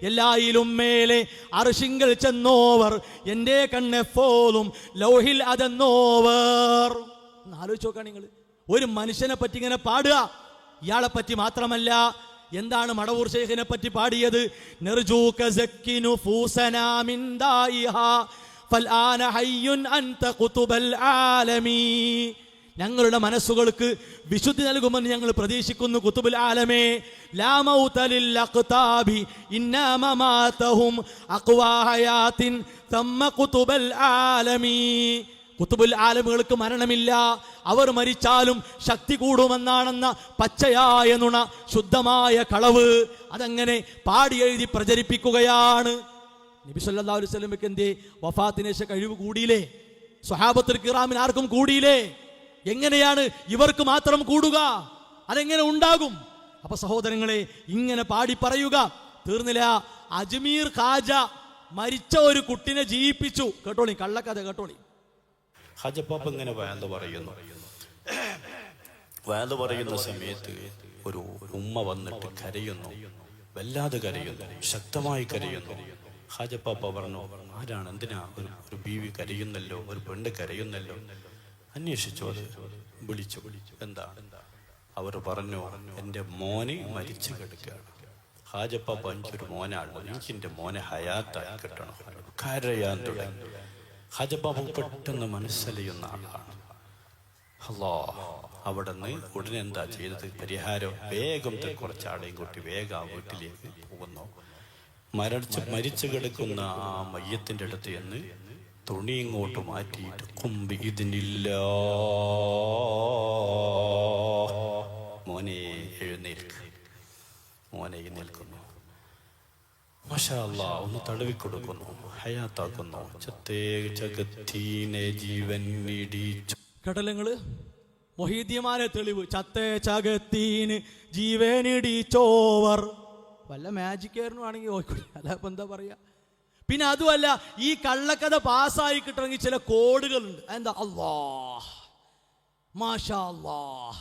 എല്ലായിലും മേലെ അർശിങ്കൽ ചെന്നോവർ, എൻ്റെ കണ്ണെപ്പോലും ലൗഹിൽ അതെന്നോവർ. ആലോചിച്ച് നോക്കാം നിങ്ങൾ. ഒരു മനുഷ്യനെ പറ്റി ഇങ്ങനെ പാടുക. ഇയാളെ പറ്റി മാത്രമല്ല, എന്താണ് മടവൂർ ശൈഖിനെ പറ്റി പാടിയത്? നർജൂക സക്കിനു ഫൂസനാ മിൻ ദായിഹാ ഫൽആന ഹയ്യുൻ അൻത ഖുതുബൽ ആലമീ. ഞങ്ങളുടെ മനസ്സുകൾക്ക് വിശുദ്ധി നൽകുമെന്ന് ഞങ്ങൾ പ്രതീക്ഷിക്കുന്നു. ഖുതുബുൽ ആലമേ, ലാ മൗത ലിൽ അഖ്താബി ഇന്നമ മാതഹും അഖ്വാ ഹയാത്തിൻ തമ്മ ഖുതുബൽ ആലമീ. ഖുതുബുൽ ആലമുകൾക്ക് മരണമില്ല, അവർ മരിച്ചാലും ശക്തി കൂടുമെന്നാണെന്ന പച്ചയായ നുണ, ശുദ്ധമായ കളവ്, അതങ്ങനെ പാടി എഴുതി പ്രചരിപ്പിക്കുകയാണ്. നബി സല്ലല്ലാഹു അലൈഹി വസല്ലമയ്ക്ക് എന്തേ വഫാത്തിന് ശേഷം കഴിവ് കൂടിയില്ലേ? സ്വഹാബത്തുൽ കിറാമിന് ആർക്കും കൂടിയില്ലേ? എങ്ങനെയാണ് ഇവർക്ക് മാത്രം കൂടുക? അതെങ്ങനെ ഉണ്ടാകും? അപ്പൊ സഹോദരങ്ങളെ, ഇങ്ങനെ പാടി പറയുക തീർന്നില്ല. അജ്മീർ ഖാജ മരിച്ച ഒരു കുട്ടിനെ ജീവിപ്പിച്ചു. കേട്ടോളി, കള്ളക്കഥ കേട്ടോളി. ഹജപ്പാപ്പ ഇങ്ങനെ വേന്ത് പറയുന്ന സമയത്ത് ഒരു ഉമ്മ വന്നിട്ട് കരയുന്നു, വല്ലാതെ കരയുന്നു, ശക്തമായി കരയുന്നു. ഹാജപ്പാപ്പ പറഞ്ഞു, ആരാണ്, എന്തിനാ ഒരു ബീവി കരയുന്നല്ലോ, ഒരു പെണ്ണ് കരയുന്നല്ലോ. അന്വേഷിച്ചു, അത് വിളിച്ചു. എന്താ? അവർ പറഞ്ഞു, എൻ്റെ മോനെ മരിച്ചു കിടക്കുകയാണ്. ഹാജപ്പാപ്പ, എനിക്കൊരു മോനാണ്, എനിക്കെൻ്റെ മോനെ ഹയാത്തായി കിട്ടണം. കരയാൻ തുടങ്ങി. ഹാജപ്പാപ്പ പെട്ടെന്ന് മനസ്സലിയുന്ന ആളാണ്. അല്ലാ, അവിടെ നിന്ന് ഉടനെ എന്താ ചെയ്തത്? പരിഹാരം. വേഗം കുറച്ചാളെയും കൂട്ടി വേഗം ആ വീട്ടിലേക്ക് പോകുന്നു. മരിച്ചു കിടക്കുന്ന ആ മയ്യത്തിൻ്റെ അടുത്ത് എന്ന് തുണി ഇങ്ങോട്ട് മാറ്റിയിട്ട് കുമ്പി ഇതിനില്ല, മോനെ എഴുന്നേൽക്ക്, മോനെ എഴുന്നേൽക്കുന്നു. മാഷാ അല്ലാ, ഒന്ന് തടവിക്കൊടുക്കുന്നു, ഹയാത്താക്കുന്നു. ചത്തേ ജഗത്തീനെ ജീവൻ ഇടിച്ചു. കടലങ്ങള് മൊഹീദ്ദിമാരെ തെളിവ്. ചത്തേ ചകത്തീന് ജീവനിടിച്ചോവർ. വല്ല മാജിക്കാരനും ആണെങ്കിൽ ഓയിക്കോട്ടെ, അല്ല ഇപ്പൊ എന്താ പറയാ. പിന്നെ അതുമല്ല, ഈ കള്ളക്കഥ പാസ്സായി കിട്ടണമെങ്കിൽ ചില കോഡുകളുണ്ട്. എന്താ? അല്ലാഹ്, മാഷാ അല്ലാഹ്,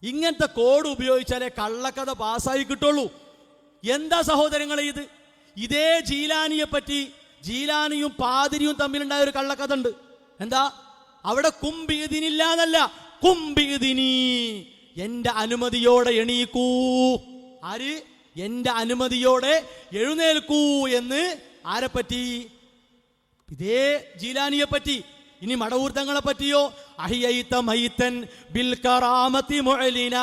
ഇങ്ങനത്തെ കോഡ് ഉപയോഗിച്ചാലേ കള്ളക്കഥ പാസ്സായി കിട്ടുള്ളൂ. എന്താ സഹോദരങ്ങളെ ഇത്? ഇതേ ജീലാനിയെ പറ്റി, ജീലാനിയും പാതിരിയും തമ്മിലുണ്ടായ ഒരു കള്ളക്കഥ ഉണ്ട്. എന്താ? അവിടെ കുംബിദിനില്ല എന്നല്ല, കുംബിദിനി, എന്റെ അനുമതിയോടെ എണീക്കൂ. ആര്? എന്റെ അനുമതിയോടെ എഴുന്നേൽക്കൂ എന്ന്. ആരെപ്പറ്റി? ഇതേ ജീലാനിയെ പറ്റി. ഇനി മടവൂർ തങ്ങളെ പറ്റിയോ? അഹിയൈത മൈതൻ ബിൽ കറാമത്തി മുഅലിന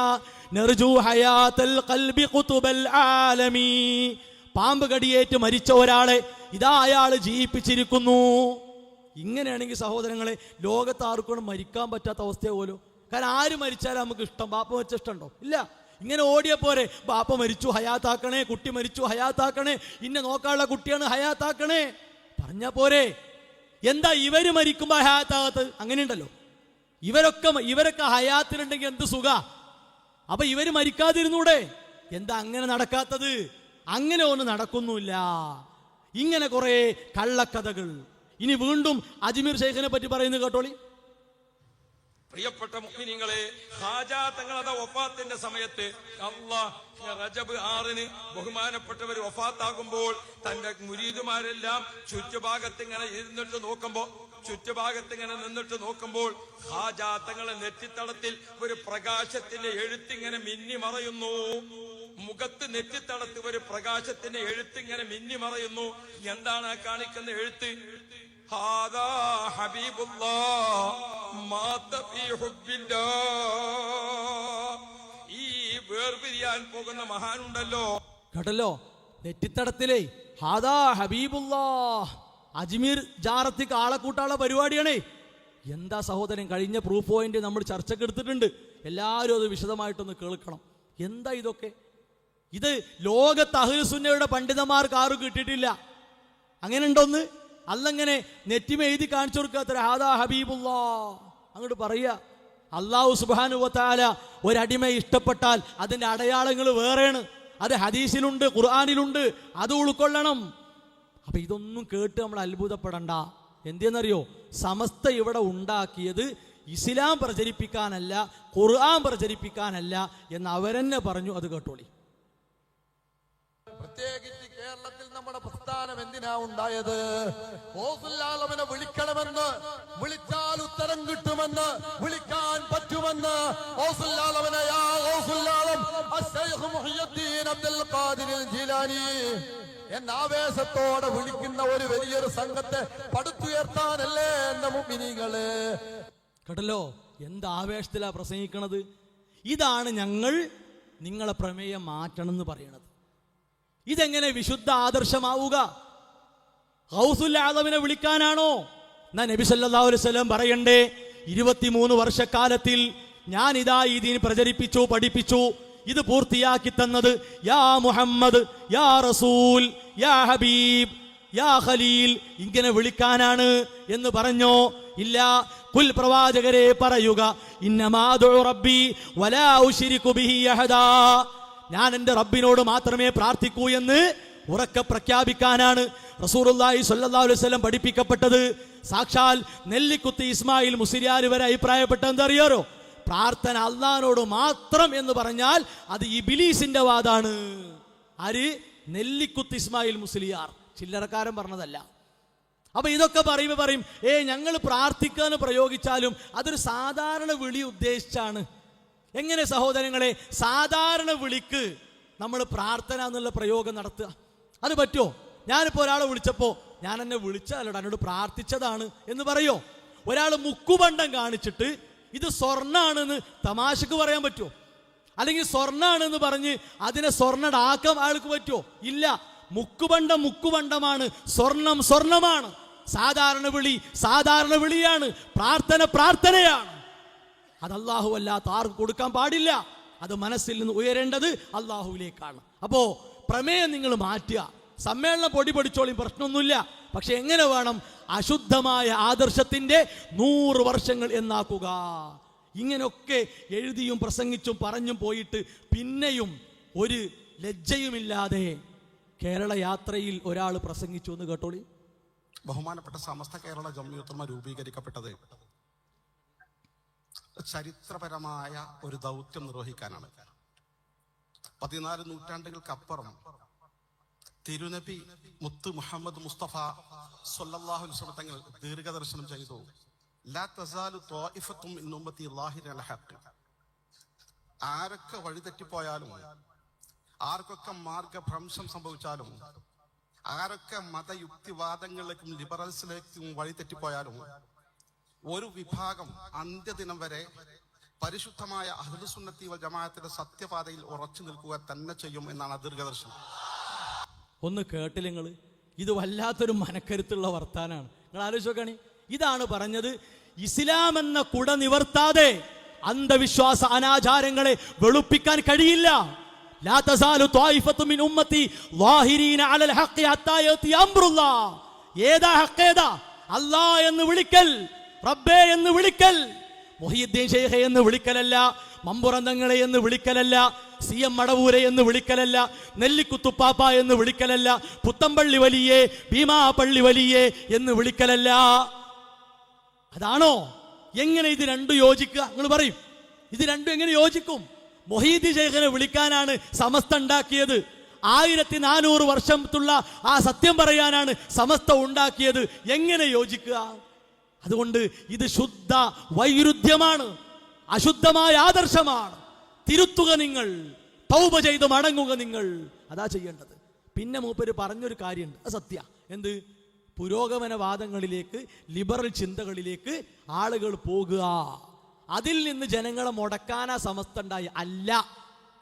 നർജു ഹയാത്തൽ ഖൽബി ഖുതുബൽ ആലമീ. പാമ്പ് കടിയേറ്റ് മരിച്ച ഒരാളെ ഇതാ അയാൾ ജീവിപ്പിച്ചിരിക്കുന്നു. ഇങ്ങനെയാണെങ്കിൽ സഹോദരങ്ങളെ, ലോകത്ത് ആർക്കും മരിക്കാൻ പറ്റാത്ത അവസ്ഥയെ പോലും. കാരണം ആര് മരിച്ചാലും നമുക്ക് ഇഷ്ടം. ബാപ്പ മരിച്ച ഇഷ്ടമുണ്ടോ? ഇല്ല. ഇങ്ങനെ ഓടിയ പോരെ, ബാപ്പ മരിച്ചു ഹയാത്താക്കണേ, കുട്ടി മരിച്ചു ഹയാത്താക്കണേ, ഇന്നെ നോക്കാനുള്ള കുട്ടിയാണ് ഹയാത്താക്കണേ പറഞ്ഞാ പോരെ. എന്താ ഇവര് മരിക്കുമ്പോ ഹയാത്താകത്ത്? അങ്ങനെയുണ്ടല്ലോ. ഇവരൊക്കെ ഹയാത്തിലുണ്ടെങ്കിൽ എന്ത് സുഖ. അപ്പൊ ഇവര് മരിക്കാതിരുന്നൂടെ? എന്താ അങ്ങനെ നടക്കാത്തത്? അങ്ങനെ ഒന്നും നടക്കുന്നില്ല. ഇങ്ങനെ കുറെ കള്ളക്കഥകൾ. ഇനി വീണ്ടും അജ്മീർ ശൈഖിനെ പറ്റി പറയുന്നത് കേട്ടോളി. പ്രിയപ്പെട്ട മുഅ്മിനീങ്ങളെ, ഖാജാ തങ്ങളുടെ വഫാത്തിന്റെ സമയത്ത് റജബ് 6 ബഹുമാനപ്പെട്ടവർ വഫാത്താകുമ്പോൾ തന്റെ മുരീദുമാരെല്ലാം ചുറ്റുഭാഗത്തിങ്ങനെ നിന്നിട്ട് നോക്കുമ്പോൾ ഖാജാ തങ്ങളുടെ നെറ്റിത്തടത്തിൽ ഒരു പ്രകാശത്തിന്റെ എഴുത്തിങ്ങനെ മിന്നി മറയുന്നു. മുഖത്ത് നെറ്റിത്തടത്ത് ഒരു പ്രകാശത്തിന്റെ എഴുത്തിങ്ങനെ മിന്നി മറയുന്നു. എന്താണ് ആ കാണിക്കുന്ന എഴുത്ത്? ഹാദാ ഹബീബുല്ലാഹ് മാത ഫീ ഹുബ്ബില്ലാഹ്. ഈ വേർപിരിയാൻ പോകുന്ന മഹാനുണ്ടല്ലോ, കേട്ടല്ലോ, നെറ്റിത്തടത്തിലേ ഹാദാ ഹബീബുല്ലാഹ്. അജ്മീർ ജാറത്തിക്ക് ആളെ കൂട്ടാനുള്ള പരിപാടിയാണേ. എന്താ സഹോദരൻ, കഴിഞ്ഞ പ്രൂഫ് പോയിന്റ് നമ്മൾ ചർച്ചയ്ക്ക് എടുത്തിട്ടുണ്ട്. എല്ലാവരും അത് വിശദമായിട്ടൊന്ന് കേൾക്കണം. എന്താ ഇതൊക്കെ? ഇത് ലോകത്ത് അഹ്ലുസുന്നയുടെ പണ്ഡിതന്മാർക്ക് ആരും കിട്ടിയിട്ടില്ല. അങ്ങനെ ഉണ്ടോന്ന് അല്ലങ്ങനെ നെറ്റിമ എഴുതി കാണിച്ചു കൊടുക്കാത്ത ഹാദാ ഹബീബുല്ലാ അങ്ങോട്ട് പറയുക. അല്ലാഹു സുബ്ഹാനഹു വ തആല ഒരടിമയെ ഇഷ്ടപ്പെട്ടാൽ അതിന്റെ അടയാളങ്ങൾ വേറെയാണ്. അത് ഹദീസിലുണ്ട്, ഖുർആനിലുണ്ട്, അത് ഉൾക്കൊള്ളണം. അപ്പൊ ഇതൊന്നും കേട്ട് നമ്മൾ അത്ഭുതപ്പെടണ്ട. എന്തെന്നറിയോ, സമസ്ത ഇവിടെ ഉണ്ടാക്കിയത് ഇസ്ലാം പ്രചരിപ്പിക്കാനല്ല, ഖുർആൻ പ്രചരിപ്പിക്കാനല്ല എന്ന് അവരെന്നെ പറഞ്ഞു. അത് കേട്ടോളി. പ്രത്യേകിച്ച് കേരളത്തിൽ നമ്മുടെ പ്രസ്ഥാനം എന്തിനാ ഉണ്ടായത്? ഓസുല്ലാലമനെ വിളിക്കണമെന്ന്, വിളിച്ചാൽ ഉത്തരം കിട്ടുമെന്ന്, വിളിക്കാൻ പറ്റുമെന്ന് ഓസുല്ലാലമനെ യാ ഓസുല്ലാലം അശ്ശൈഖ് മുഹിയുദ്ദീൻ അബ്ദുൽ ഖാദിർ ജീലാനി എന്ന ആവേശത്തോടെ വിളിക്കുന്ന ഒരു വലിയൊരു സംഘത്തെ പടുത്തുയർത്താനല്ലേ എന്ന മുഅ്മിനീങ്ങളെ. കേട്ടല്ലോ എന്ത് ആവേശത്തിലാ പ്രസംഗിക്കണത്. ഇതാണ് ഞങ്ങൾ നിങ്ങളെ പ്രമേയം മാറ്റണം എന്ന് പറയണത്. ഇതെങ്ങനെ വിശുദ്ധ ആദർശമാവുക? ഗൗസുൽ ആദമിനെ വിളിക്കാനാണോ? എന്നാ നബി സല്ലല്ലാഹു അലൈഹി വസല്ലം പറയണ്ടേ, 23 വർഷക്കാലത്തിൽ ഞാൻ ഇതാ ഈ ദീൻ പ്രചരിപ്പിച്ചു, പഠിപ്പിച്ചു. ഇത് പൂർത്തിയാക്കി തന്നത് യാ മുഹമ്മദ്, യാ റസൂൽ, യാ ഹബീബ്, യാ ഖലീൽ ഇങ്ങനെ വിളിക്കാനാണ് എന്ന് പറഞ്ഞോ? ഇല്ല. കുൽ പ്രവാചകരെ പറയുക, ഇന്നമാ അദഉ റബ്ബി വലാ ഉശ്രികു ബിഹി അഹദാ, ഞാൻ എൻ്റെ റബ്ബിനോട് മാത്രമേ പ്രാർത്ഥിക്കൂ എന്ന് ഉറക്കെ പ്രഖ്യാപിക്കാനാണ് റസൂലുള്ളാഹി സ്വല്ലല്ലാഹു അലൈഹി വസല്ലം പഠിപ്പിക്കപ്പെട്ടത്. സാക്ഷാൽ നെല്ലിക്കുത്തി ഇസ്മായിൽ മുസ്ലിയാർ വരെ അഭിപ്രായപ്പെട്ട എന്തറിയാരോ? പ്രാർത്ഥന അള്ളാഹിനോട് മാത്രം എന്ന് പറഞ്ഞാൽ അത് ഇബ്ലീസിന്റെ വാദാണ്. ആര്? നെല്ലിക്കുത്തി ഇസ്മായിൽ മുസ്ലിയാർ, ചില്ലറക്കാരൻ പറഞ്ഞതല്ല. അപ്പൊ ഇതൊക്കെ പറയുമ്പോൾ പറയും, ഞങ്ങൾ പ്രാർത്ഥിക്കാന്ന് പ്രയോഗിച്ചാലും അതൊരു സാധാരണ വിളി ഉദ്ദേശിച്ചാണ്. എങ്ങനെ സഹോദരങ്ങളെ സാധാരണ വിളിക്ക് നമ്മൾ പ്രാർത്ഥന എന്നുള്ള പ്രയോഗം നടത്തുക? അത് പറ്റുമോ? ഞാനിപ്പോ ഒരാളെ വിളിച്ചപ്പോ ഞാൻ എന്നെ വിളിച്ചതല്ലടാ, എന്നോട് പ്രാർത്ഥിച്ചതാണ് എന്ന് പറയോ? ഒരാൾ മുക്കുബണ്ടം കാണിച്ചിട്ട് ഇത് സ്വർണ്ണാണെന്ന് തമാശക്ക് പറയാൻ പറ്റുമോ? അല്ലെങ്കിൽ സ്വർണ്ണാണെന്ന് പറഞ്ഞ് അതിനെ സ്വർണ്ണടാക്കാൻ അയാൾക്ക് പറ്റുമോ? ഇല്ല. മുക്കുബണ്ടം മുക്കുബണ്ടമാണ്, സ്വർണം സ്വർണമാണ്. സാധാരണ വിളി സാധാരണ വിളിയാണ്, പ്രാർത്ഥന പ്രാർത്ഥനയാണ്. അത് അല്ലാഹു അല്ലാത്ത ആർക്കും കൊടുക്കാൻ പാടില്ല. അത് മനസ്സിൽ നിന്ന് ഉയരേണ്ടത് അല്ലാഹുവിലേക്കാണ്. അപ്പോ പ്രമേയം നിങ്ങൾ മാറ്റുക. സമ്മേളനം പൊടി പൊടിച്ചോളിയും, പ്രശ്നമൊന്നുമില്ല. പക്ഷെ എങ്ങനെ വേണം? അശുദ്ധമായ ആദർശത്തിന്റെ 100 വർഷങ്ങൾ എന്നാക്കുക. ഇങ്ങനെയൊക്കെ എഴുതിയും പ്രസംഗിച്ചും പറഞ്ഞും പോയിട്ട് പിന്നെയും ഒരു ലജ്ജയുമില്ലാതെ കേരള യാത്രയിൽ ഒരാൾ പ്രസംഗിച്ചു എന്ന് കേട്ടോളി. ബഹുമാനപ്പെട്ട സമസ്ത കേരള ജംഇയ്യത്തുൽ രൂപീകരിക്കപ്പെട്ടത് ചരിത്രപരമായ ഒരു ദൗത്യം നിർവഹിക്കാനാണ്. 14 നൂറ്റാണ്ടുകൾക്കപ്പുറം തിരുനബി മുത്ത് മുഹമ്മദ് മുസ്തഫ സ്വല്ലല്ലാഹു അലൈഹി വസല്ലം തങ്ങൾ ദീർഘദർശനം ചെയ്തു, ലാ തസാലു ത്വായിഫത്തും മിൻ ഉമ്മത്തി ളാഹിറ അൽ ഹഖ്. ആരൊക്കെ വഴിതെറ്റിപ്പോയാലും, ആർക്കൊക്കെ മാർഗഭ്രംശം സംഭവിച്ചാലും, ആരൊക്കെ മതയുക്തിവാദങ്ങളിലേക്കും ലിബറൽസിലേക്കും വഴിതെറ്റിപ്പോയാലും, ഒരു വിഭാഗം അന്ത്യദിനം വരെ പരിശുദ്ധമായ അഹ്ലുസുന്നത്തി വൽ ജമാഅത്തിന്റെ സത്യപാതയിൽ ഉറച്ചു നിൽക്കുക തന്നെ ചെയ്യും എന്നാണ് ദീർഘദർശനം. ഒന്ന് കേട്ടില്ല നിങ്ങൾ? ഇത് വല്ലാത്തൊരു മനക്കരുത്തുള്ള വർത്താനാണ്. നിങ്ങൾ ആലോചിച്ച് നോക്കുകയാണെ, ഇതാണ് പറഞ്ഞത്. ഇസ്ലാം എന്ന കുട നിവർത്താതെ അന്ധവിശ്വാസ അനാചാരങ്ങളെ വെളുപ്പിക്കാൻ കഴിയില്ല. ലാ തസാലു ത്വായിഫത്തു മിൻ ഉമ്മത്തി ളാഹിരീന അലൽ ഹഖ് ഹത്താ യഅതി അംറുല്ലാഹ്. ഏതാ ഹഖ്? ഏതാ? അല്ലാഹ് എന്ന് വിളിക്കൽ, റബ്ബേ എന്ന് വിളിക്കൽ, മുഹിയുദ്ദീൻ ശൈഖെ എന്ന് വിളിക്കലല്ല, മമ്പുറന്തങ്ങളെ എന്ന് വിളിക്കലല്ല, CM മടവൂരെ എന്ന് വിളിക്കലല്ല, നെല്ലിക്കുത്തുപ്പാപ്പ എന്ന് വിളിക്കലല്ല, പുത്തമ്പള്ളി വലിയേ, ഭീമാപള്ളി വലിയേ എന്ന് വിളിക്കലല്ല. അതാണോ? എങ്ങനെ ഇത് രണ്ടും യോജിക്കുക? നിങ്ങൾ പറയും, ഇത് രണ്ടും എങ്ങനെ യോജിക്കും? മുഹീദ്ദീൻ ശൈഖിനെ വിളിക്കാനാണ് സമസ്ത ഉണ്ടാക്കിയത്. 1400 വർഷത്തുള്ള ആ സത്യം പറയാനാണ് സമസ്ത ഉണ്ടാക്കിയത്. എങ്ങനെ യോജിക്കുക? അതുകൊണ്ട് ഇത് ശുദ്ധ വൈരുദ്ധ്യമാണ്, അശുദ്ധമായ ആദർശമാണ്. തിരുത്തുക നിങ്ങൾ, തൗബ ചെയ്ത് മടങ്ങുക നിങ്ങൾ. അതാ ചെയ്യേണ്ടത്. പിന്നെ മൂപ്പര് പറഞ്ഞൊരു കാര്യമുണ്ട്, അത് സത്യ. എന്ത്? പുരോഗമനവാദങ്ങളിലേക്ക്, ലിബറൽ ചിന്തകളിലേക്ക് ആളുകൾ പോകുക, അതിൽ നിന്ന് ജനങ്ങളെ മുടക്കാനാ സമസ്ത ഉണ്ടായി.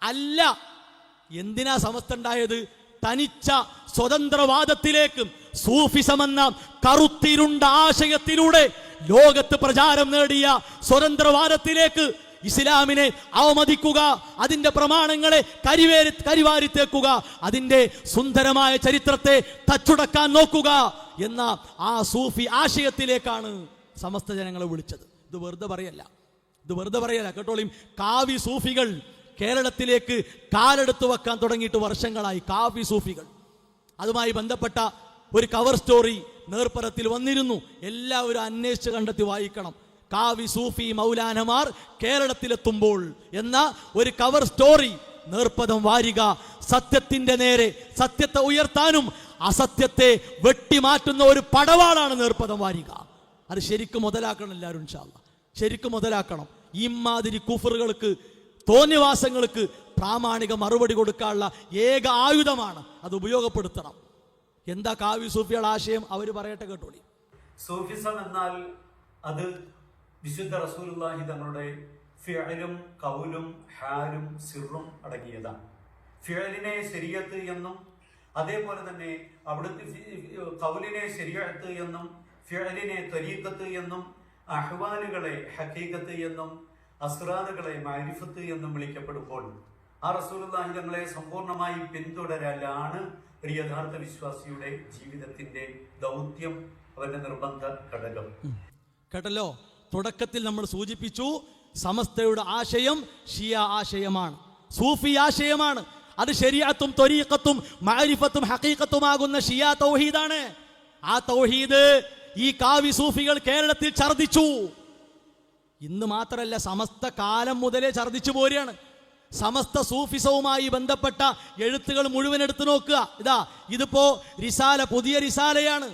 അല്ല. എന്തിനാ സമസ്ത ഉണ്ടായത്? തനിച്ച സ്വതന്ത്രവാദത്തിലേക്ക്, സൂഫിസം എന്ന കറുത്തിരുണ്ട ആശയത്തിലൂടെ ലോകത്ത് പ്രചാരം നേടിയ സ്വതന്ത്രവാദത്തിലേക്ക് ഇസ്ലാമിനെ അവമതിക്കുക, അതിന്റെ പ്രമാണങ്ങളെ കരിവാരിത്തേക്കുക, അതിന്റെ സുന്ദരമായ ചരിത്രത്തെ തച്ചുടക്കാൻ നോക്കുക എന്ന ആ സൂഫി ആശയത്തിലേക്കാണ് സമസ്ത ജനങ്ങളെ വിളിച്ചത്. ഇത് വെറുതെ പറയല്ല കേട്ടോളിയും. കാവി സൂഫികൾ കേരളത്തിലേക്ക് കാലെടുത്തു വെക്കാൻ തുടങ്ങിയിട്ട് വർഷങ്ങളായി. കാവി സൂഫികൾ, അതുമായി ബന്ധപ്പെട്ട ഒരു കവർ സ്റ്റോറി നേർപ്പറത്തിൽ വന്നിരുന്നു. എല്ലാവരും അന്വേഷിച്ച് കണ്ടെത്തി വായിക്കണം. കാവി സൂഫി മൗലാനമാർ കേരളത്തിലെത്തുമ്പോൾ എന്ന ഒരു കവർ സ്റ്റോറി. നേർപ്പദം വാരിക, സത്യത്തിന്റെ നേരെ സത്യത്തെ ഉയർത്താനും അസത്യത്തെ വെട്ടിമാറ്റുന്ന ഒരു പടവാളാണ് നേർപ്പദം വാരിക. അത് ശരിക്കും മുതലാക്കണം എല്ലാവരും ഇൻഷാ അല്ലാഹ്, ശരിക്കും മുതലാക്കണം. ഇമാതിരി കുഫറുകൾക്ക്, തോന്നിവാസങ്ങൾക്ക് പ്രാമാണിക മറുപടി കൊടുക്കാനുള്ള ഏക ആയുധമാണ്, അത് ഉപയോഗപ്പെടുത്തണം. എന്താ കാവി സൂഫിയുടെ ആശയം? അവർ പറയട്ടെ കേട്ടോളി. സൂഫിസം എന്നാൽ അത് വിശുദ്ധ റസൂലുള്ളാഹി തങ്ങളുടെ ഫിഅലും ഖൗലും ഹാലും സിറും അടങ്ങിയതാണ്. ഫിഅലിനെ ശരീഅത്ത് എന്നും അതേപോലെ തന്നെ അവിടുത്തെ ഖൗലിനെ ശരീഅത്ത് എന്നും ഫിഅലിനെ ത്വരീഖത്ത് എന്നും അഹ്വാലുകളെ ഹഖീഖത്ത് എന്നും അസ്റാറുകളെ മാരിഫത്ത് എന്നും വിളിക്കപ്പെടുമ്പോൾ ആ റസൂലുള്ളാഹി തങ്ങളെ സമ്പൂർണ്ണമായി പിന്തുടരലാണ് ഒരു യഥാർത്ഥ വിശ്വാസിയുടെ ജീവിതത്തിന്റെ ദൗത്യം, അവന്റെ നിർബന്ധ ഘടകം. കേട്ടല്ലോ, തുടക്കത്തിൽ നമ്മൾ സൂചിപ്പിച്ചു, സമസ്തയുടെ ആശയം ഷിയ ആശയമാണ്, സൂഫി ആശയമാണ്. അത് ശരീഅത്തും ത്വരീഖത്തും മഅരിഫത്തും ഹഖീഖത്തുമാകുന്ന ഷിയ തൗഹീദാണ്. ആ തൗഹീദ് ഈ കാവി സൂഫികൾ കേരളത്തിൽ ഛർദിച്ചു. ഇന്ന് മാത്രമല്ല, സമസ്ത കാലം മുതലേ ഛർദിച്ചു പോരുകയാണ്. സമസ്ത സൂഫിസവുമായി ബന്ധപ്പെട്ട എഴുത്തുകൾ മുഴുവൻ എടുത്തു നോക്കുക. ഇതിപ്പോ റിസാല, പുതിയ റിസാലയാണ്.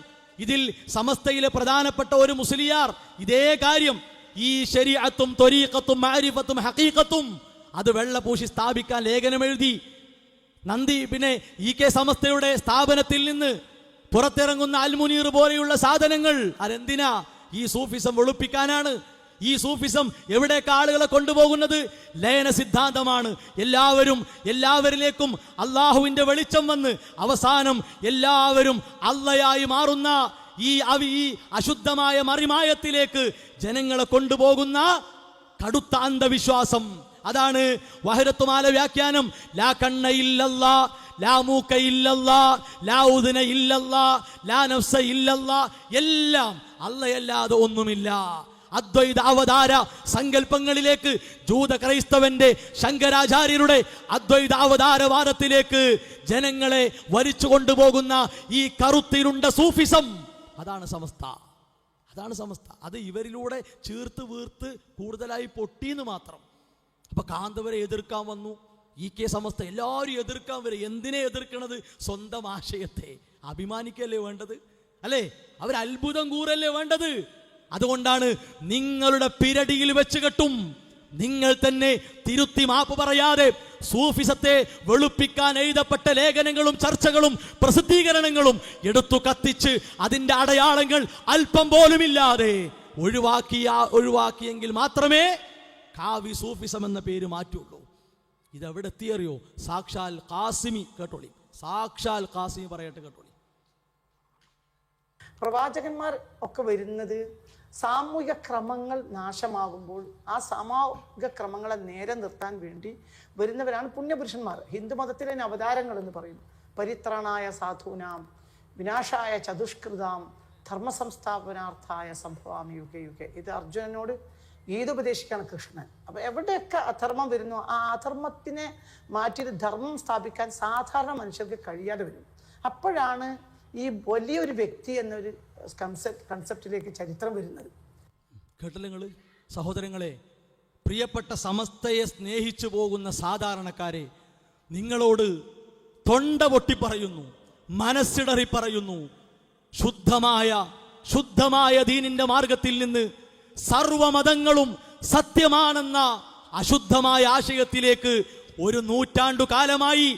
ഇതിൽ സമസ്തയിലെ പ്രധാനപ്പെട്ട ഒരു മുസ്ലിയാർ ഇതേ കാര്യം, ഈ ശരീഅത്തും ത്വരീഖത്തും മഅരിഫത്തും ഹഖീഖത്തും അത് വെള്ളപൂശി സ്ഥാപിക്കാൻ ലേഖനം എഴുതി. പിന്നെ EK സമസ്തയുടെ സ്ഥാപനത്തിൽ നിന്ന് പുറത്തിറങ്ങുന്ന അൽമുനീർ പോലെയുള്ള സാധനങ്ങൾ അതെന്തിനാ? ഈ സൂഫിസം വെളുപ്പിക്കാനാണ്. ഈ സൂഫിസം എവിടേക്ക് ആളുകളെ കൊണ്ടുപോകുന്നത്? ലയന സിദ്ധാന്തമാണ്. എല്ലാവരിലേക്കും അള്ളാഹുവിന്റെ വെളിച്ചം വന്ന് അവസാനം എല്ലാവരും അള്ളയായി മാറുന്ന ഈ അശുദ്ധമായ മറിമായത്തിലേക്ക് ജനങ്ങളെ കൊണ്ടുപോകുന്ന കടുത്ത അന്ധവിശ്വാസം. അതാണ് വഹരത്തുമാല വ്യാഖ്യാനം. ലാ കണ്ണ ഇല്ലല്ലാ, ലാ മൂക്ക ഇല്ലല്ലാ, ലാ ഉദുന ഇല്ലല്ലാ, ലാ നഫ്സ ഇല്ലല്ലാ, എല്ലാം അള്ളയല്ലാതെ ഒന്നുമില്ല. അദ്വൈത അവതാര സങ്കല്പങ്ങളിലേക്ക്, ജൂത ക്രൈസ്തവന്റെ ശങ്കരാചാര്യരുടെ അദ്വൈത അവതാരവാദത്തിലേക്ക് ജനങ്ങളെ വലിച്ചു കൊണ്ടുപോകുന്ന ഈ കറുത്തിരുണ്ട സൂഫിസം, അതാണ് സമസ്ത. അത് ഇവരിലൂടെ ചീർത്ത് വീർത്ത് കൂടുതലായി പൊട്ടിയെന്ന് മാത്രം. അപ്പൊ കാന്തവരെ എതിർക്കാൻ വന്നു EK സമസ്ത, എല്ലാവരും എതിർക്കാൻ വരും. എന്തിനെ എതിർക്കണത്? സ്വന്തം ആശയത്തെ. അഭിമാനിക്കല്ലേ വേണ്ടത്, അല്ലേ? അവർ അത്ഭുതം കൂറല്ലേ വേണ്ടത്. അതുകൊണ്ടാണ് നിങ്ങളുടെ പിരടിയിൽ വെച്ച് കെട്ടും. നിങ്ങൾ തന്നെ തിരുത്തി മാപ്പ് പറയാതെ സൂഫിസത്തെ വെളുപ്പിക്കാൻ എഴുതപ്പെട്ട ലേഖനങ്ങളും ചർച്ചകളും പ്രസിദ്ധീകരണങ്ങളും എടുത്തു കത്തിച്ച് അതിന്റെ അടയാളങ്ങൾ അല്പം പോലുമില്ലാതെ ഒഴിവാക്കിയെങ്കിൽ മാത്രമേ കാവി സൂഫിസം എന്ന പേര് മാറ്റുള്ളൂ. ഇതെവിടെ എത്തിയറിയോ? സാക്ഷാൽ ഖാസിമി കേട്ടോളി, സാക്ഷാൽ ഖാസിമി പറയട്ടെ കേട്ടോളി. പ്രവാചകന്മാർ ഒക്കെ വരുന്നത് സാമൂഹിക ക്രമങ്ങൾ നാശമാകുമ്പോൾ ആ സാമൂഹിക ക്രമങ്ങളെ നേരെ നിർത്താൻ വേണ്ടി വരുന്നവരാണ് പുണ്യപുരുഷന്മാർ. ഹിന്ദുമതത്തിലെ അവതാരങ്ങൾ എന്ന് പറയും. പരിത്രാണായ സാധൂനാം വിനാശായ ചതുഷ്കൃതാം ധർമ്മസംസ്ഥാപനാർത്ഥായ സംഭവാമി യുഗേ യുഗേ. ഇത് അർജുനനോട് ഗീതോപദേശിക്കാണ് കൃഷ്ണൻ. അപ്പൊ എവിടെയൊക്കെ അധർമ്മം വരുന്നു ആ അധർമ്മത്തിനെ മാറ്റി ധർമ്മം സ്ഥാപിക്കാൻ സാധാരണ മനുഷ്യർക്ക് കഴിയാതെ വരും. അപ്പോഴാണ് ഈ വലിയൊരു വ്യക്തി എന്നൊരു കൺസെപ്റ്റിലേക്ക് ചരിത്രം വരുന്നത്. കേട്ടല്ലേ സഹോദരങ്ങളെ, പ്രിയപ്പെട്ട സമസ്തയെ സ്നേഹിച്ചു പോകുന്ന സാധാരണക്കാരെ, നിങ്ങളോട് തൊണ്ട പൊട്ടി പറയുന്നു, മനസ്സിടറി പറയുന്നു, ശുദ്ധമായ ദീനിന്റെ മാർഗത്തിൽ നിന്ന് സർവമതങ്ങളും സത്യമാണെന്ന അശുദ്ധമായ ആശയത്തിലേക്ക് ഒരു നൂറ്റാണ്ടുകാലമായി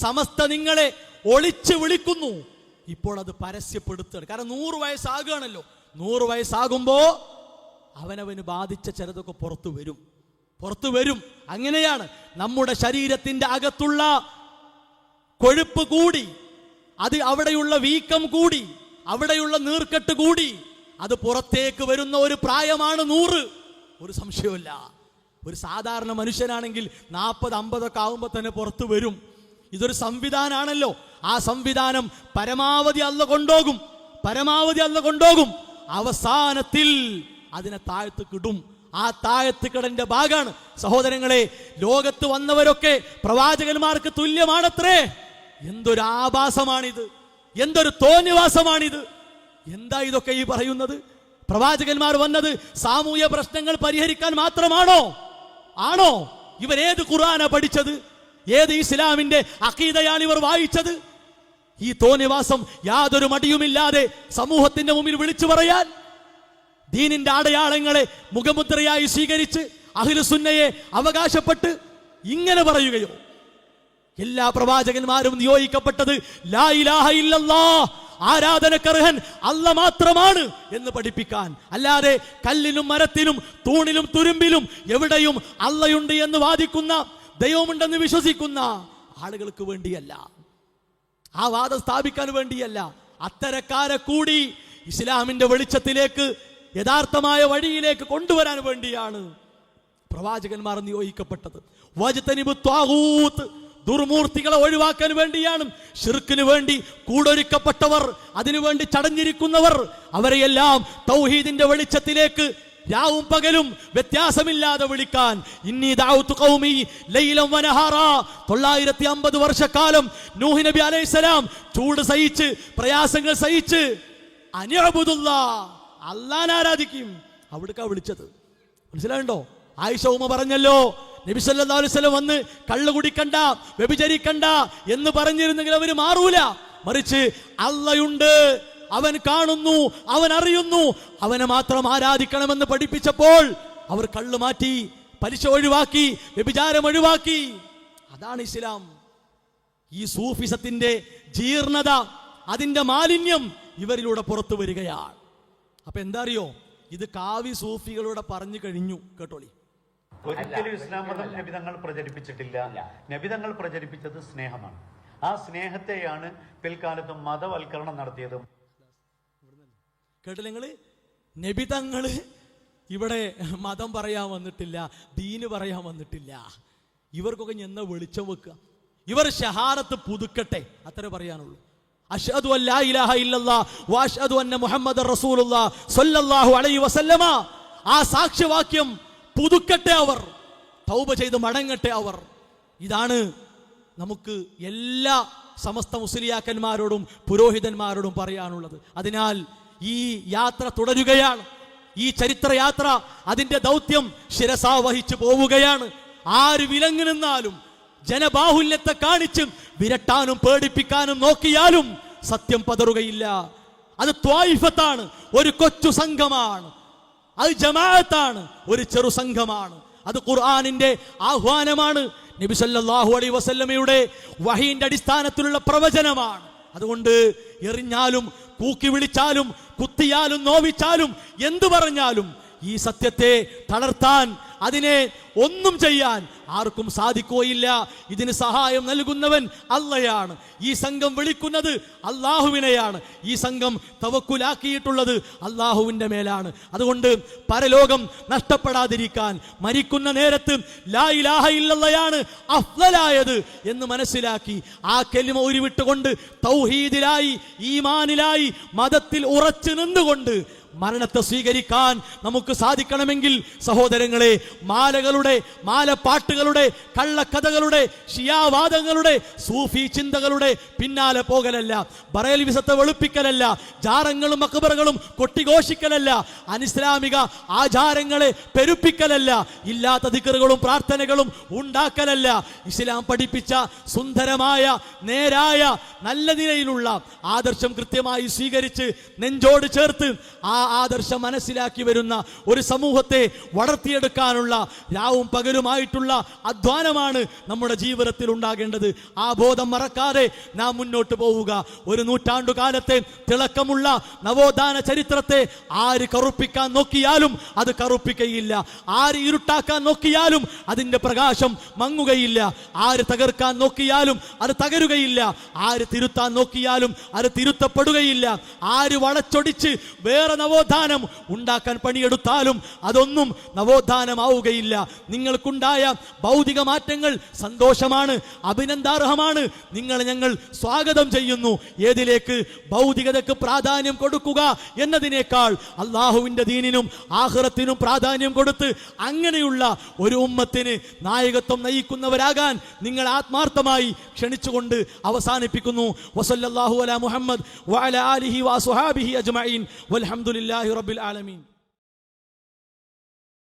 സമസ്ത നിങ്ങളെ ഒളിച്ചു വിളിക്കുന്നു. ഇപ്പോൾ അത് പരസ്യപ്പെടുത്തുകയാണ്. കാരണം 100 വയസ്സാകുകയാണല്ലോ. 100 വയസ്സാകുമ്പോ അവനവന് ബാധിച്ച ചിലതൊക്കെ പുറത്തു വരും. അങ്ങനെയാണ് നമ്മുടെ ശരീരത്തിന്റെ അകത്തുള്ള കൊഴുപ്പ് കൂടി, അത് അവിടെയുള്ള വീക്കം കൂടി, അവിടെയുള്ള നീർക്കെട്ട് കൂടി, അത് പുറത്തേക്ക് വരുന്ന ഒരു പ്രായമാണ് 100. ഒരു സംശയമില്ല. ഒരു സാധാരണ മനുഷ്യനാണെങ്കിൽ 40-50 ഒക്കെ ആകുമ്പോൾ തന്നെ പുറത്തു വരും. ഇതൊരു സംവിധാനമാണല്ലോ. ആ സംവിധാനം പരമാവധി അല്ല കൊണ്ടോകും. അവസാനത്തിൽ അതിനെ താഴ്ത്ത് കിടും. ആ താഴത്ത് കിടന്റെ ഭാഗമാണ് സഹോദരങ്ങളെ. ലോകത്ത് വന്നവരൊക്കെ പ്രവാചകന്മാർക്ക് തുല്യമാണത്രേ. എന്തൊരു ആഭാസമാണിത്, എന്തൊരു തോന്നിവാസമാണിത്. എന്താ ഇതൊക്കെ ഈ പറയുന്നത്? പ്രവാചകന്മാർ വന്നത് സാമൂഹ്യ പ്രശ്നങ്ങൾ പരിഹരിക്കാൻ മാത്രമാണോ? ഇവരേത് ഖുർആനാ പഠിച്ചത്? ഏത് ഇസ്ലാമിന്റെ അഖീദയാണ് ഇവർ വായിച്ചത്? ഈ തോന്നിവാസം യാതൊരു മടിയുമില്ലാതെ സമൂഹത്തിന്റെ മുമ്പിൽ വിളിച്ചു പറയാൻ, ദീനിന്റെ അടയാളങ്ങളെ മുഖമുദ്രയായി സ്വീകരിച്ച് അഹ്ലുസുന്നയെ അവകാശപ്പെട്ട് ഇങ്ങനെ പറയുകയോ? എല്ലാ പ്രവാചകന്മാരും നിയോഗിക്കപ്പെട്ടത് ലാ ഇലാഹ ഇല്ലല്ലാഹ്, ആരാധനക്കർഹൻ അല്ല മാത്രമാണ് എന്ന് പഠിപ്പിക്കാൻ, അല്ലാതെ കല്ലിനും മരത്തിനും തൂണിലും തുരുമ്പിലും എവിടെയും അള്ളയുണ്ട് എന്ന് വാദിക്കുന്ന, ദൈവമുണ്ടെന്ന് വിശ്വസിക്കുന്ന ആളുകൾക്ക് വേണ്ടിയല്ല, ആ വാദം സ്ഥാപിക്കാൻ വേണ്ടിയല്ല. അത്തരക്കാരെ കൂടി ഇസ്ലാമിന്റെ വെളിച്ചത്തിലേക്ക്, യഥാർത്ഥമായ വഴിയിലേക്ക് കൊണ്ടുവരാൻ വേണ്ടിയാണ് പ്രവാചകന്മാർ നിയോഗിക്കപ്പെട്ടത്. വജ്തനിബു ത്വാഗൂത്ത്, ദുർമൂർത്തികളെ ഒഴിവാക്കാൻ വേണ്ടിയാണ്. ശിർക്കിന് വേണ്ടി കൂടൊരുക്കപ്പെട്ടവർ, അതിനുവേണ്ടി ചടഞ്ഞിരിക്കുന്നവർ, അവരെയെല്ലാം തൗഹീദിന്റെ വെളിച്ചത്തിലേക്ക് രാവും പകലും വ്യത്യാസമില്ലാതെ വിളിക്കാൻ. ഇന്നി ദഅഉതു ഖൗമി ലൈലൻ വനഹാറാ, 950 വർഷക്കാലം നൂഹ് നബി അലൈഹിസ്സലാം ചൂട് സഹിച്ച്, പ്രയാസങ്ങൾ സഹിച്ച് അനിഅബുദുല്ലാഹ്, അല്ലാഹനെ ആരാധിക്കും, അവിടേക്കാ വിളിച്ചത്. മനസ്സിലായോ? ആയിഷ ഉമ്മ പറഞ്ഞല്ലോ, നബി സല്ലല്ലാഹു അലൈഹി വസല്ലം വന്ന് കള്ളു കുടിക്കണ്ട, വ്യഭിചരിക്കണ്ട എന്ന് പറഞ്ഞിരുന്നെങ്കിൽ അവർ മാറൂല. മറിച്ച് അള്ളയുണ്ട്, അവൻ കാണുന്നു, അവൻ അറിയുന്നു, അവനെ മാത്രം ആരാധിക്കണമെന്ന് പഠിപ്പിച്ചപ്പോൾ അവർ കള്ളു മാറ്റി, പലിശ ഒഴിവാക്കി, വ്യഭിചാരം ഒഴിവാക്കി. അതാണ് ഇസ്ലാം. ഈ സൂഫിസത്തിന്റെ ജീർണത, അതിന്റെ മാലിന്യം ഇവരിലൂടെ പുറത്തു വരികയാണ്. അപ്പൊ എന്താ അറിയോ, ഇത് കാവി സൂഫികളൂടെ പറഞ്ഞു കഴിഞ്ഞു. കേട്ടോളി. ഒരിക്കലും ഇസ്ലാം മതം നബിതങ്ങൾ പ്രചരിപ്പിച്ചിട്ടില്ല. നബിതങ്ങൾ പ്രചരിപ്പിച്ചത് സ്നേഹമാണ്. ആ സ്നേഹത്തെയാണ് പിൽക്കാലത്ത് മതവൽക്കരണം നടത്തിയതും. കേട്ടില്ല നിങ്ങള്? നബിതങ്ങള് ഇവിടെ മതം പറയാൻ വന്നിട്ടില്ല, ദീന് പറയാൻ വന്നിട്ടില്ല. ഇവർക്കൊക്കെ എന്ന വെളിച്ചം വെക്കുക, ഇവർ ഷഹാദത്ത് പുതുക്കട്ടെ, അത്രേ പറയാനുള്ളൂ. അഷ്ഹദു അല്ലാ ഇലാഹ ഇല്ലല്ലാഹ് വ അഷ്ഹദു അന്ന മുഹമ്മദർ റസൂലുള്ളാഹ് സ്വല്ലല്ലാഹു അലൈഹി വസല്ലമ, ആ സാക്ഷ്യവാക്യം പുതുക്കട്ടെ അവർ, തൗബ ചെയ്ത് മടങ്ങട്ടെ അവർ. ഇതാണ് നമുക്ക് എല്ലാ സമസ്ത മുസ്ലിയാക്കന്മാരോടും പുരോഹിതന്മാരോടും പറയാനുള്ളത്. അതിനാൽ ഈ യാത്ര തുടരുകയാണ്. ഈ ചരിത്രയാത്ര അതിന്റെ ദൗത്യം ശിരസാ വഹിച്ചു പോവുകയാണ്. ആര് വിലങ്ങു നിന്നാലും, ജനബാഹുല്യത്തെ കാണിച്ചും വിരട്ടാനും പേടിപ്പിക്കാനും നോക്കിയാലും സത്യം പതറുകയില്ല. അത് ത്വായിഫത്താണ്, ഒരു കൊച്ചു സംഘമാണ്. അത് ജമാഅത്താണ്, ഒരു ചെറു സംഘമാണ്. അത് ഖുർആനിന്റെ ആഹ്വാനമാണ്, നബി സല്ലല്ലാഹു അലൈഹി വസല്ലമയുടെ വഹീന്റെ അടിസ്ഥാനത്തിലുള്ള പ്രവചനമാണ്. അതുകൊണ്ട് എറിഞ്ഞാലും കൂക്കി വിളിച്ചാലും കുത്തിയാലും നോവിച്ചാലും എന്തു പറഞ്ഞാലും ഈ സത്യത്തെ തളർത്താൻ, അതിനെ ഒന്നും ചെയ്യാൻ ആർക്കും സാധിക്കുകയില്ല. ഇതിന് സഹായം നൽകുന്നവൻ അള്ളയാണ്. ഈ സംഘം വിളിക്കുന്നത് അള്ളാഹുവിനെയാണ്. ഈ സംഘം തവക്കുലാക്കിയിട്ടുള്ളത് അള്ളാഹുവിന്റെ മേലാണ്. അതുകൊണ്ട് പരലോകം നഷ്ടപ്പെടാതിരിക്കാൻ മരിക്കുന്ന നേരത്ത് ലാ ഇലാഹ ഇല്ലല്ലാഹയാണ് അഫ്ളലായത് എന്ന് മനസ്സിലാക്കി ആ കലിമ ഉരുവിട്ടുകൊണ്ട് തൗഹീദിലായി, ഈമാനിലായി, മതത്തിൽ ഉറച്ചു നിന്നുകൊണ്ട് മരണത്തെ സ്വീകരിക്കാൻ നമുക്ക് സാധിക്കണമെങ്കിൽ സഹോദരങ്ങളെ, മാലകളുടെ, മാലപ്പാട്ടുകളുടെ, കള്ളക്കഥകളുടെ, ഷിയാവാദങ്ങളുടെ, സൂഫി ചിന്തകളുടെ പിന്നാലെ പോകലല്ല, ബറേൽവിസത്തെ വെളുപ്പിക്കലല്ല, ജാറങ്ങളും അക്ബറുകളും കൊട്ടിഘോഷിക്കലല്ല, അനിസ്ലാമിക ആചാരങ്ങളെ പെരുപ്പിക്കലല്ല, ഇല്ലാത്ത ദിക്റുകളും പ്രാർത്ഥനകളും ഉണ്ടാക്കലല്ല. ഇസ്ലാം പഠിപ്പിച്ച സുന്ദരമായ, നേരായ, നല്ല നിലയിലുള്ള ആദർശം കൃത്യമായി സ്വീകരിച്ച് നെഞ്ചോട് ചേർത്ത് ആ ആദർശം മനസ്സിലാക്കി വരുന്ന ഒരു സമൂഹത്തെ വളർത്തിയെടുക്കാനുള്ള രാവും പകലുമായിട്ടുള്ള അധ്വാനമാണ് നമ്മുടെ ജീവിതത്തിൽ ഉണ്ടാകേണ്ടത്. ആ ബോധം മറക്കാതെ നാം മുന്നോട്ട് പോവുക. ഒരു നൂറ്റാണ്ടുകാലത്തെ തിളക്കമുള്ള നവോത്ഥാന ചരിത്രത്തെ ആര് കറുപ്പിക്കാൻ നോക്കിയാലും അത് കറുപ്പിക്കയില്ല. ആര് ഇരുട്ടാക്കാൻ നോക്കിയാലും അതിന്റെ പ്രകാശം മങ്ങുകയില്ല. ആര് തകർക്കാൻ നോക്കിയാലും അത് തകരുകയില്ല. ആര് തിരുത്താൻ നോക്കിയാലും അത് തിരുത്തപ്പെടുകയില്ല. ആര് വളച്ചൊടിച്ച് വേറെ നവോത്ഥാനം ഉണ്ടാക്കാൻ പണിയെടുത്താലും അതൊന്നും നവോത്ഥാനമാവുകയില്ല. നിങ്ങൾക്കുണ്ടായ ഭൗതിക മാറ്റങ്ങൾ സന്തോഷമാണ്, അഭിനന്ദാർഹമാണ്. നിങ്ങളെ ഞങ്ങൾ സ്വാഗതം ചെയ്യുന്നു. ഏതിലേക്ക്? ഭൗതികതയ്ക്ക് പ്രാധാന്യം കൊടുക്കുക എന്നതിനേക്കാൾ അള്ളാഹുവിന്റെ ദീനിനും ആഖിറത്തിനും പ്രാധാന്യം കൊടുത്ത് അങ്ങനെയുള്ള ഒരു ഉമ്മത്തിന് നായകത്വം നയിക്കുന്നവരാകാൻ നിങ്ങൾ ആത്മാർത്ഥമായി ക്ഷണിച്ചുകൊണ്ട് അവസാനിപ്പിക്കുന്നു. വസല്ലല്ലാഹു അലാ മുഹമ്മദ് വഅലാ ആലിഹി വഅസ്ഹാബിഹി അജ്മഈൻ വൽഹംദുലില്ലാഹി റബ്ബിൽ ആലമീൻ.